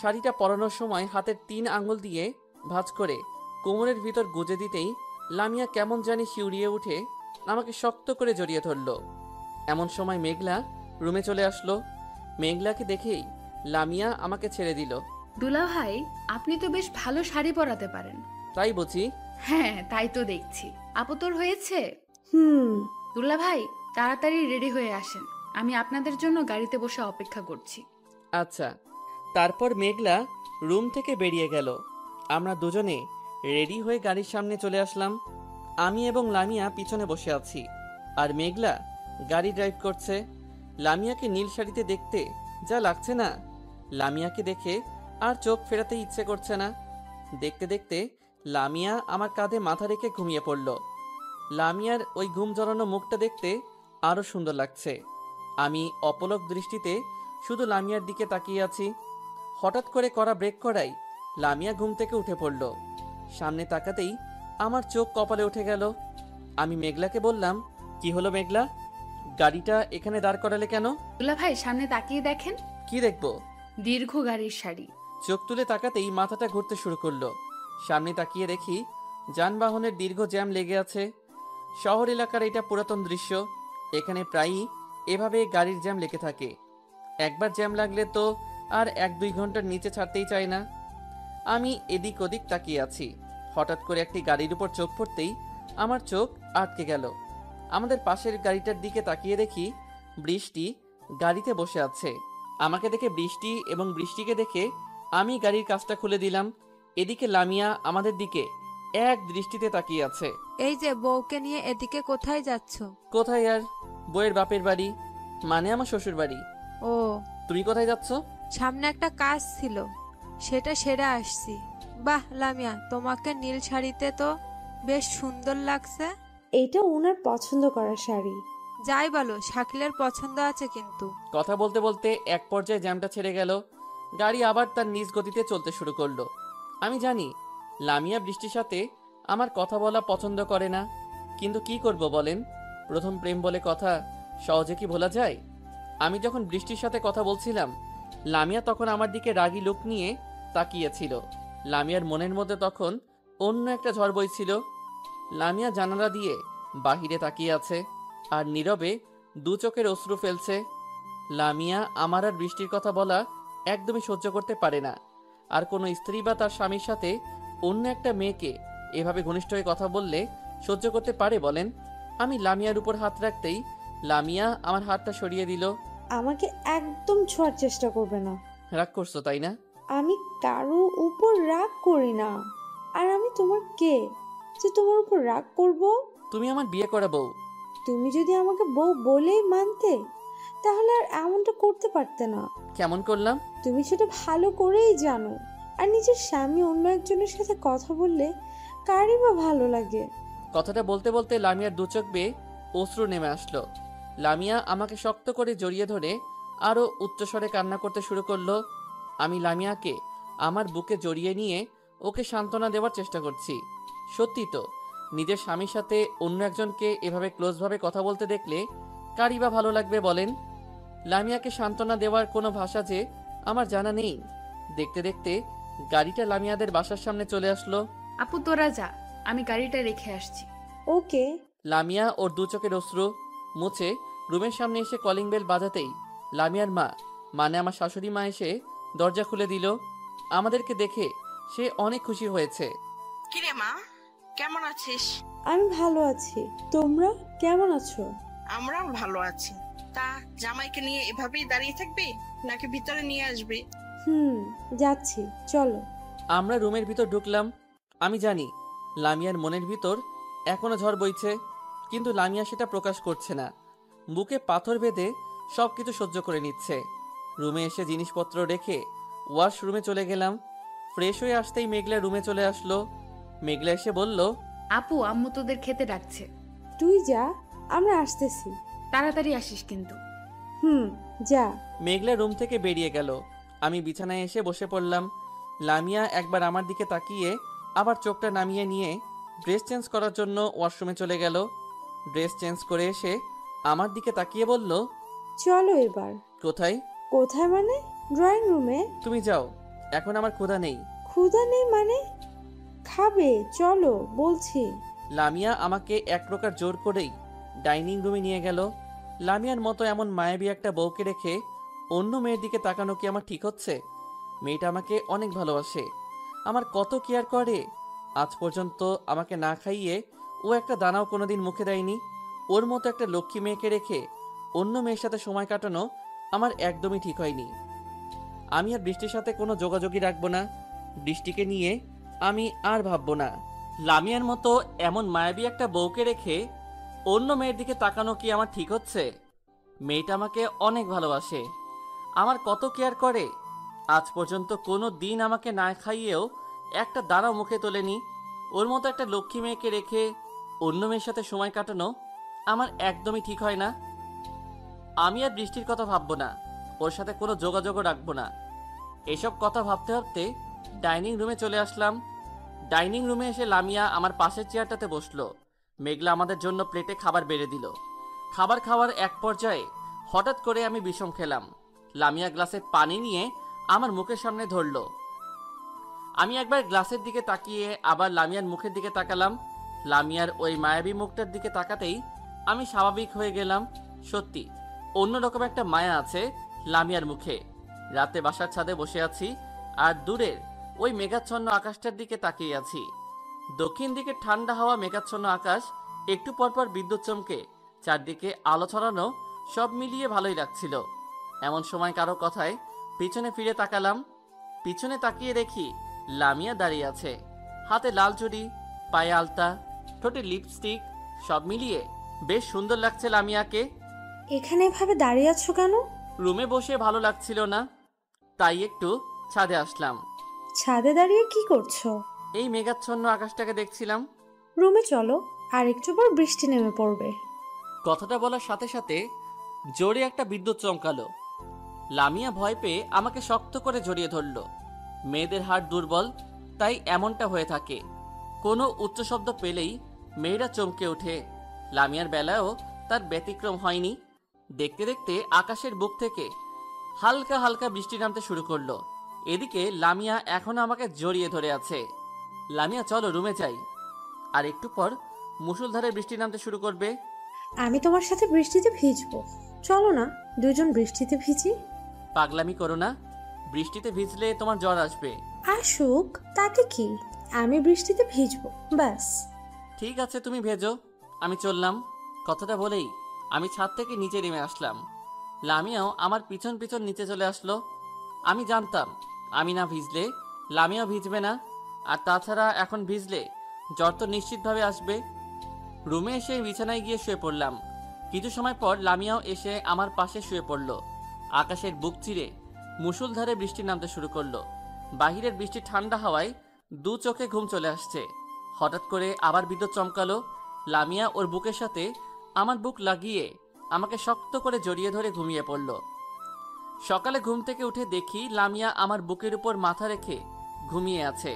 শাড়িটা পরানোর সময় হাতের 3 আঙ্গুল দিয়ে ভাঁজ করে কোমরের ভিতর গুজে দিতেই লামিয়া কেমন জানি শিউরিয়ে উঠে আমাকে শক্ত করে জড়িয়ে ধরল। এমন সময় মেঘলা রুমে চলে আসলো। মেঘলাকে দেখেই লামিয়া আমাকে ছেড়ে দিল। দুলা ভাই, আপনি তো বেশ ভালো শাড়ি পরাতে পারেন। তাই বুঝি? হ্যাঁ, তাই তো দেখছি। আপু তোর হয়েছে? দুলা ভাই, তাড়াতাড়ি রেডি হয়ে আসেন, আমি আপনাদের জন্য গাড়িতে বসে অপেক্ষা করছি। আচ্ছা। তারপর মেঘলা রুম থেকে বেরিয়ে গেল। আমরা দুজনে রেডি হয়ে গাড়ির সামনে চলে আসলাম। আমি এবং লামিয়া পিছনে বসে আছি, আর মেঘলা গাড়ি ড্রাইভ করছে। লামিয়াকে নীল শাড়িতে দেখতে যা লাগছে না, লামিয়াকে দেখে আর চোখ ফেরাতে ইচ্ছে করছে না। দেখতে দেখতে লামিয়া আমার কাঁধে মাথা রেখে ঘুমিয়ে পড়ল। লামিয়ার ওই ঘুম জড়ানো মুখটা দেখতে আরো সুন্দর লাগছে। আমি অপলক দৃষ্টিতে শুধু লামিয়ার দিকে তাকিয়ে আছি। হঠাৎ করে করা ব্রেক করাই লামিয়া ঘুম থেকে উঠে পড়ল। সামনে তাকাতেই আমার চোখ কপালে উঠে গেল। আমি মেঘলাকে বললাম, কি হলো মেঘলা, গাড়িটা এখানে দাঁড় করালে কেন? দুলা ভাই, সামনে তাকিয়ে দেখেন। কি দেখবো? দীর্ঘ গাড়ির শাড়ি। চোখ তুলে তাকাতেই মাথাটা ঘুরতে শুরু করলো। সামনে তাকিয়ে দেখি যানবাহনের দীর্ঘ জ্যাম লেগে আছে। শহর এলাকার এটা পুরাতন দৃশ্য। এখানে প্রায়ই এভাবে গাড়ির জ্যাম লেগে থাকে। একবার জ্যাম লাগলে তো আর 1-2 ঘন্টার নিচে ছাড়তেই চায় না। আমি এদিক ওদিক তাকিয়ে আছি। হঠাৎ করে একটি গাড়ির উপর চোখ পড়তেই আমার চোখ আটকে গেল। আমাদের পাশের গাড়িটার দিকে তাকিয়ে দেখি বৃষ্টি গাড়িতে বসে আছে। আমাকে দেখে বৃষ্টি এবং বৃষ্টিকে দেখে আমি গাড়ির কাঁচটা খুলে দিলাম। এদিকে লামিয়া আমাদের দিকে এক দৃষ্টিতে তাকিয়ে আছে। এই যে বউকে নিয়ে এদিকে কোথায় যাচ্ছ? কোথায় আর, বউয়ের বাপের বাড়ি, মানে আমার শ্বশুর বাড়ি। ও, তুমি কোথায় যাচ্ছ? সামনে একটা কাজ ছিল, সেটা সেরে আসছি। বাহ লামিয়া, তোমাকে নীল শাড়িতে তো বেশ সুন্দর লাগছে। এটা ওনার পছন্দ করা শাড়ি। যাই বলো, শাকিলের পছন্দ আছে কিন্তু। কথা বলতে বলতে এক পর্যায়ে জ্যামটা ছেড়ে গেল। গাড়ি আবার তার নিজ গতিতে চলতে শুরু করলো। আমি জানি লামিয়া বৃষ্টির সাথে আমার কথা বলা পছন্দ করে না, কিন্তু কি করব বলেন, প্রথম প্রেম বলে কথা সহজে কি ভোলা যায়? আমি যখন বৃষ্টির সাথে কথা বলছিলাম, লামিয়া তখন আমার দিকে রাগী লোক নিয়ে তাকিয়েছিল। লামিয়ার মনের মধ্যে তখন অন্য একটা ঝড় বইছিল। লামিয়া জানালা দিয়ে বাহিরে তাকিয়ে আছে আর নীরবে 2 চোখের অশ্রু ফেলছে। লামিয়া আমার আর বৃষ্টির কথা বলা একদমই সহ্য করতে পারে না। আর কোনো স্ত্রী বা তার স্বামীর সাথে অন্য একটা মেয়েকে এভাবে ঘনিষ্ঠ হয়ে কথা বললে সহ্য করতে পারে বলেন? আমি লামিয়ার উপর হাত রাখতেই লামিয়া আমার হাতটা সরিয়ে দিল। আমাকে একদম ছোঁয়ার চেষ্টা করবে না। রাগ করছো তাই না? আমি কারো উপর রাগ করি না। আর আমি তোমার কে যে তোমার উপর রাগ করব? তুমি আমার বিয়ে করা বউ। তুমি যদি আমাকে বউ বলেই মানতে, তাহলে আর এমনটা করতে পারতে না। কেমন করলাম? তুমি সেটা ভালো করেই জানো। আর নিজের স্বামী অন্য একজনের সাথে কথা বললে কারই বা ভালো লাগে? কথাটা বলতে বলতে লামিয়ার 2 চোখ বেয়ে অশ্রু নেমে আসলো। লামিয়া আমাকে শক্ত করে জড়িয়ে ধরে আরো উচ্চস্বরে কান্না করতে শুরু করলো। আমি লামিয়াকে আমার বুকে জড়িয়ে নিয়ে ওকে সান্ত্বনা দেওয়ার চেষ্টা করছি। সত্যি তো, নিজের স্বামীর সাথে অন্য একজনকে এভাবে ক্লোজভাবে কথা বলতে দেখলে কারই বা ভালো লাগবে বলেন? লামিয়াকে সান্ত্বনা দেওয়ার কোনো ভাষা যে আমার জানা নেই। দেখতে দেখতে গাড়িটা লামিয়াদের বাসার সামনে চলে আসলো। আপু তোরা যা, আমি গাড়িটা রেখে আসছি। ওকে। লামিয়া ওর 2 চোখের অশ্রু মুছে রুমের সামনে এসে কলিং বেল বাজাতেই লামিয়ার মা, মানে আমার শাশুড়ি মা, এসে দরজা খুলে দিল। আমাদেরকে দেখে সে অনেক খুশি হয়েছে। কিরে মা, কেমন আছিস? আমি ভালো আছি, তোমরা কেমন আছো? আমরাও ভালো আছি। তা জামাইকে নিয়ে এভাবেই দাঁড়িয়ে থাকবি নাকি ভিতরে নিয়ে আসবি? যাচ্ছি, চলো। আমরা রুমের ভিতর ঢুকলাম। আমি জানি লামিয়ার মনের ভিতর এখনো ঝড় বইছে, কিন্তু লামিয়া সেটা প্রকাশ করছে না। বুকে পাথর বেঁধে সবকিছু সহ্য করে নিচ্ছে। রুমে এসে জিনিসপত্র রেখে ওয়াশরুমে চলে গেলাম। ফ্রেশ হয়ে আসতেই মেঘলা রুমে চলে আসলো। মেঘলা এসে বলল, আপু আম্মু তোদের খেতে ডাকছে। তুই যা, আমরা আসতেছি। তাড়াতাড়ি আসিস কিন্তু। যা। মেঘলা রুম থেকে বেরিয়ে গেল। আমি বিছানায় এসে বসে পড়লাম। লামিয়া একবার আমার দিকে তাকিয়ে আবার চোখটা নামিয়ে নিয়ে ড্রেস চেঞ্জ করার জন্য ওয়াশরুমে চলে গেল। ড্রেস চেঞ্জ করে এসে আমার দিকে তাকিয়ে বলল, চলো এবার। কোথায়? কোথায় মানে? ড্রয়িং রুমে। তুমি যাও, এখন আমার ক্ষুধা নেই। ক্ষুধা নেই মানে? খাবে, চলো বলছি। লামিয়া আমাকে এক প্রকার জোর করেই ডাইনিং রুমে নিয়ে গেল। লামিয়ার মতো এমন মায়াবী একটা বউকে রেখে অন্য মেয়ের দিকে তাকানো কি আমার ঠিক হচ্ছে? মেয়েটা আমাকে অনেক ভালোবাসে, আমার কত কেয়ার করে। আজ পর্যন্ত আমাকে না খাইয়ে ও একটা দানাও কোনোদিন মুখে দেয়নি। ওর মতো একটা লক্ষ্মী মেয়েকে রেখে অন্য মেয়ের সাথে সময় কাটানো আমার একদমই ঠিক হয়নি। আমি আর বৃষ্টির সাথে কোনো যোগাযোগই রাখবো না। বৃষ্টিকে নিয়ে আমি আর ভাববো না। লামিয়ার মতো এমন মায়াবী একটা বউকে রেখে অন্য মেয়ের দিকে তাকানো কি আমার ঠিক হচ্ছে? মেয়েটা আমাকে অনেক ভালোবাসে, আমার কত কেয়ার করে। আজ পর্যন্ত কোনো দিন আমাকে না খাইয়েও একটা দানাও মুখে তোলেনি। ওর মতো একটা লক্ষ্মী মেয়েকে রেখে অন্য মেয়ের সাথে সময় কাটানো আমার একদমই ঠিক হয় না। আমি আর বৃষ্টির কথা ভাববো না, ওর সাথে কোনো যোগাযোগও রাখবো না। এসব কথা ভাবতে ভাবতে ডাইনিং রুমে চলে আসলাম। ডাইনিং রুমে এসে লামিয়া আমার পাশের চেয়ারটাতে বসলো। মেঘলা আমাদের জন্য প্লেটে খাবার বেড়ে দিল। খাবার খাওয়ার এক পর্যায়ে হঠাৎ করে আমি বিষম খেলাম। লামিয়া গ্লাসে পানি নিয়ে আমার মুখের সামনে ধরলো। আমি একবার গ্লাসের দিকে তাকিয়ে আবার লামিয়ার মুখের দিকে তাকালাম। লামিয়ার ওই মায়াবী মুখটার দিকে তাকাতেই আমি স্বাভাবিক হয়ে গেলাম। সত্যি অন্যরকম একটা মায়া আছে লামিয়ার মুখে। রাতে বাসার ছাদে বসে আছি আর দূরের ওই মেঘাচ্ছন্ন আকাশটার দিকে তাকিয়ে আছি। দক্ষিণ দিকে ঠান্ডা হাওয়া, মেঘাচ্ছন্ন আকাশ, একটু পরপর বিদ্যুৎ চমকে চারদিকে আলো ছড়ানো, সব মিলিয়ে ভালোই লাগছিল। এমন সময় কারো কথায় পিছনে ফিরে তাকালাম। পিছনে তাকিয়ে দেখি লামিয়া দাঁড়িয়ে আছে, হাতে লাল চুড়ি, পায়ে আলতা, ঠোঁটে লিপস্টিক, সব মিলিয়ে বেশ সুন্দর লাগছে লামিয়াকে। এখানে এভাবে দাঁড়িয়ে আছো কেন? রুমে বসে ভালো লাগছিল না, তাই একটু ছাদে আসলাম। ছাদে দাঁড়িয়ে কি করছো? এই মেঘাচ্ছন্ন আকাশটাকে দেখছিলাম। রুমে চলো, আর একটু পর বৃষ্টি নেমে পড়বে। কথাটা বলার সাথে সাথে জোরে একটা বিদ্যুৎ চমকালো। লামিয়া ভয় পেয়ে আমাকে শক্ত করে জড়িয়ে ধরল। মেয়েদের হাড় দুর্বল, তাই এমনটা হয়ে থাকে। কোনো উচ্চ শব্দ পেলেই মেয়েরা চমকে ওঠে। লামিয়ার বেলায়ও তার ব্যতিক্রম হয়নি। দেখতে দেখতে আকাশের বুক থেকে হালকা হালকা বৃষ্টি নামতে শুরু করলো। এদিকে লামিয়া এখন আমাকে জড়িয়ে ধরে আছে। লামিয়া চলো রুমে যাই, আর একটু পর মুষলধারে বৃষ্টি নামতে শুরু করবে। আমি তোমার সাথে বৃষ্টিতে ভিজবো, চলো না দুজন বৃষ্টিতে ভিজি। পাগলামি করো না, বৃষ্টিতে ভিজলে তোমার জ্বর আসবে। আসুক, তাতে কি, আমি বৃষ্টিতে ভিজবো ব্যাস। ঠিক আছে তুমি ভেজো, আমি চললাম। কথাটা বলেই আমি ছাদ থেকে নিচে নেমে আসলাম। লামিয়াও আমার পিছন পিছন নিচে চলে আসলো। আমি জানতাম আমি না ভিজলে লামিয়াও ভিজবে না, আর তাছাড়া এখন ভিজলে জ্বর তো নিশ্চিতভাবে আসবে। রুমে এসে বিছানায় গিয়ে শুয়ে পড়লাম। কিছু সময় পর লামিয়াও এসে আমার পাশে শুয়ে পড়ল। আকাশের বুক চিরে মুষলধারে বৃষ্টি নামতে শুরু করলো। বাহিরের বৃষ্টি ঠান্ডা হাওয়ায় দু চোখে ঘুম চলে আসছে। হঠাৎ করে আবার বিদ্যুৎ চমকালো। লামিয়া ওর বুকের সাথে আমার বুক লাগিয়ে আমাকে শক্ত করে জড়িয়ে ধরে ঘুমিয়ে পড়ল। সকালে ঘুম থেকে উঠে দেখি লামিয়া আমার বুকের উপর মাথা রেখে ঘুমিয়ে আছে।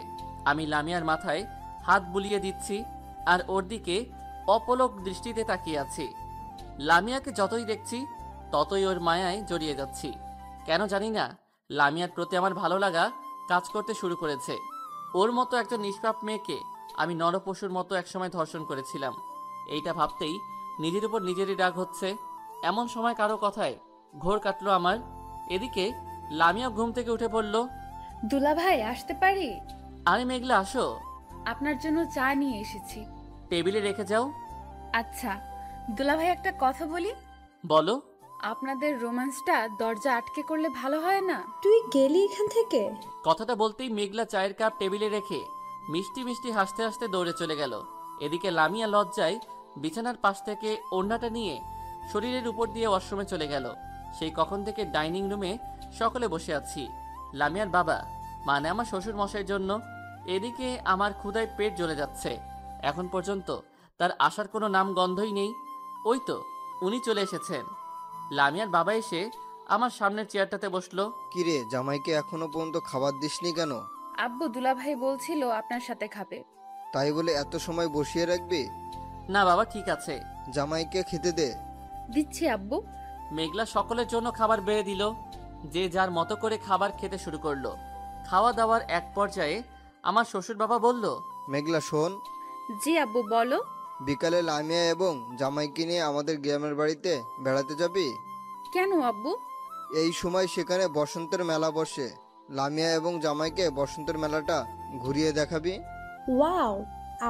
আমি লামিয়ার মাথায় হাত বুলিয়ে দিচ্ছি আর ওর দিকে অপলক দৃষ্টিতে তাকিয়ে আছি। লামিয়াকে যতই দেখছি ততই ওর মায়ায় জড়িয়ে যাচ্ছি। কেন জানি না, লামিয়ার প্রতি আমার ভালো লাগা কাজ করতে শুরু করেছে। ওর মতো একজন নিষ্পাপ মেয়েকে আমি নরপশুর মতো একসময় ধর্ষণ করেছিলাম। এইটা ভাবতেই নিজের উপর নিজেরই রাগ হচ্ছে। এমন সময় কারো কথায় ঘোর কাটলো আমার। এদিকে লামিয়া ঘুম থেকে উঠে পড়ল। দুলা ভাই আসতে পারি? আরে মেঘলা আসো, আপনার জন্য চা নিয়ে এসেছি। টেবিলে রেখে যাও। আচ্ছা দুলা ভাই, একটা কথা বলি। বলো। আপনাদের রোম্যান্সটা দরজা আটকে করলে ভালো হয় না? তুই গেলি এখান থেকে? কথাটা বলতেই মেঘলা চায়ের কাপ টেবিলে রেখে মিষ্টি মিষ্টি হাসতে হাসতে দৌড়ে চলে গেল। এদিকে লামিয়া লজ্জায় বিছানার পাশ থেকে ওড়নাটা নিয়ে শরীরের উপর দিয়ে ওয়াশরুমে চলে গেল। সেই কখন থেকে ডাইনিং রুমে সকলে বসে আছি। লামিয়ার বাবা মানে আমার শ্বশুর মশাইয়ের জন্য। এদিকে আমার ক্ষুধায় পেট জ্বলে যাচ্ছে। এখন পর্যন্ত তার আসার কোনো নাম গন্ধই নেই। ওই তো উনি চলে এসেছেন। লামিয়ার বাবা এসে আমার সামনের চেয়ারটাতে বসলো। কিরে, জামাইকে এখনো পর্যন্ত খাবার দিসনি কেন? আব্বু দুলাভাই বলছিল আপনার সাথে খাবে। তাই বলে এত সময় বসিয়ে রাখবি? না বাবা, ঠিক আছে। জামাইকে খেতে দে। দিচ্ছি আব্বু। মেঘলা সকলের জন্য খাবার বেড়ে দিল। যে যার মতো করে খাবার খেতে শুরু করলো। খাওয়া দাওয়ার এক পর্যায়ে আমার শ্বশুর বাবা বলল, মেঘলা শোন। জি আব্বু বলো। বিকালে লামিয়া এবং জামাইকে নিয়ে আমাদের গ্রামের বাড়িতে বেড়াতে যাবি? কেন আব্বু? এই সময় সেখানে বসন্তের মেলা বসে। লামিয়া এবং জামাইকে বসন্তের মেলাটা ঘুরিয়ে দেখাবি। ওয়াও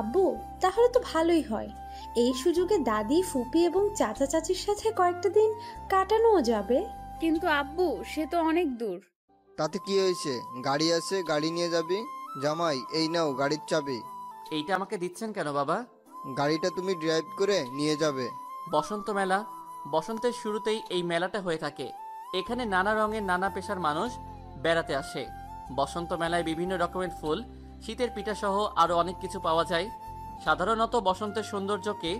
আব্বু, তাহলে তো ভালোই হয়। এই সুযোগে দাদি, ফুপি এবং চাচা চাচির সাথে কয়েকটা দিন কাটানোও যাবে। কিন্তু আব্বু, সে তো অনেক দূর। তাতে কি হয়েছে? গাড়ি আছে, গাড়ি নিয়ে যাবি। জামাই, এই নাও গাড়ির চাবি। এইটা আমাকে দিচ্ছেন কেন বাবা? গাড়িটা তুমি ড্রাইভ করে নিয়ে যাবে। বসন্ত মেলা। বসন্তের শুরুতেই এই মেলাটা হয়ে থাকে। এখানে নানা রঙের নানা পেশার মানুষ বেড়াতে আসে। বসন্ত মেলায় বিভিন্ন রকমের ফুল, শীতের পিঠা সহ আরো অনেক কিছু পাওয়া যায়। সাধারণত বসন্তের সৌন্দর্যকে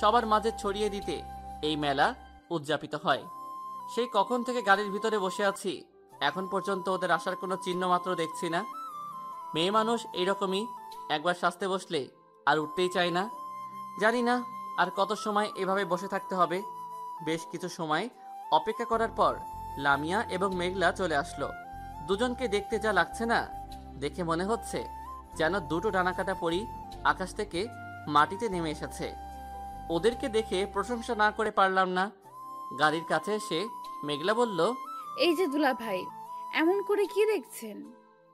সবার মাঝে ছড়িয়ে দিতে এই মেলা উদযাপিত হয়। সেই কখন থেকে গাড়ির ভিতরে বসে আছি, এখন পর্যন্ত ওদের আসার কোনো চিহ্ন মাত্র দেখছি না। মেয়ে মানুষ এইরকমই, একবার সাজতে বসলে আর উঠতেই চায় না। জানি না আর কত সময় এভাবে বসে থাকতে হবে। বেশ কিছু সময় অপেক্ষা করার পর লামিয়া এবং মেঘলা চলে আসলো। দুজনকে দেখতে যা লাগছে না, দেখে মনে হচ্ছে যেন দুটো ডানাকাটা পরি আকাশ থেকে মাটিতে নেমে এসেছে। ওদেরকে দেখে প্রশংসা না করে পারলাম না। গাড়ির কাছে এসে মেঘলা বলল, এই যে দুলাভাই, এমন করে কি দেখছেন?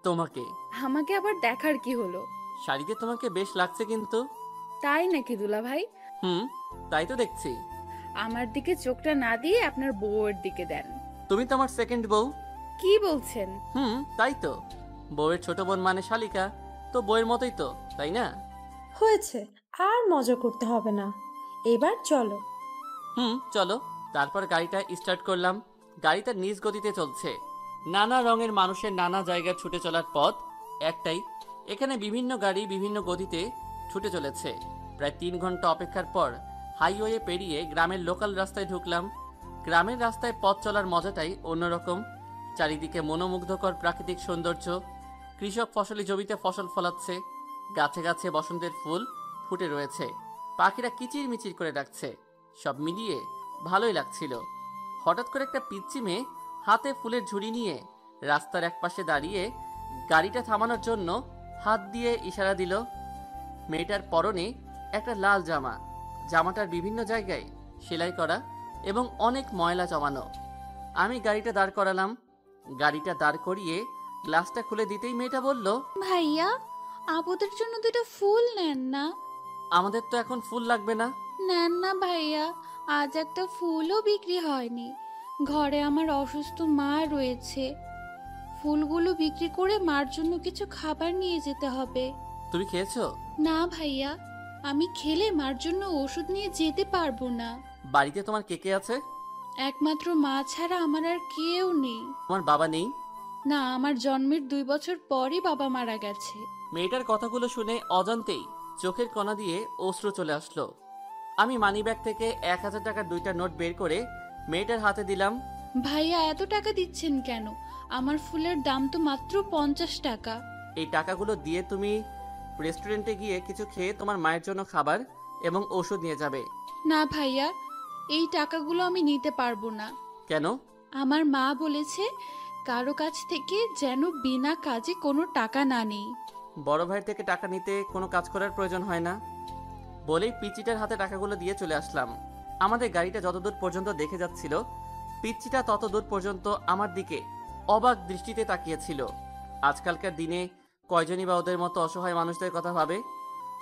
তোমাকে। আমাকে আবার দেখার কি হলো? শাড়িতে তোমাকে বেশ লাগছে কিন্তু। তাই নাকি দুলাভাই? তাই তো দেখছি। আমার দিকে চোখটা না দিয়ে আপনার বউয়ের দিকে দেন। তুমি তো আমার সেকেন্ড বউ। কি বলছেন? তাই তো। বউয়ের ছোট বোন মানে শালিকা, তো বউয়ের মতোই তো, তাই না? হয়েছে, আর মজা করতে হবে না, এবার চলো। চলো। তারপর গাড়িটা স্টার্ট করলাম। গাড়িটা নিজ গতিতে চলছে। নানা রঙের মানুষের নানা জায়গায় ছুটে চলার পথ একটাই। এখানে বিভিন্ন গাড়ি বিভিন্ন গতিতে ছুটে চলেছে। প্রায় 3 ঘন্টা অপেক্ষার পর হাইওয়ে পেরিয়ে গ্রামের লোকাল রাস্তায় ঢুকলাম। গ্রামের রাস্তায় পথ চলার মজাটাই অন্যরকম। চারিদিকে মনোমুগ্ধকর প্রাকৃতিক সৌন্দর্য। কৃষক ফসলি জমিতে ফসল ফলাচ্ছে। গাছে গাছে বসন্তের ফুল ফুটে রয়েছে। পাখিরা কিচির মিচির করে ডাকছে। সব মিলিয়ে ভালোই লাগছিল। হঠাৎ করে একটা পিচ্চি মেয়ে হাতে ফুলের ঝুড়ি নিয়ে রাস্তার একপাশে দাঁড়িয়ে গাড়িটা থামানোর জন্য হাত দিয়ে ইশারা দিল। মেয়েটার পরনে একটা লাল জামা। জামাটার বিভিন্ন জায়গায় সেলাই করা এবং অনেক ময়লা জমানো। আমি গাড়িটা দাঁড় করালাম। গাড়িটা দাঁড় করিয়ে গ্লাসটা খুলে দিতেই মেয়েটা বলল, ভাইয়া, আপুদের জন্য দুটো ফুল নেন না। আমাদের তো এখন ফুল লাগবে না। নেন না ভাইয়া, আজ একটা ফুলও বিক্রি হয়নি। ঘরে আমার অসুস্থ মা রয়েছে। ফুলগুলো বিক্রি করে মার জন্য কিছু খাবার নিয়ে যেতে হবে। তুমি খেয়েছো? না ভাইয়া, আমি খেলে মার জন্য ওষুধ নিয়ে যেতে পারবো না। বাড়িতে তোমার কে কে আছে? একমাত্র মা ছাড়া আমার আর কেউ নেই। তোমার বাবা নেই? না, আমার জন্মের 2 বছর পরই বাবা মারা গেছে। মেয়েটার কথাগুলো শুনে অজান্তেই চোখের কোণা দিয়ে অশ্রু চলে আসলো। আমি মানিব্যাগ থেকে 1000 টাকার 2টা নোট বের করে মেয়েটার হাতে দিলাম। ভাইয়া, এত টাকা দিচ্ছেন কেন? আমার ফুলের দাম তো মাত্র 50 টাকা। এই টাকাগুলো দিয়ে তুমি রেস্টুরেন্টে গিয়ে কিছু খেয়ে তোমার মায়ের জন্য খাবার এবং ওষুধ নিয়ে যাবে। না ভাইয়া, এই টাকাগুলো আমি নিতে পারবো না। কেন? আমার মা বলেছে কারো কাছ থেকে যেন বিনা কাজে কোনো টাকা না নেই। বড় ভাই থেকে টাকা নিতে কোনো কাজ করার প্রয়োজন হয় না বলেই পিচ্চিটার হাতে টাকাগুলো দিয়ে চলে আসলাম। আমাদের গাড়িটা যতদূর পর্যন্ত দেখে যাচ্ছিল, পিচ্চিটা তত দূর পর্যন্ত আমার দিকে অবাক দৃষ্টিতে তাকিয়েছিল। আজকালকার দিনে কয়জনই বা ওদের মতো অসহায় মানুষদের কথা ভাবে?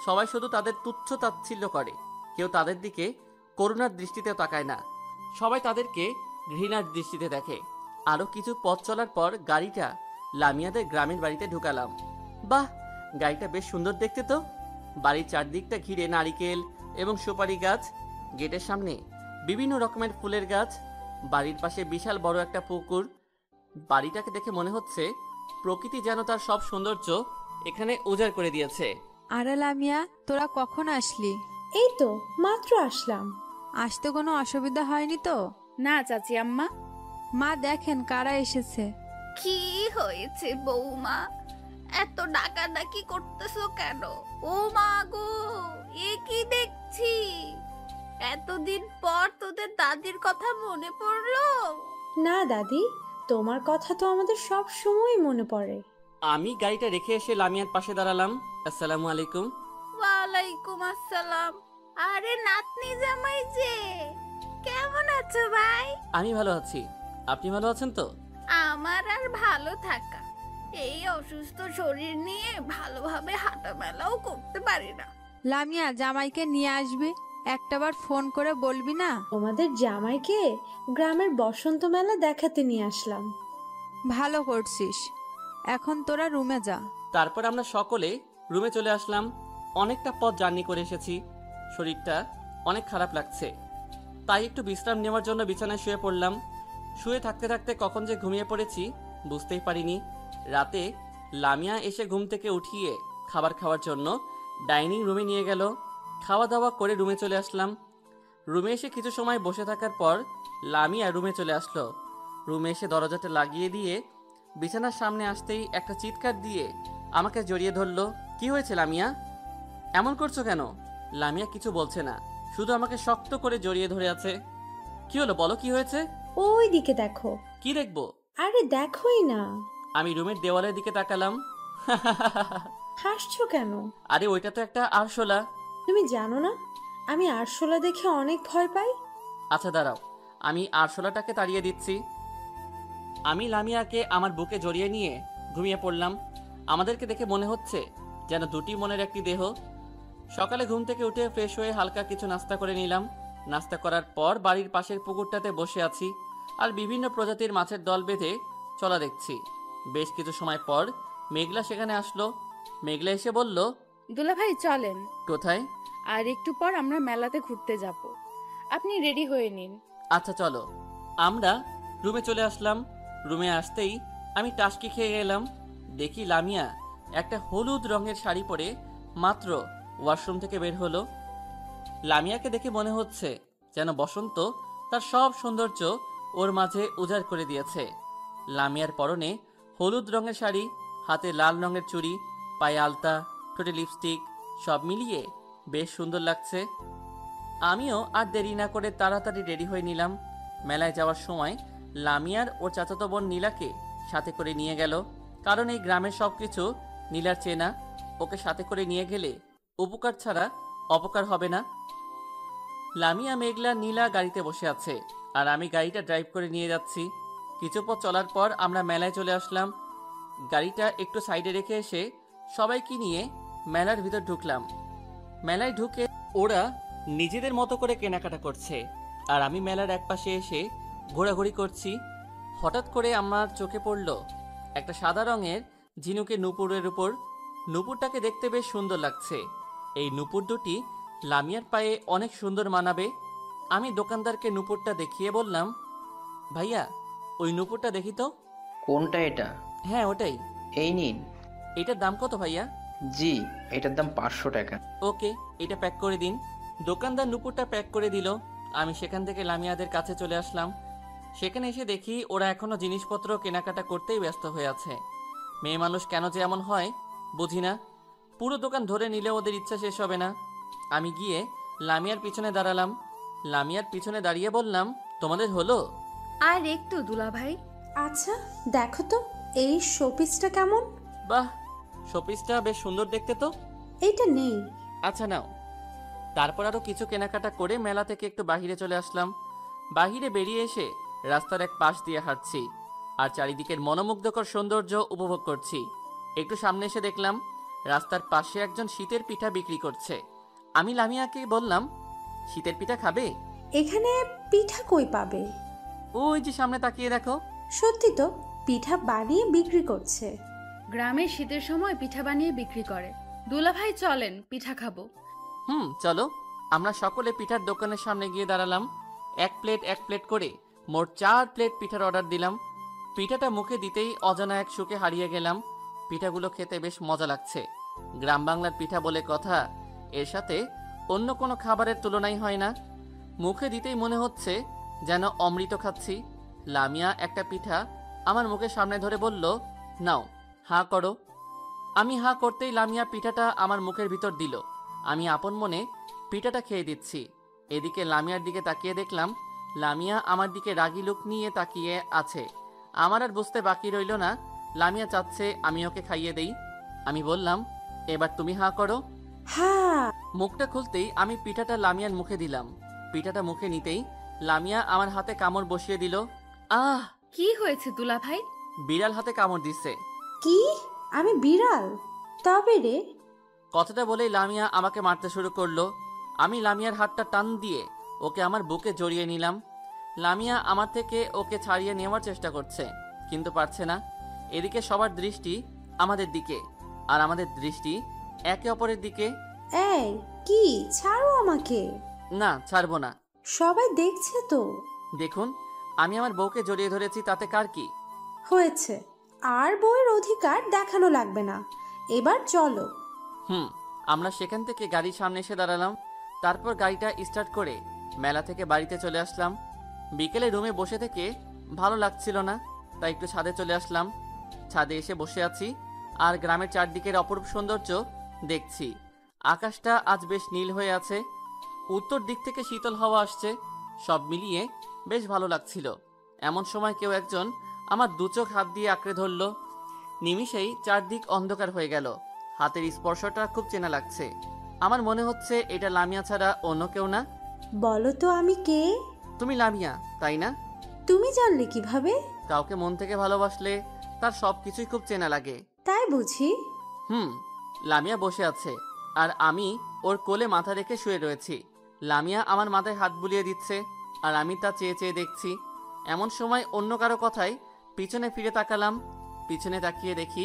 সবাই শুধু তাদের তুচ্ছ তাচ্ছিল্য করে। কেউ তাদের দিকে করুণার দৃষ্টিতেও তাকায় না। সবাই তাদেরকে ঘৃণার দৃষ্টিতে দেখে। আরো কিছু পথ চলার পর গাড়িটা লামিয়াদের গ্রামের বাড়িতে ঢুকালাম। বাহ, গাড়িটা বেশ সুন্দর দেখতে তো। বাড়ির চারদিকটা ঘিরে নারিকেল এবং সুপারি গাছ। গেটের সামনে বিভিন্ন রকমের ফুলের গাছ। বাড়ির পাশে বিশাল বড় একটা পুকুর। বাড়িটাকে দেখে মনে হচ্ছে প্রকৃতি যেন তার সব সৌন্দর্য এখানে উজাড় করে দিয়েছে। আরে লামিয়া, তোরা কখন আসলি? এই তো মাত্র আসলাম। আসতে কোনো অসুবিধা হয়নি তো? না চাচি আম্মা। মা দেখেন কারা এসেছে। কি হয়েছে বৌমা? এত ডাকাডাকি করতেছো কেন? ও মা গো, এ কি দেখছি? এতদিন পর তোদের দাদির কথা মনে পড়লো? না দাদি, তোমার কথা তো আমাদের সব সময় মনে পড়ে। আমি গাড়িটা রেখে এসে লামিয়ার পাশে দাঁড়ালাম। আসসালামু আলাইকুম। ওয়ালাইকুম আসসালাম। আরে নাতনি জামাই যে, কেমন আছো ভাই? আমি ভালো আছি, আপনি ভালো আছেন তো? আমার আর ভালো থাকা, এই অসুস্থ শরীর নিয়ে ভালোভাবে হাঁটা মেলাও করতে পারি না। লামিয়া, জামাইকে নিয়ে আসবি, একটাবার ফোন করে বলবি না? তোমাদের জামাইকে গ্রামের বসন্ত মেলা দেখাতে নিয়ে আসলাম। ভালো করছিস, এখন তোরা রুমে যা। তারপর আমরা সকলে রুমে চলে আসলাম। অনেকটা পথ জার্নি করে এসেছি, শরীরটা অনেক খারাপ লাগছে, তাই একটু বিশ্রাম নেওয়ার জন্য বিছানায় শুয়ে পড়লাম। শুয়ে থাকতে থাকতে কখন যে ঘুমিয়ে পড়েছি বুঝতেই পারিনি। রাতে লামিয়া এসে ঘুম থেকে উঠিয়ে খাবার খাওয়ার জন্য ডাইনিং রুমে নিয়ে গেল। খাওয়া দাওয়া করে রুমে চলে আসলাম। রুমে এসে কিছু সময় বসে থাকার পর লামিয়া রুমে চলে আসলো। রুমে এসে দরজাটা লাগিয়ে দিয়ে বিছানার সামনে আসতেই একটা চিৎকার দিয়ে আমাকে জড়িয়ে ধরলো। কি হয়েছে লামিয়া, এমন করছো কেন? লামিয়া কিছু বলছে না, শুধু আমাকে শক্ত করে জড়িয়ে ধরে আছে। কি হলো বলো, কি হয়েছে? ওই দিকে দেখো। কি দেখবো? আরে দেখোই না। আমি রুমের দেওয়ালের দিকে তাকালাম। হাসছো কেন? আরে ওইটা তো একটা আরশোলা। তুমি জানো না আমি আরশোলা দেখে অনেক ভয় পাই? আচ্ছা দাঁড়াও, আমি আরশোলাটাকে তাড়িয়ে দিচ্ছি। আমি লামিয়াকে আমার বুকে জড়িয়ে নিয়ে ঘুমিয়ে পড়লাম। আমাদেরকে দেখে মনে হচ্ছে যেন দুটি মনের একটি দেহ। সকালে ঘুম থেকে উঠে ফ্রেশ হয়ে হালকা কিছু নাস্তা করে নিলাম। নাস্তা করার পর বাড়ির পাশের পুকুরটাতে বসে আছি আর বিভিন্ন প্রজাতির মাছের দল বেঁধে চলা দেখছি। বেশ কিছু সময় পর মেঘলা সেখানে আসলো। মেঘলা এসে বলল, দুলাভাই চলেন। কোথায়? আর একটু পর আমরা মেলাতে ঘুরতে যাব, আপনি রেডি হয়ে নিন। আচ্ছা চলো। আমরা রুমে চলে আসলাম। রুমে আসতেই আমি টাসকি খেয়ে গেলাম। দেখি লামিয়া একটা হলুদ রঙের শাড়ি পরে মাত্র ওয়াশরুম থেকে বের হলো। লামিয়াকে দেখে মনে হচ্ছে যেন বসন্ত তার সব সৌন্দর্য ওর মাঝে উজাড় করে দিয়েছে। লামিয়ার পরনে হলুদ রঙের শাড়ি, হাতে লাল রঙের চুড়ি, পায়ে আলতা, ঠোঁটে লিপস্টিক, সব মিলিয়ে বেশ সুন্দর লাগছে। আমিও আর দেরি না করে তাড়াতাড়ি রেডি হয়ে নিলাম। মেলায় যাওয়ার সময় লামিয়ার ওর চাচাতো বোন নীলাকে সাথে করে নিয়ে গেল, কারণ এই গ্রামের সবকিছু নীলার চেনা। ওকে সাথে করে নিয়ে গেলে উপকার ছাড়া অপকার হবে না। লামিয়া, মেঘলা, নীলা গাড়িতে বসে আছে আর আমি গাড়িটা ড্রাইভ করে নিয়ে যাচ্ছি। কিছু পথ চলার পর আমরা মেলায় চলে আসলাম। গাড়িটা একটু সাইডে রেখে এসে সবাইকে নিয়ে মেলার ভিতর ঢুকলাম। মেলায় ঢুকে ওরা নিজেদের মতো করে কেনাকাটা করছে আর আমি মেলার একপাশে এসে ঘোরাঘুরি করছি। হঠাৎ করে আমার চোখে পড়ল একটা সাদা রঙের ঝিনুকে নূপুরের উপর। নূপুরটাকে দেখতে বেশ সুন্দর লাগছে। এই নূপুর দুটি লামিয়ার পায়ে অনেক সুন্দর মানাবে। আমি দোকানদারকে নূপুরটা দেখিয়ে বললাম, ভাইয়া ওই নূপুরটা দেখি তো। কোনটা এটা? হ্যাঁ ওটাই। এই নিন। এটার দাম কত ভাইয়া? জি, এটার দাম 500 টাকা। ওকে, এটা প্যাক করে দিন। দোকানদার নূপুরটা প্যাক করে দিল। আমি সেখান থেকে লামিয়াদের কাছে চলে আসলাম। সেখানে এসে দেখি ওরা এখনো জিনিসপত্র কেনাকাটা করতেই ব্যস্ত হয়ে আছে। মেয়ে মানুষ কেন যে এমন হয় বুঝি না। পুরো দোকান ধরে নিলে ওদের ইচ্ছা শেষ হবে না। আমি গিয়ে লামিয়ার পিছনে দাঁড়ালাম। লামিয়ার পিছনে দাঁড়িয়ে বললাম, তোমাদের হলো? আর একটু দুলাভাই। আচ্ছা দেখো তো এই শোপিসটা কেমন? বাহ, শোপিসটা বেশ সুন্দর দেখতে তো। এইটা নেই। আচ্ছা নাও। তারপর আরো কিছু কেনাকাটা করে মেলা থেকে একটু বাহিরে চলে আসলাম। বাহিরে বেরিয়ে এসে রাস্তার এক পাশ দিয়ে হাঁটছি আর চারিদিকের মনোমুগ্ধকর সৌন্দর্য উপভোগ করছি। একটু সামনে এসে দেখলাম রাস্তার পাশে একজন শীতের পিঠা বিক্রি করছে। আমি লামিয়াকে বললাম, শীতের পিঠা খাবে? এখানে পিঠা কই পাবে? ওই যে সামনে তাকিয়ে দেখো। সত্যি তো, পিঠা বানিয়ে বিক্রি করছে। গ্রামে শীতের সময় পিঠা বানিয়ে বিক্রি করে। দুলাভাই চলেন, পিঠা খাবো। চলো। আমরা সকলে পিঠার দোকানের সামনে গিয়ে দাঁড়ালাম। এক প্লেট করে মোট 4 প্লেট পিঠার অর্ডার দিলাম। পিঠাটা মুখে দিতেই অজানা এক সুখে হারিয়ে গেলাম। পিঠাগুলো খেতে বেশ মজা লাগছে। গ্রাম বাংলার পিঠা বলে কথা, এর সাথে অন্য কোনো খাবারের তুলনাই হয় না। মুখে দিতেই মনে হচ্ছে যেন অমৃত খাচ্ছি। লামিয়া একটা পিঠা আমার মুখের সামনে ধরে বলল, নাও হাঁ করো। আমি হাঁ করতেই লামিয়া পিঠাটা আমার মুখের ভিতর দিল। আমি আপন মনে পিঠাটা খেয়ে দিচ্ছি। এদিকে লামিয়ার দিকে তাকিয়ে দেখলাম লামিয়া আমার দিকে রাগী লুক নিয়ে তাকিয়ে আছে। আমার আর বুঝতে বাকি রইল না, লামিয়া চাচ্ছে আমি ওকে খাইয়ে দেই। আমি বললাম, এবার তুমি হাঁ করো। হ্যাঁ। মুখটা খুলতেই আমি পিঠাটা লামিয়ার মুখে দিলাম। পিঠাটা মুখে নিতেই লামিয়া আমার হাতে কামড় বসিয়ে দিল। আহ! কি হয়েছে দুলা ভাই? বিড়াল হাতে কামড় দিচ্ছে। কি? আমি বিড়াল? তবে রে। কথাটা বলেই লামিয়া আমাকে মারতে শুরু করলো। আমি লামিয়ার হাতটা টান দিয়ে ওকে আমার বুকে জড়িয়ে নিলাম। লামিয়া আমার থেকে ওকে ছাড়িয়ে নেওয়ার চেষ্টা করছে, কিন্তু পারছে না। এদিকে সবার দৃষ্টি আমাদের দিকে, আর আমাদের দৃষ্টি একে অপরের দিকে। এই কি, ছাড়ো আমাকে। না, ছাড়বো না। সবাই দেখছে তো। দেখুন, আমি আমার বউকে জড়িয়ে ধরেছি, তাতে কার কি হয়েছে? আর বউয়ের অধিকার দেখানো লাগবে না, এবার চলো। আমরা সেখান থেকে গাড়ির সামনে এসে দাঁড়ালাম। তারপর গাড়িটা স্টার্ট করে মেলা থেকে বাড়িতে চলে আসলাম। বিকেলে রুমে বসে থেকে ভালো লাগছিল না, তাই একটু ছাদে চলে আসলাম। ছাদে এসে বসে আছি আর গ্রামের চারদিকের অপরূপ সৌন্দর্য দেখছি। আকাশটা আজ বেশ নীল হয়ে আছে, উত্তর দিক থেকে শীতল হাওয়া আসছে। সব মিলিয়ে বেশ ভালো লাগছিল। এমন সময় কেউ একজন আমার দু চোখ হাত দিয়ে আঁকড়ে ধরল। নিমিষেই চারদিক অন্ধকার হয়ে গেল। হাতের স্পর্শটা খুব চেনা লাগছে। আমার মনে হচ্ছে এটা লামিয়া ছাড়া অন্য কেউ না। বলো তো আমি কে? তুমি লামিয়া, তাই না? তুমি জানলে কিভাবে? কাউকে মন থেকে ভালোবাসলে তার সবকিছুই খুব চেনা লাগে। তাই বুঝি? লামিয়া বসে আছে আর আমি ওর কোলে মাথা রেখে শুয়ে রয়েছি। লামিয়া আমার মাথায় হাত বুলিয়ে দিচ্ছে আর আমি তা চেয়ে চেয়ে দেখছি। এমন সময় অন্য কারো কথায় পিছনে ফিরে তাকালাম। পিছনে তাকিয়ে দেখি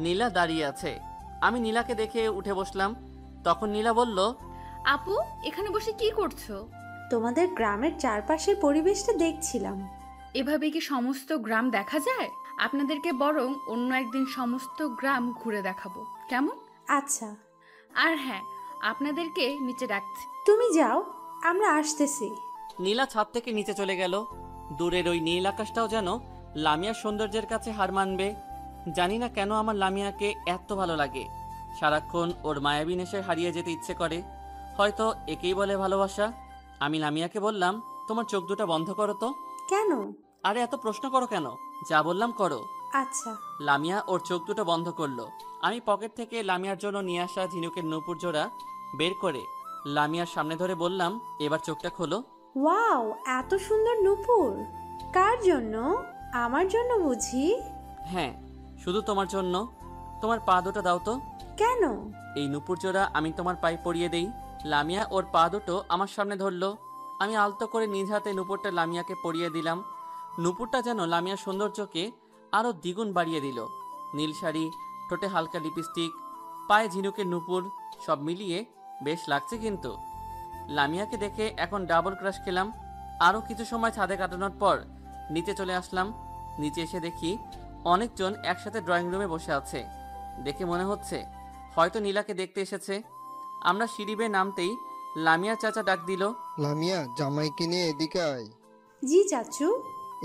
নীলা দাঁড়িয়ে আছে। আমি নীলাকে দেখে উঠে বসলাম। তখন নীলা বলল, আপু, এখানে বসে কি করছো? তোমাদের গ্রামের চারপাশের পরিবেশটা দেখছিলাম। এভাবে কি সমস্ত গ্রাম দেখা যায়? আপনাদেরকে বরং অন্য একদিন সমস্ত গ্রাম ঘুরে দেখাবো, কেমন? আচ্ছা। আর হ্যাঁ, আপনাদেরকে নিচে ডাকছি। তুমি যাও, আমরা আসতেছি। নীলা ছাদ থেকে নিচে চলে গেল। দূরের ওই নীল আকাশটাও যেন লামিয়ার সৌন্দর্যের কাছে হার মানবে। জানি না কেন আমার লামিয়াকে এত ভালো লাগে। সারাক্ষণ ওর মায়াবী নেশে হারিয়ে যেতে ইচ্ছে করে। হয়তো একেই বলে ভালোবাসা। আমি লামিয়াকে বললাম, তোমার চোখ দুটো বন্ধ করো তো। কেন? আরে এত প্রশ্ন করো কেন? যা বললাম করো। আচ্ছা। লামিয়া ওর চোখ দুটো বন্ধ করলো। আমি পকেট থেকে লামিয়ার জন্য নিয়ে আসা ঝিনুকের নূপুর জোড়া বের করে লামিয়ার সামনে ধরে বললাম, এবার চোখটা খোলো। ওয়াও, এত সুন্দর নূপুর! কার জন্য? আমার জন্য বুঝি? হ্যাঁ, শুধু তোমার জন্য। তোমার পা দুটো দাও তো। কেন? এই নূপুর জোড়া আমি তোমার পায়ে পরিয়ে দেই। লামিয়া ওর পা দুটো আমার সামনে ধরলো। আমি আলতো করে নিজ হাতে নূপুরটা লামিয়াকে পরিয়ে দিলাম। নূপুরটা যেন লামিয়ার সৌন্দর্যকে আরো দ্বিগুণ বাড়িয়ে দিল। নীল শাড়ি, ঠোঁটে হালকা লিপস্টিক, পায়ে ঝিনুকের নূপুর, সব মিলিয়ে বেশ লাগছে। কিন্তু লামিয়াকে দেখে এখন ডাবল ক্রাশ খেলাম। আরও কিছু সময় ছাদে কাটানোর পর নিচে চলে আসলাম। নিচে এসে দেখি অনেকজন একসাথে ড্রয়িং রুমে বসে আছে। দেখে মনে হচ্ছে হয়তো নীলাকে দেখতে এসেছে। আমরা সিঁড়ি বেয়ে নামতেই লামিয়া চাচা ডাক দিল, লামিয়া, জামাইকে নিয়ে এদিকে আয়। জি চাচু।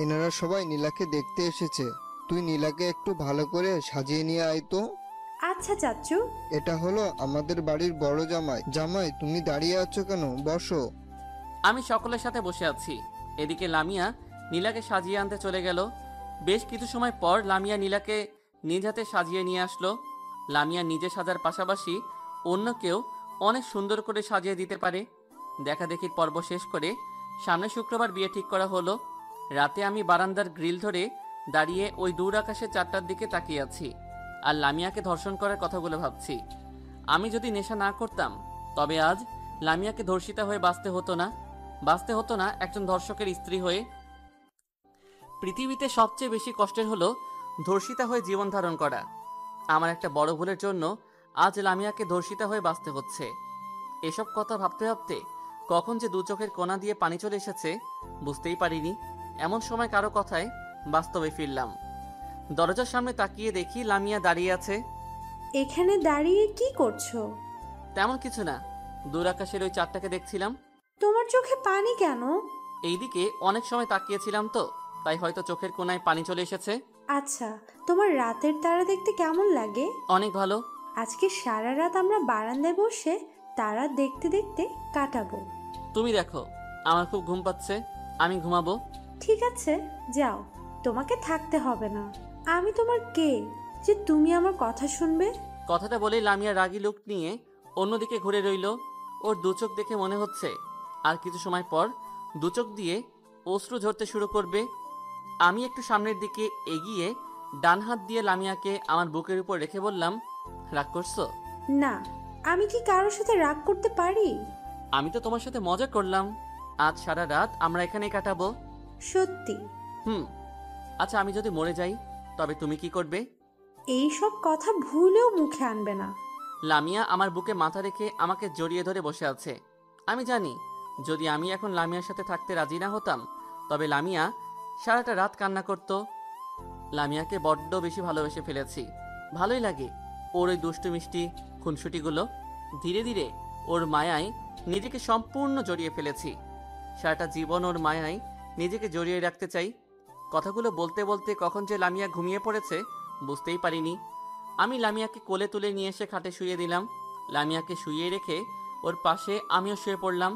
এনারা সবাই নীলাকে দেখতে এসেছে, তুই নীলাকে একটু ভালো করে সাজিয়ে নিয়ে আয় তো। আচ্ছা চাচু। এটা হলো আমাদের বাড়ির বড় জামাই। জামাই, তুমি দাঁড়িয়ে আছো কেন? বসো। আমি সকলের সাথে বসে আছি। এদিকে লামিয়া নীলাকে সাজিয়ে আনতে চলে গেল। বেশ কিছু সময় পর লামিয়া নীলাকে নিজ হাতে সাজিয়ে নিয়ে আসলো। লামিয়া নিজে সাজার পাশাপাশি অন্য কেউ অনেক সুন্দর করে সাজিয়ে দিতে পারে। দেখা দেখির পর্ব শেষ করে সামনে শুক্রবার বিয়ে ঠিক করা হলো। রাতে আমি বারান্দার গ্রিল ধরে দাঁড়িয়ে ওই দূর আকাশের চারটার দিকে তাকিয়ে আছি আর লামিয়াকে ধর্ষণ করার কথাগুলো ভাবছি। আমি যদি নেশা না করতাম তবে আজ লামিয়াকে ধর্ষিতা হয়ে বাঁচতে হতো না একজন ধর্ষকের স্ত্রী হয়ে। পৃথিবীতে সবচেয়ে বেশি কষ্টের হলো ধর্ষিতা হয়ে জীবন ধারণ করা। আমার একটা বড় ভুলের জন্য আজ লামিয়াকে ধর্ষিতা হয়ে বাঁচতে হচ্ছে। এসব কথা ভাবতে ভাবতে কখন যে দু চোখের কোণা দিয়ে পানি চলে এসেছে বুঝতেই পারিনি। এমন সময় কারো কথায় বাস্তবে ফিরলাম। দরজার সামনে তাকিয়ে দেখি লামিয়া দাঁড়িয়ে আছে। এখানে দাঁড়িয়ে কি করছো? তেমন কিছু না, দূর আকাশের ওই চাঁদটাকে দেখছিলাম। তোমার চোখে পানি কেন? এইদিকে অনেক সময় তাকিয়েছিলাম তো, তাই হয়তো চোখের কোণায় পানি চলে এসেছে। আচ্ছা, তোমার রাতের তারা দেখতে কেমন লাগে? অনেক ভালো। আজকে সারা রাত আমরা বারান্দায় বসে তারা দেখতে দেখতে কাটাবো। তুমি দেখো, আমার খুব ঘুম পাচ্ছে, আমি ঘুমাবো। ঠিক আছে, যাও, তোমাকে থাকতে হবে না। আমি তোমার কে যে তুমি আমার কথা শুনবে? কথাটা বলেই লামিয়া রাগী লুক নিয়ে অন্যদিকে ঘুরে রইল। ওর দু চোখ দেখে মনে হচ্ছে আর কিছু সময় পর দু চোখ দিয়ে অশ্রু ঝরতে শুরু করবে। আমি একটু সামনের দিকে এগিয়ে ডান হাত দিয়ে লামিয়াকে আমার বুকের উপর রেখে বললাম, রাগ করছো? না, আমি কি কারোর সাথে রাগ করতে পারি? আমি তো তোমার সাথে মজা করলাম। আজ সারা রাত আমরা এখানেই কাটাবো। সত্যি? আচ্ছা, আমি যদি মরে যাই তবে তুমি কি করবে? এই সব কথা ভুলেও মুখে আনবে না। লামিয়া আমার বুকে মাথা রেখে আমাকে জড়িয়ে ধরে বসে আছে। আমি জানি যদি আমি এখন লামিয়ার সাথে থাকতে রাজি না হতাম তবে লামিয়া সারাটা রাত কান্না করত। লামিয়াকে বড্ড বেশি ভালোবেসে ফেলেছি। ভালোই লাগে ওর ওই দুষ্টু মিষ্টি খুনসুটিগুলো। ধীরে ধীরে ওর মায়ায় নিজেকে সম্পূর্ণ জড়িয়ে ফেলেছি। সারাটা জীবন ওর মায়ায় নিজেকে জড়িয়ে রাখতে চাই। কথাগুলো বলতে বলতে কখন যে লামিয়া ঘুমিয়ে পড়েছে বুঝতেই পারিনি। আমি লামিয়াকে কোলে তুলে নিয়ে এসে খাটে শুইয়ে দিলাম। লামিয়াকে শুইয়ে রেখে ওর পাশে আমিও শুয়ে পড়লাম।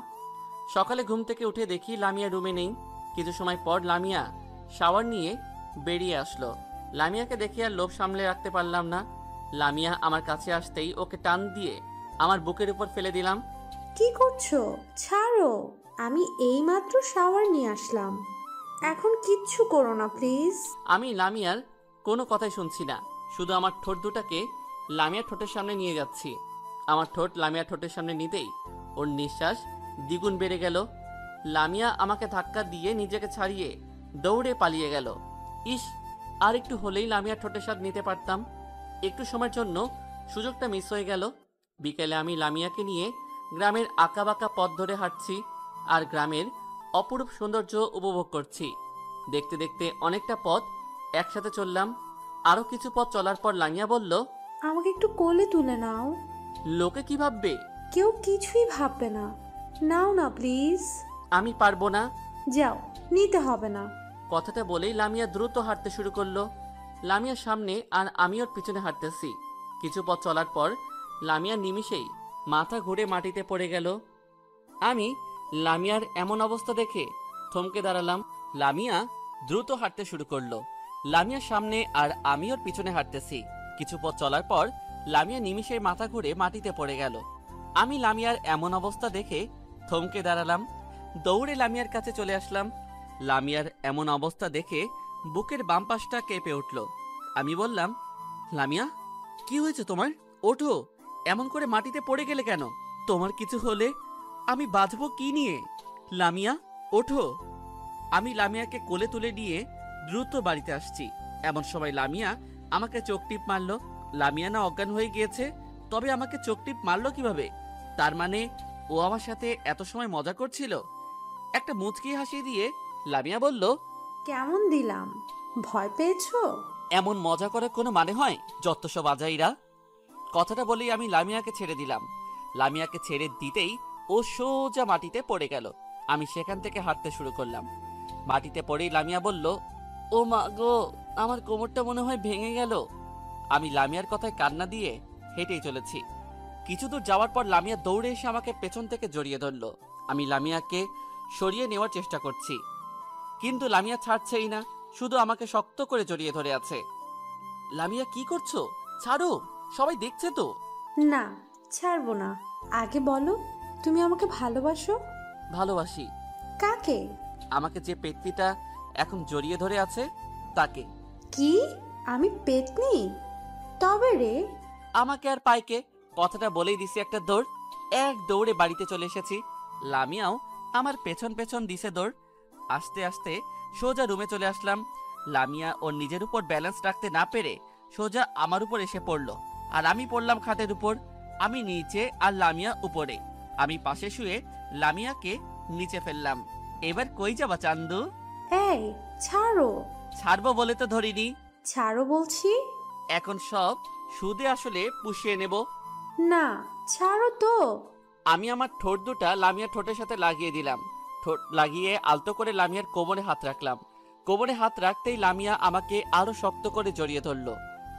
সকালে ঘুম থেকে উঠে দেখি লামিয়া রুমে নেই। কিছু সময় পর লামিয়া শাওয়ার নিয়ে বেরিয়ে আসলো। লামিয়াকে দেখে আর লোভ সামলে রাখতে পারলাম না। লামিয়া আমার কাছে আসতেই ওকে টান দিয়ে আমার বুকের উপর ফেলে দিলাম। কি করছো? ছাড়ো, আমি এইমাত্র শাওয়ার নিয়ে আসলাম। এখন কিচ্ছু করো না প্লিজ। আমি লামিয়ার কোনো কথাই শুনছি না, শুধু আমার ঠোঁট দুটাকে লামিয়ার ঠোঁটের সামনে নিয়ে যাচ্ছি। আমার ঠোঁট লামিয়ার ঠোঁটের সামনে নিতেই ওর নিঃশ্বাস দ্বিগুণ বেড়ে গেল। লামিয়া আমাকে ধাক্কা দিয়ে নিজেকে ছাড়িয়ে দৌড়ে পালিয়ে গেল। ইস, আর একটু হলেই লামিয়ার ঠোঁটের স্বাদ নিতে পারতাম। একটু সময়ের জন্য সুযোগটা মিস হয়ে গেল। বিকেলে আমি লামিয়াকে নিয়ে গ্রামের আঁকাবাঁকা পথ ধরে হাঁটছি আর গ্রামের অপরূপ সৌন্দর্য উপভোগ করছি। দেখতে দেখতে অনেকটা পথ একসাথে চললাম। আরো কিছু পথ চলার পর লামিয়া বলল, আমাকে একটু কোলে তুলে নাও। লোকে কি ভাববে? কেউ কিছুই ভাববে না। নাও না প্লিজ। আমি পারবো না। যাও, নিতে হবে না। কথাটা বলেই লামিয়া দ্রুত হাঁটতে শুরু করলো। লামিয়ার সামনে আর আমি ওর পিছনে হাঁটতেছি। কিছু পথ চলার পর লামিয়া নিমিষেই মাথা ঘুরে মাটিতে পড়ে গেল। আমি লামিয়ার এমন অবস্থা দেখে থমকে দাঁড়ালাম। লামিয়া দ্রুত হাঁটতে শুরু করলো। লামিয়ার সামনে আর আমি ওর পিছনে হাঁটতেছি। কিছু পথ চলার পর লামিয়া নিমিষেই মাথা ঘুরে মাটিতে পড়ে গেল। আমি লামিয়ার এমন অবস্থা দেখে থমকে দাঁড়ালাম। দৌড়ে লামিয়ার কাছে চলে আসলাম। লামিয়ার এমন অবস্থা দেখে বুকের বাম পাশটা কেঁপে উঠল। আমি বললাম, লামিয়া, কি হয়েছে তোমার? ওঠো, এমন করে মাটিতে পড়ে গেলে কেন? তোমার কিছু হলে আমি বাঁচবো কি নিয়ে? লামিয়া, ওঠো। আমি লামিয়াকে কোলে তুলে নিয়ে দ্রুত বাড়িতে আসছি। এমন সময় লামিয়া আমাকে চোখ টিপ মারলো। লামিয়া না অজ্ঞান হয়ে গিয়েছে, তবে আমাকে চোখ টিপ মারলো কিভাবে? তার মানে ও আমার সাথে এত সময় মজা করছিল। একটা মুচকি হাসি দিয়ে লামিয়া বলল, কেমন দিলাম? ভয় পেয়েছো? এমন মজা করার কোনো মানে হয়? যত সব আজাইরা। কথাটা বলেই আমি লামিয়াকে ছেড়ে দিলাম। লামিয়াকে ছেড়ে দিতেই ও সোজা মাটিতে পড়ে গেল। আমি সেখান থেকে হাঁটতে শুরু করলাম। মাটিতে পড়েই লামিয়া বলল, ও মা গো, আমার কোমরটা মনে হয় ভেঙে গেল। আমি লামিয়ার কথায় কান্না দিয়ে হেঁটেই চলেছি। কিছু দূর যাওয়ার পর লামিয়া দৌড়ে এসে আমাকে পেছন থেকে জড়িয়ে ধরল। আমি লামিয়াকে সরিয়ে নেওয়ার চেষ্টা করছি, কিন্তু লামিয়া ছাড়ছেই না, শুধু আমাকে শক্ত করে জড়িয়ে ধরে আছে। লামিয়া, কি করছো? ছাড়ো, সবাই দেখছে তো। না, ছাড়বো না। আগে বলো, তুমি আমাকে ভালোবাসো? ভালোবাসি। কাকে? আমাকে যে পেতনিটা এখন জড়িয়ে ধরে আছে তাকে। কি? আমি পেতনি? তবে রে। আমাকে আর পাইকে। কথাটা বলেই দিছি একটা দৌড়। এক দৌড়ে বাড়িতে চলে এসেছি। লামিয়াও আমার পেছন পেছন দিছে দৌড়। আস্তে আস্তে সোজা রুমে চলে আসলাম। লামিয়া ওর নিজের উপর ব্যালেন্স রাখতে না পেরে সোজা আমার উপর এসে পড়লো, আর আমি পড়লাম খাটের উপর। আমি নিচে আর লামিয়া উপরে। আমি পাশে শুয়ে লামিয়াকে নিচে ফেললাম। এবার কই যাবা চান্দু? এই, ছাড়ো। ছাড়বো বলে তো ধরিনি। ছাড়ো বলছি। এখন সব সুদে আসলে পুষিয়ে নেব। না, ছাড়ো তো। আমি আমার ঠোঁট দুটা লামিয়ার ঠোঁটের সাথে লাগিয়ে দিলাম। ঠোঁট লাগিয়ে আলতো করে লামিয়ার কোমরে হাত রাখলাম। কোমরে হাত রাখতেই লামিয়া আমাকে আরো শক্ত করে জড়িয়ে ধরলো।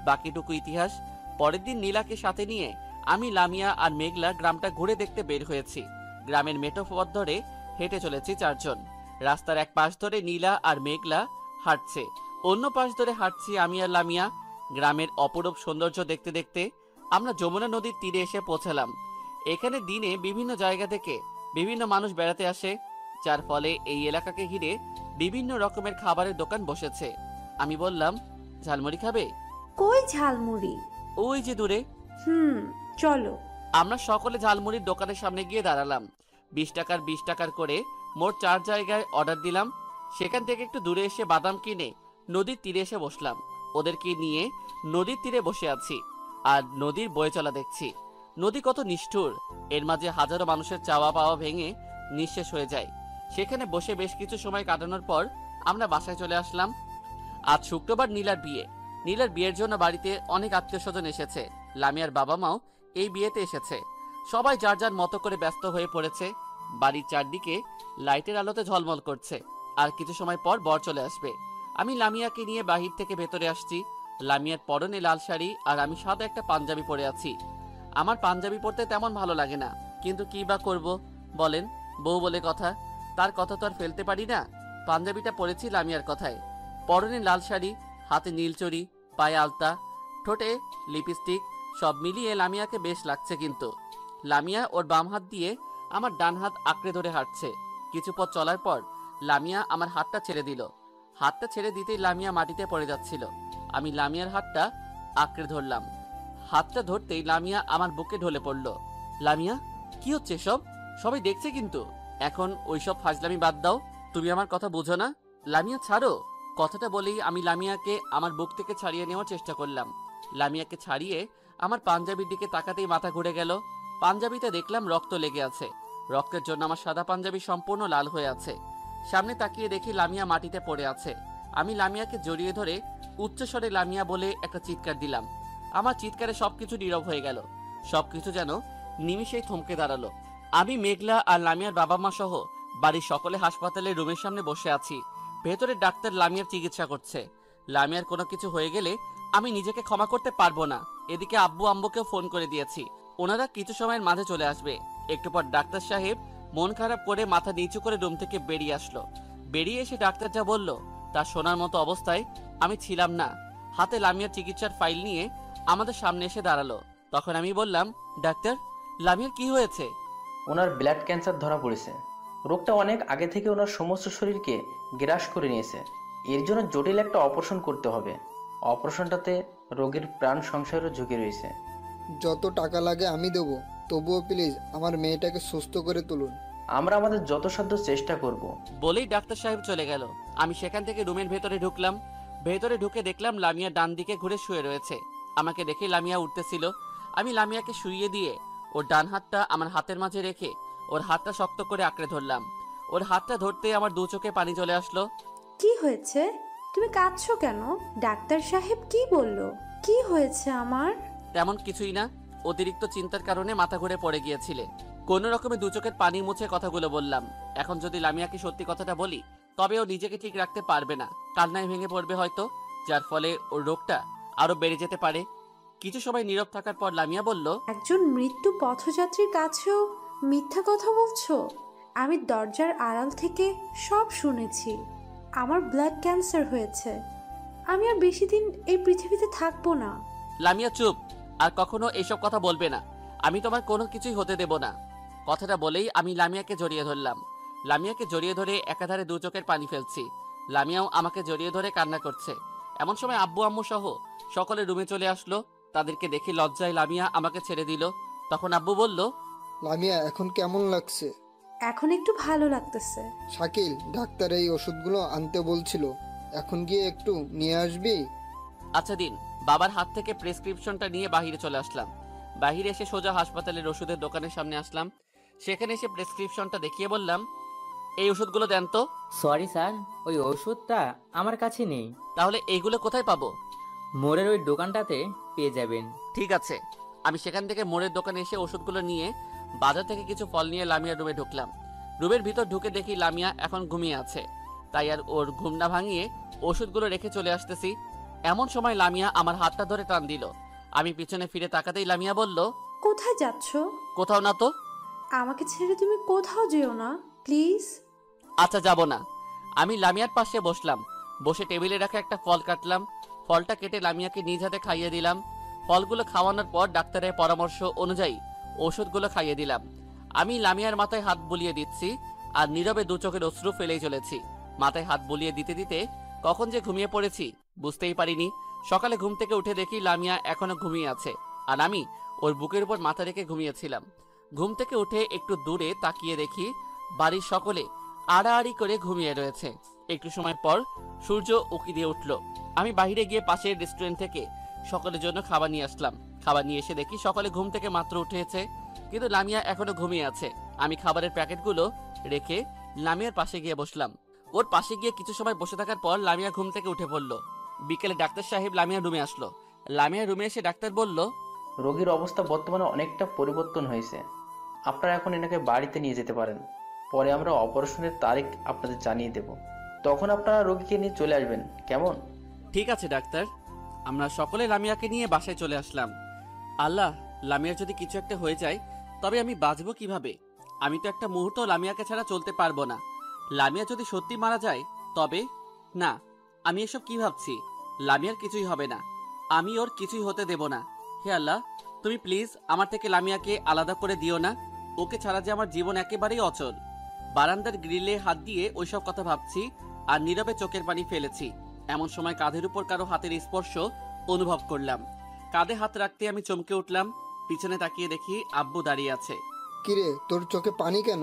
বাকিটুকু ইতিহাস। পরের দিন নীলাকে সাথে নিয়ে আমি, লামিয়া আর মেঘলা গ্রামটা ঘুরে দেখতে বের হয়েছি। গ্রামের মেঠো পথ ধরে হেঁটে চলেছি 4 জন। রাস্তার এক পাশ ধরে নীলা আর মেঘলা হাঁটছে, অন্য পাশ ধরে হাঁটছি আমি আর লামিয়া। গ্রামের অপরূপ সৌন্দর্য দেখতে দেখতে আমরা যমুনা নদীর তীরে এসে পৌঁছালাম। এখানে দিনে বিভিন্ন জায়গা থেকে বিভিন্ন মানুষ বেড়াতে আসে, যার ফলে এই এলাকাকে ঘিরে বিভিন্ন রকমের খাবারের দোকান বসেছে। আমি বললাম, ঝালমুড়ি খাবে? কই ঝালমুড়ি? ওই যে দূরে। চলো। আমরা সকলে ঝালমুড়ির দোকানের সামনে গিয়ে দাঁড়ালাম। 20 টাকার 20 টাকার করে মোট 4 জায়গায় অর্ডার দিলাম। সেখান থেকে একটু দূরে এসে বাদাম কিনে নদীর তীরে এসে বসলাম। ওদেরকে নিয়ে নদীর তীরে বসে আছি আর নদীর বয়ে চলা দেখছি। নদী কত নিষ্ঠুর, এর মাঝে হাজারো মানুষের চাওয়া পাওয়া ভেঙে নিঃশেষ হয়ে যায়। সেখানে বসে বেশ কিছু সময় কাটানোর পর আমরা বাসায় চলে আসলাম। আজ শুক্রবার নীলার বিয়ে। নীলার বিয়ের জন্য বাড়িতে অনেক আত্মীয় স্বজন এসেছে। লামিয়ার বাবা মাও এই বিয়েতে এসেছে। সবাই যার যার মতো করে ব্যস্ত হয়ে পড়েছে। বাড়ির চারদিকে লাইটের আলোতে ঝলমল করছে। আর কিছু সময় পর বর চলে আসবে। আমি লামিয়াকে নিয়ে বাহির থেকে ভেতরে আসছি। লামিয়ার পরনে লাল শাড়ি আর আমি সাদা একটা পাঞ্জাবি পরে আছি। আমার পাঞ্জাবি পরতে তেমন ভালো লাগে না, কিন্তু কি বা করব বলেন, বউ বলে কথা, তার কথা তো আর ফেলতে পারি না। পাঞ্জাবিটা পরেছি লামিয়ার কথায়। পরনে লাল শাড়ি, হাতে নীলচড়ি, পায়ে আলতা, ঠোঁটে লিপস্টিক, সব মিলিয়ে লামিয়াকে বেশ লাগছে। কিন্তু লামিয়া ওর বাম হাত দিয়ে আমার ডান হাত আঁকড়ে ধরে হাঁটছে। কিছু পথ চলার পর লামিয়া আমার হাতটা ছেড়ে দিল। হাতটা ছেড়ে দিতেই লামিয়া মাটিতে পড়ে যাচ্ছিল। আমি লামিয়ার হাতটা আঁকড়ে ধরলাম। হাতটা ধরতেই লামিয়া আমার বুকে ঢলে পড়ল। লামিয়া, কি হচ্ছে সব? সবাই দেখছে কিন্তু। এখন ওইসব ফাজলামি বাদ দাও। তুমি আমার কথা বুঝো না? লামিয়া ছাড়ো। কথাটা বলেই আমি লামিয়াকে আমার বুক থেকে ছাড়িয়ে নেওয়ার চেষ্টা করলাম। লামিয়াকে ছাড়িয়ে আমার পাঞ্জাবির দিকে তাকাতেই মাথা ঘুরে গেল। পাঞ্জাবিতে দেখলাম রক্ত লেগে আছে। রক্তের জন্য আমার সাদা পাঞ্জাবি সম্পূর্ণ লাল হয়ে আছে। সামনে তাকিয়ে দেখি লামিয়া মাটিতে পড়ে আছে। আমি লামিয়াকে জড়িয়ে ধরে উচ্চস্বরে লামিয়া বলে একটা চিৎকার দিলাম। আমার চিৎকারে সবকিছু নীরব হয়ে গেল। সবকিছু যেন নিমিষেই থমকে দাঁড়ালো। আমি, মেঘলা আর লামিয়ার বাবা মা সহ বাড়ির সকলে হাসপাতালের রুমের সামনে বসে আছি। ভেতরে ডাক্তার লামিয়ার চিকিৎসা করছে। লামিয়ার কোনো কিছু হয়ে গেলে আমি নিজেকে ক্ষমা করতে পারবো না। এদিকে আব্বু আম্মুকেও ফোন করে দিয়েছি, ওনারা কিছু সময়ের মাঝে চলে আসবে। একটু পর ডাক্তার সাহেব মন খারাপ করে মাথা নিচু করে রুম থেকে বেরিয়ে আসলো। বেরিয়ে এসে ডাক্তার যা বলল তা শোনার মতো অবস্থায় আমি ছিলাম না। হাতে লামিয়ার চিকিৎসার ফাইল নিয়ে আমাদের সামনে এসে দাঁড়ালো। তখন আমি বললাম, ডাক্তার, লামিয়ার কি হয়েছে? ওনার ব্লাড ক্যান্সার ধরা পড়েছে। রোগটা অনেক আগে থেকে ওনার সমস্ত শরীরকে গ্রাস করে নিয়েছে। এর জন্য জটিল একটা অপারেশন করতে হবে। অপারেশনটাতে রোগীর প্রাণ সংশয়েরও ঝুঁকি রয়েছে। যত টাকা লাগে আমি দেবো, তবুও প্লিজ আমার মেয়েটাকে সুস্থ করে তুলুন। আমরা আমাদের যথাসাধ্য চেষ্টা করব। বলেই ডাক্তার সাহেব চলে গেল। আমি সেখান থেকে রুমের ভেতরে ঢুকলাম। ভেতরে ঢুকে দেখলাম লামিয়া ডান দিকে ঘুরে শুয়ে রয়েছে। আমাকে দেখে লামিয়া উঠতেছিল। আমি লামিয়াকে শুইয়ে দিয়ে ওর ডান হাতটা আমার হাতের মাঝে রেখে ওর হাতটা শক্ত করে আঁকড়ে ধরলাম। ওর হাতটা ধরতে আমার দু চোখে পানি চলে আসলো। কি হয়েছে? তুমি কাঁদছো কেন? ডাক্তার সাহেব কি বললো? কি হয়েছে আমার? তেমন কিছুই না, অতিরিক্ত চিন্তার কারণে মাথা ঘুরে পড়ে গিয়েছিলে। কোনো রকমে দু চোখের পানি মুছে কথাগুলো বললাম। এখন যদি লামিয়াকে সত্যি কথাটা বলি তবে ও নিজেকে ঠিক রাখতে পারবে না, কান্নায় ভেঙে পড়বে হয়তো, যার ফলে ওর রোগটা আরো বেড়ে যেতে পারে। কিছু সময় নীরব থাকার পর লামিয়া বলল, একজন মৃত্যু পথযাত্রীর কাছেও মিথ্যা কথা বলছো? আমি দরজার আড়াল থেকে সব শুনেছি। আমার ব্লাড ক্যান্সার হয়েছে। আমি আর বেশি দিন এই পৃথিবীতে থাকবো না। লামিয়া চুপ, আর কখনো এইসব কথা বলবে না। আমি তোমার কোনো কিছুই হতে দেব না। কথাটা বলেই আমি লামিয়াকে জড়িয়ে ধরলাম। লামিয়াকে জড়িয়ে ধরে একাধারে দু চোখের পানি ফেলছি। লামিয়াও আমাকে জড়িয়ে ধরে কান্না করছে। এমন সময় আব্বু আম্মু সহ সকলে রুমে চলে আসলো। তাদেরকে দেখে লজ্জায় লামিয়া আমাকে ছেড়ে দিল। তখন আব্বু বলল, লামিয়া এখন কেমন লাগছে? এখন একটু ভালো লাগতেছে। শাকিল, ডাক্তার এই ওষুধগুলো আনতে বলছিল, এখন গিয়ে একটু নিয়ে আসবি? আচ্ছা দিন। বাবার হাত থেকে প্রেসক্রিপশনটা নিয়ে বাহিরে চলে আসলাম। বাহিরে এসে সোজা হাসপাতালের ওষুধের দোকানের সামনে আসলাম। সেখানে এসে প্রেসক্রিপশনটা দেখিয়ে বললাম, এই ওষুধগুলো দেন তো। সরি স্যার, ওই ওষুধটা আমার কাছে নেই। তাহলে এইগুলো কোথায় পাবো? মোড়ের ওই দোকানটাতে পেয়ে যাবেন। ঠিক আছে। আমি সেখান থেকে মোড়ের দোকানে এসে ওষুধগুলো নিয়ে বাজার থেকে কিছু ফল নিয়ে লামিয়ার রুমে ঢুকলাম। রুমের ভিতর ঢুকে দেখি লামিয়া এখন ঘুমিয়ে আছে। তাই আর ওর ঘুম না ভাঙিয়ে ওষুধগুলো রেখে চলে আসতেছি। এমন সময় লামিয়া আমার হাতটা ধরে টান দিল। আমি পিছনে ফিরে তাকাতেই লামিয়া বলল, কোথায় যাচ্ছ? কোথাও না তো। আমাকে ছেড়ে তুমি কোথাও যেও না প্লিজ। আচ্ছা, যাব না। আমি লামিয়ার পাশে বসলাম। বসে টেবিলে রাখা একটা ফল কাটলাম। ফলটা কেটে লামিয়াকে নিজ হাতে খাইয়ে দিলাম। ফলগুলো খাওয়ানোর পর ডাক্তারের পরামর্শ অনুযায়ী ওষুধগুলো খাইয়ে দিলাম। আমি লামিয়ার মাথায় হাত বুলিয়ে দিচ্ছি আর নীরবে দু চোখের অশ্রু ফেলেই চলেছি। মাথায় হাত বুলিয়ে দিতে দিতে কখন যে ঘুমিয়ে পড়েছি বুঝতেই পারিনি। সকালে ঘুম থেকে উঠে দেখি লামিয়া এখনো ঘুমিয়ে আছে, আর আমি ওর বুকের উপর মাথা রেখে ঘুমিয়েছিলাম। ঘুম থেকে উঠে একটু দূরে তাকিয়ে দেখি বাড়ির সকলে আড়াআড়ি করে ঘুমিয়ে রয়েছে। একটু সময় পর সূর্য উঁকি দিয়ে উঠল। আমি বাইরে গিয়ে পাশের রেস্টুরেন্ট থেকে সকলের জন্য খাবার নিয়ে আসলাম। খাবার নিয়ে এসে দেখি সকলে ঘুম থেকে মাত্র উঠেছে, কিন্তু লামিয়া এখনো ঘুমিয়ে আছে। আমি খাবারের প্যাকেটগুলো রেখে লামিয়ার পাশে গিয়ে বসলাম। ওর পাশে গিয়ে কিছু সময় বসে থাকার পর লামিয়া ঘুম থেকে উঠে পড়ল। বিকেলে ডাক্তার সাহেব লামিয়ার রুমে আসলো। লামিয়ার রুমে এসে ডাক্তার বলল, রোগীর অবস্থা বর্তমানে অনেকটা পরিবর্তন হয়েছে, আপনারা এখন এনাকে বাড়িতে নিয়ে যেতে পারেন। পরে আমরা অপারেশনের তারিখ আপনাদের জানিয়ে দেব, তখন আপনারা রোগীকে নিয়ে চলে আসবেন, কেমন? ঠিক আছে ডাক্তার। আমরা সকলে লামিয়াকে নিয়ে বাসায় চলে আসলাম। আল্লাহ, লামিয়ার যদি কিছু একটা হয়ে যায় তবে আমি বাঁচবো কিভাবে? আমি তো একটা মুহূর্ত লামিয়াকে ছাড়া চলতে পারবো না। লামিয়া যদি সত্যি মারা যায় তবে? না, আমি এসব কি ভাবছি? লামিয়ার কিছুই হবে না, আমি ওর কিছুই হতে দেব না। হে আল্লাহ, তুমি প্লিজ আমার থেকে লামিয়াকে আলাদা করে দিও না। ওকে ছাড়া যে আমার জীবন একেবারেই অচল। বারান্দার গ্রিলে হাত দিয়ে ওইসব কথা ভাবছি আর নীরবে চোখের পানি ফেলেছি। এমন সময় কাঁধের উপর কারো হাতের স্পর্শ অনুভব করলাম। কাঁধে হাত রাখতে আমি চমকে উঠলাম। পিছনে তাকিয়ে দেখি আব্বু দাঁড়িয়ে আছে। কিরে, তোর চোখে পানি কেন?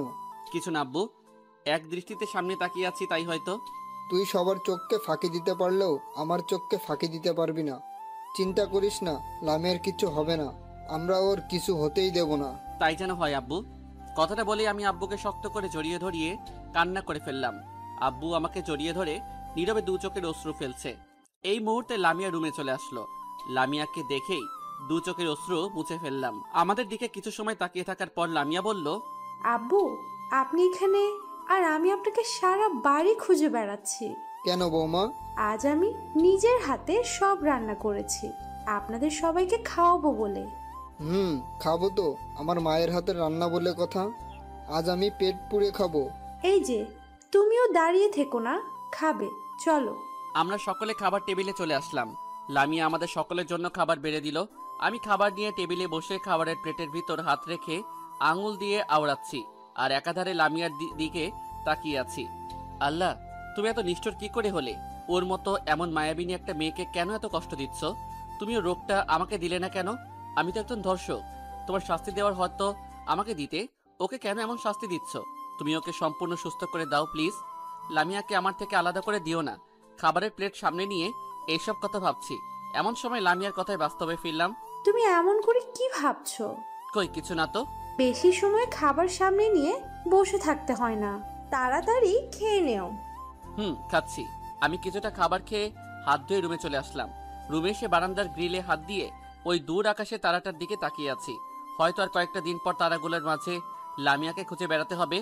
কিছু না আব্বু, এক দৃষ্টিতে সামনে তাকিয়ে আছি তাই হয়তো। তুই সবার চোখকে ফাঁকি দিতে পারলেও আমার চোখকে ফাঁকি দিতে পারবি না। চিন্তা করিস না, লামিয়ার কিছু হবে না, আমরা ওর কিছু হতেই দেব না। তাই যেন হয় আব্বু। কথাটা বলে আমি আব্বুকে শক্ত করে জড়িয়ে ধরিয়ে কান্না করে ফেললাম। আব্বু আমাকে জড়িয়ে ধরে নীরবে দু চোখের অশ্রু ফেলছে। এই মুহূর্তে লামিয়া রুমে চলে আসলো। লামিয়াকে দেখেই দু চোখের অশ্রু মুছে ফেললাম। আমাদের দিকে কিছু সময় তাকিয়ে থাকার পর লামিয়া বলল, আব্বু, আপনি এখানে আর আমি আপনাকে সারা বাড়ি খুঁজে বেড়াচ্ছি। কেন বৌমা? আজ আমি নিজের হাতে সব রান্না করেছি আপনাদের সবাইকে খাওয়াবো বলে। খাবো তো, আমার মায়ের হাতের রান্না বলে কথা। আজ আমি পেট পুড়ে খাবো। এই যে, তুমিও দাঁড়িয়ে থেকো না, খাবে, চলো। আমরা সকলে খাবার টেবিলে চলে আসলাম। লামিয়া আমাদের সকলের জন্য খাবার বেড়ে দিল। আমি খাবার নিয়ে টেবিলে বসে খাবারের প্লেটের ভিতর হাত রেখে আঙুল দিয়ে আওড়াচ্ছি আর একাধারে লামিয়ার দিকে তাকিয়ে আছি। আল্লাহ, তুমি এত নিষ্ঠুর কি করে হলে? ওর মতো এমন মায়াবিনী একটা মেয়েকে কেন এত কষ্ট দিচ্ছ? তুমি ওর রোগটা আমাকে দিলে না কেন? আমি তো একজন ধর্ষক। তোমার শাস্তি দেওয়ার হয়তো আমাকে দিতে, ওকে কেন এমন শাস্তি দিচ্ছ? তুমি ওকে সম্পূর্ণ সুস্থ করে দাও প্লিজ। লামিয়াকে আমার থেকে আলাদা করে দিও না। খাবারের প্লেট সামনে নিয়ে এইসব কথা ভাবছি। এমন সময় লামিয়ার কথায় বাস্তবে ফিরলাম। তুমি এমন করে কি ভাবছো? কই কিছু না তো। বেশি সময় খাবার সামনে নিয়ে বসে থাকতে হয় না, তাড়াতাড়ি খেয়ে নেও। খাচ্ছি। আমি কিছুটা খাবার খেয়ে হাত ধুয়ে রুমে চলে আসলাম। রুমে এসে বারান্দার গ্রিলে হাত দিয়ে ওই দূর আকাশে তারাটার দিকে তাকিয়ে আছি। হয়তো আর কয়েকটা দিন পর তারাগুলোর মাঝে লামিয়াকে খুঁজে বেড়াতে হবে,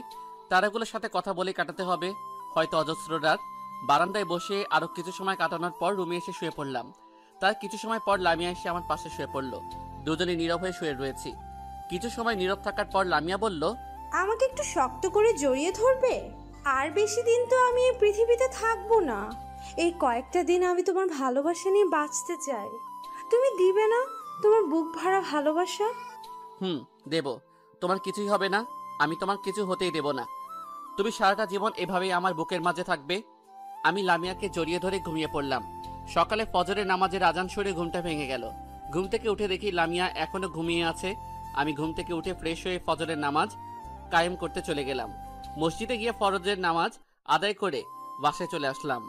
তারাগুলোর সাথে কথা বলে কাটাতে হবে, হয়তো অজস্র রাত। বারান্দায় বসে আরো কিছু সময় কাটানোর পর রুমে এসে শুয়ে পড়লাম। তার কিছু সময় পর লামিয়া এসে আমার পাশে শুয়ে পড়লো। দুজনে নীরব হয়ে শুয়ে রয়েছি। কিছু সময় নীরব থাকার পর লামিয়া বলল, আমাকে একটু শক্ত করে জড়িয়ে ধরবে? আর বেশি দিন তো আমি এই পৃথিবীতে থাকবো না। এই কয়েকটা দিন আমি তোমার ভালোবাসা নিয়ে বাঁচতে চাই। তুমি দিবে না তোমার বুক ভরা ভালোবাসা? দেব। তোমার কিছুই হবে না, আমি তোমার কিছু হতেই দেব না। তুমি সারাটা জীবন এভাবেই আমার বুকের মাঝে থাকবে। আমি লামিয়াকে জড়িয়ে ধরে ঘুমিয়ে পড়লাম। সকালে ফজরের নামাজের আজান শুনে ঘুমটা ভেঙে গেল। ঘুম থেকে উঠে দেখি লামিয়া এখনো ঘুমিয়ে আছে। আমি ঘুম থেকে উঠে ফ্রেশ হয়ে ফজরের নামাজ কায়েম করতে চলে গেলাম। মসজিদে গিয়ে ফজরের নামাজ আদায় করে বাসায় চলে আসলাম।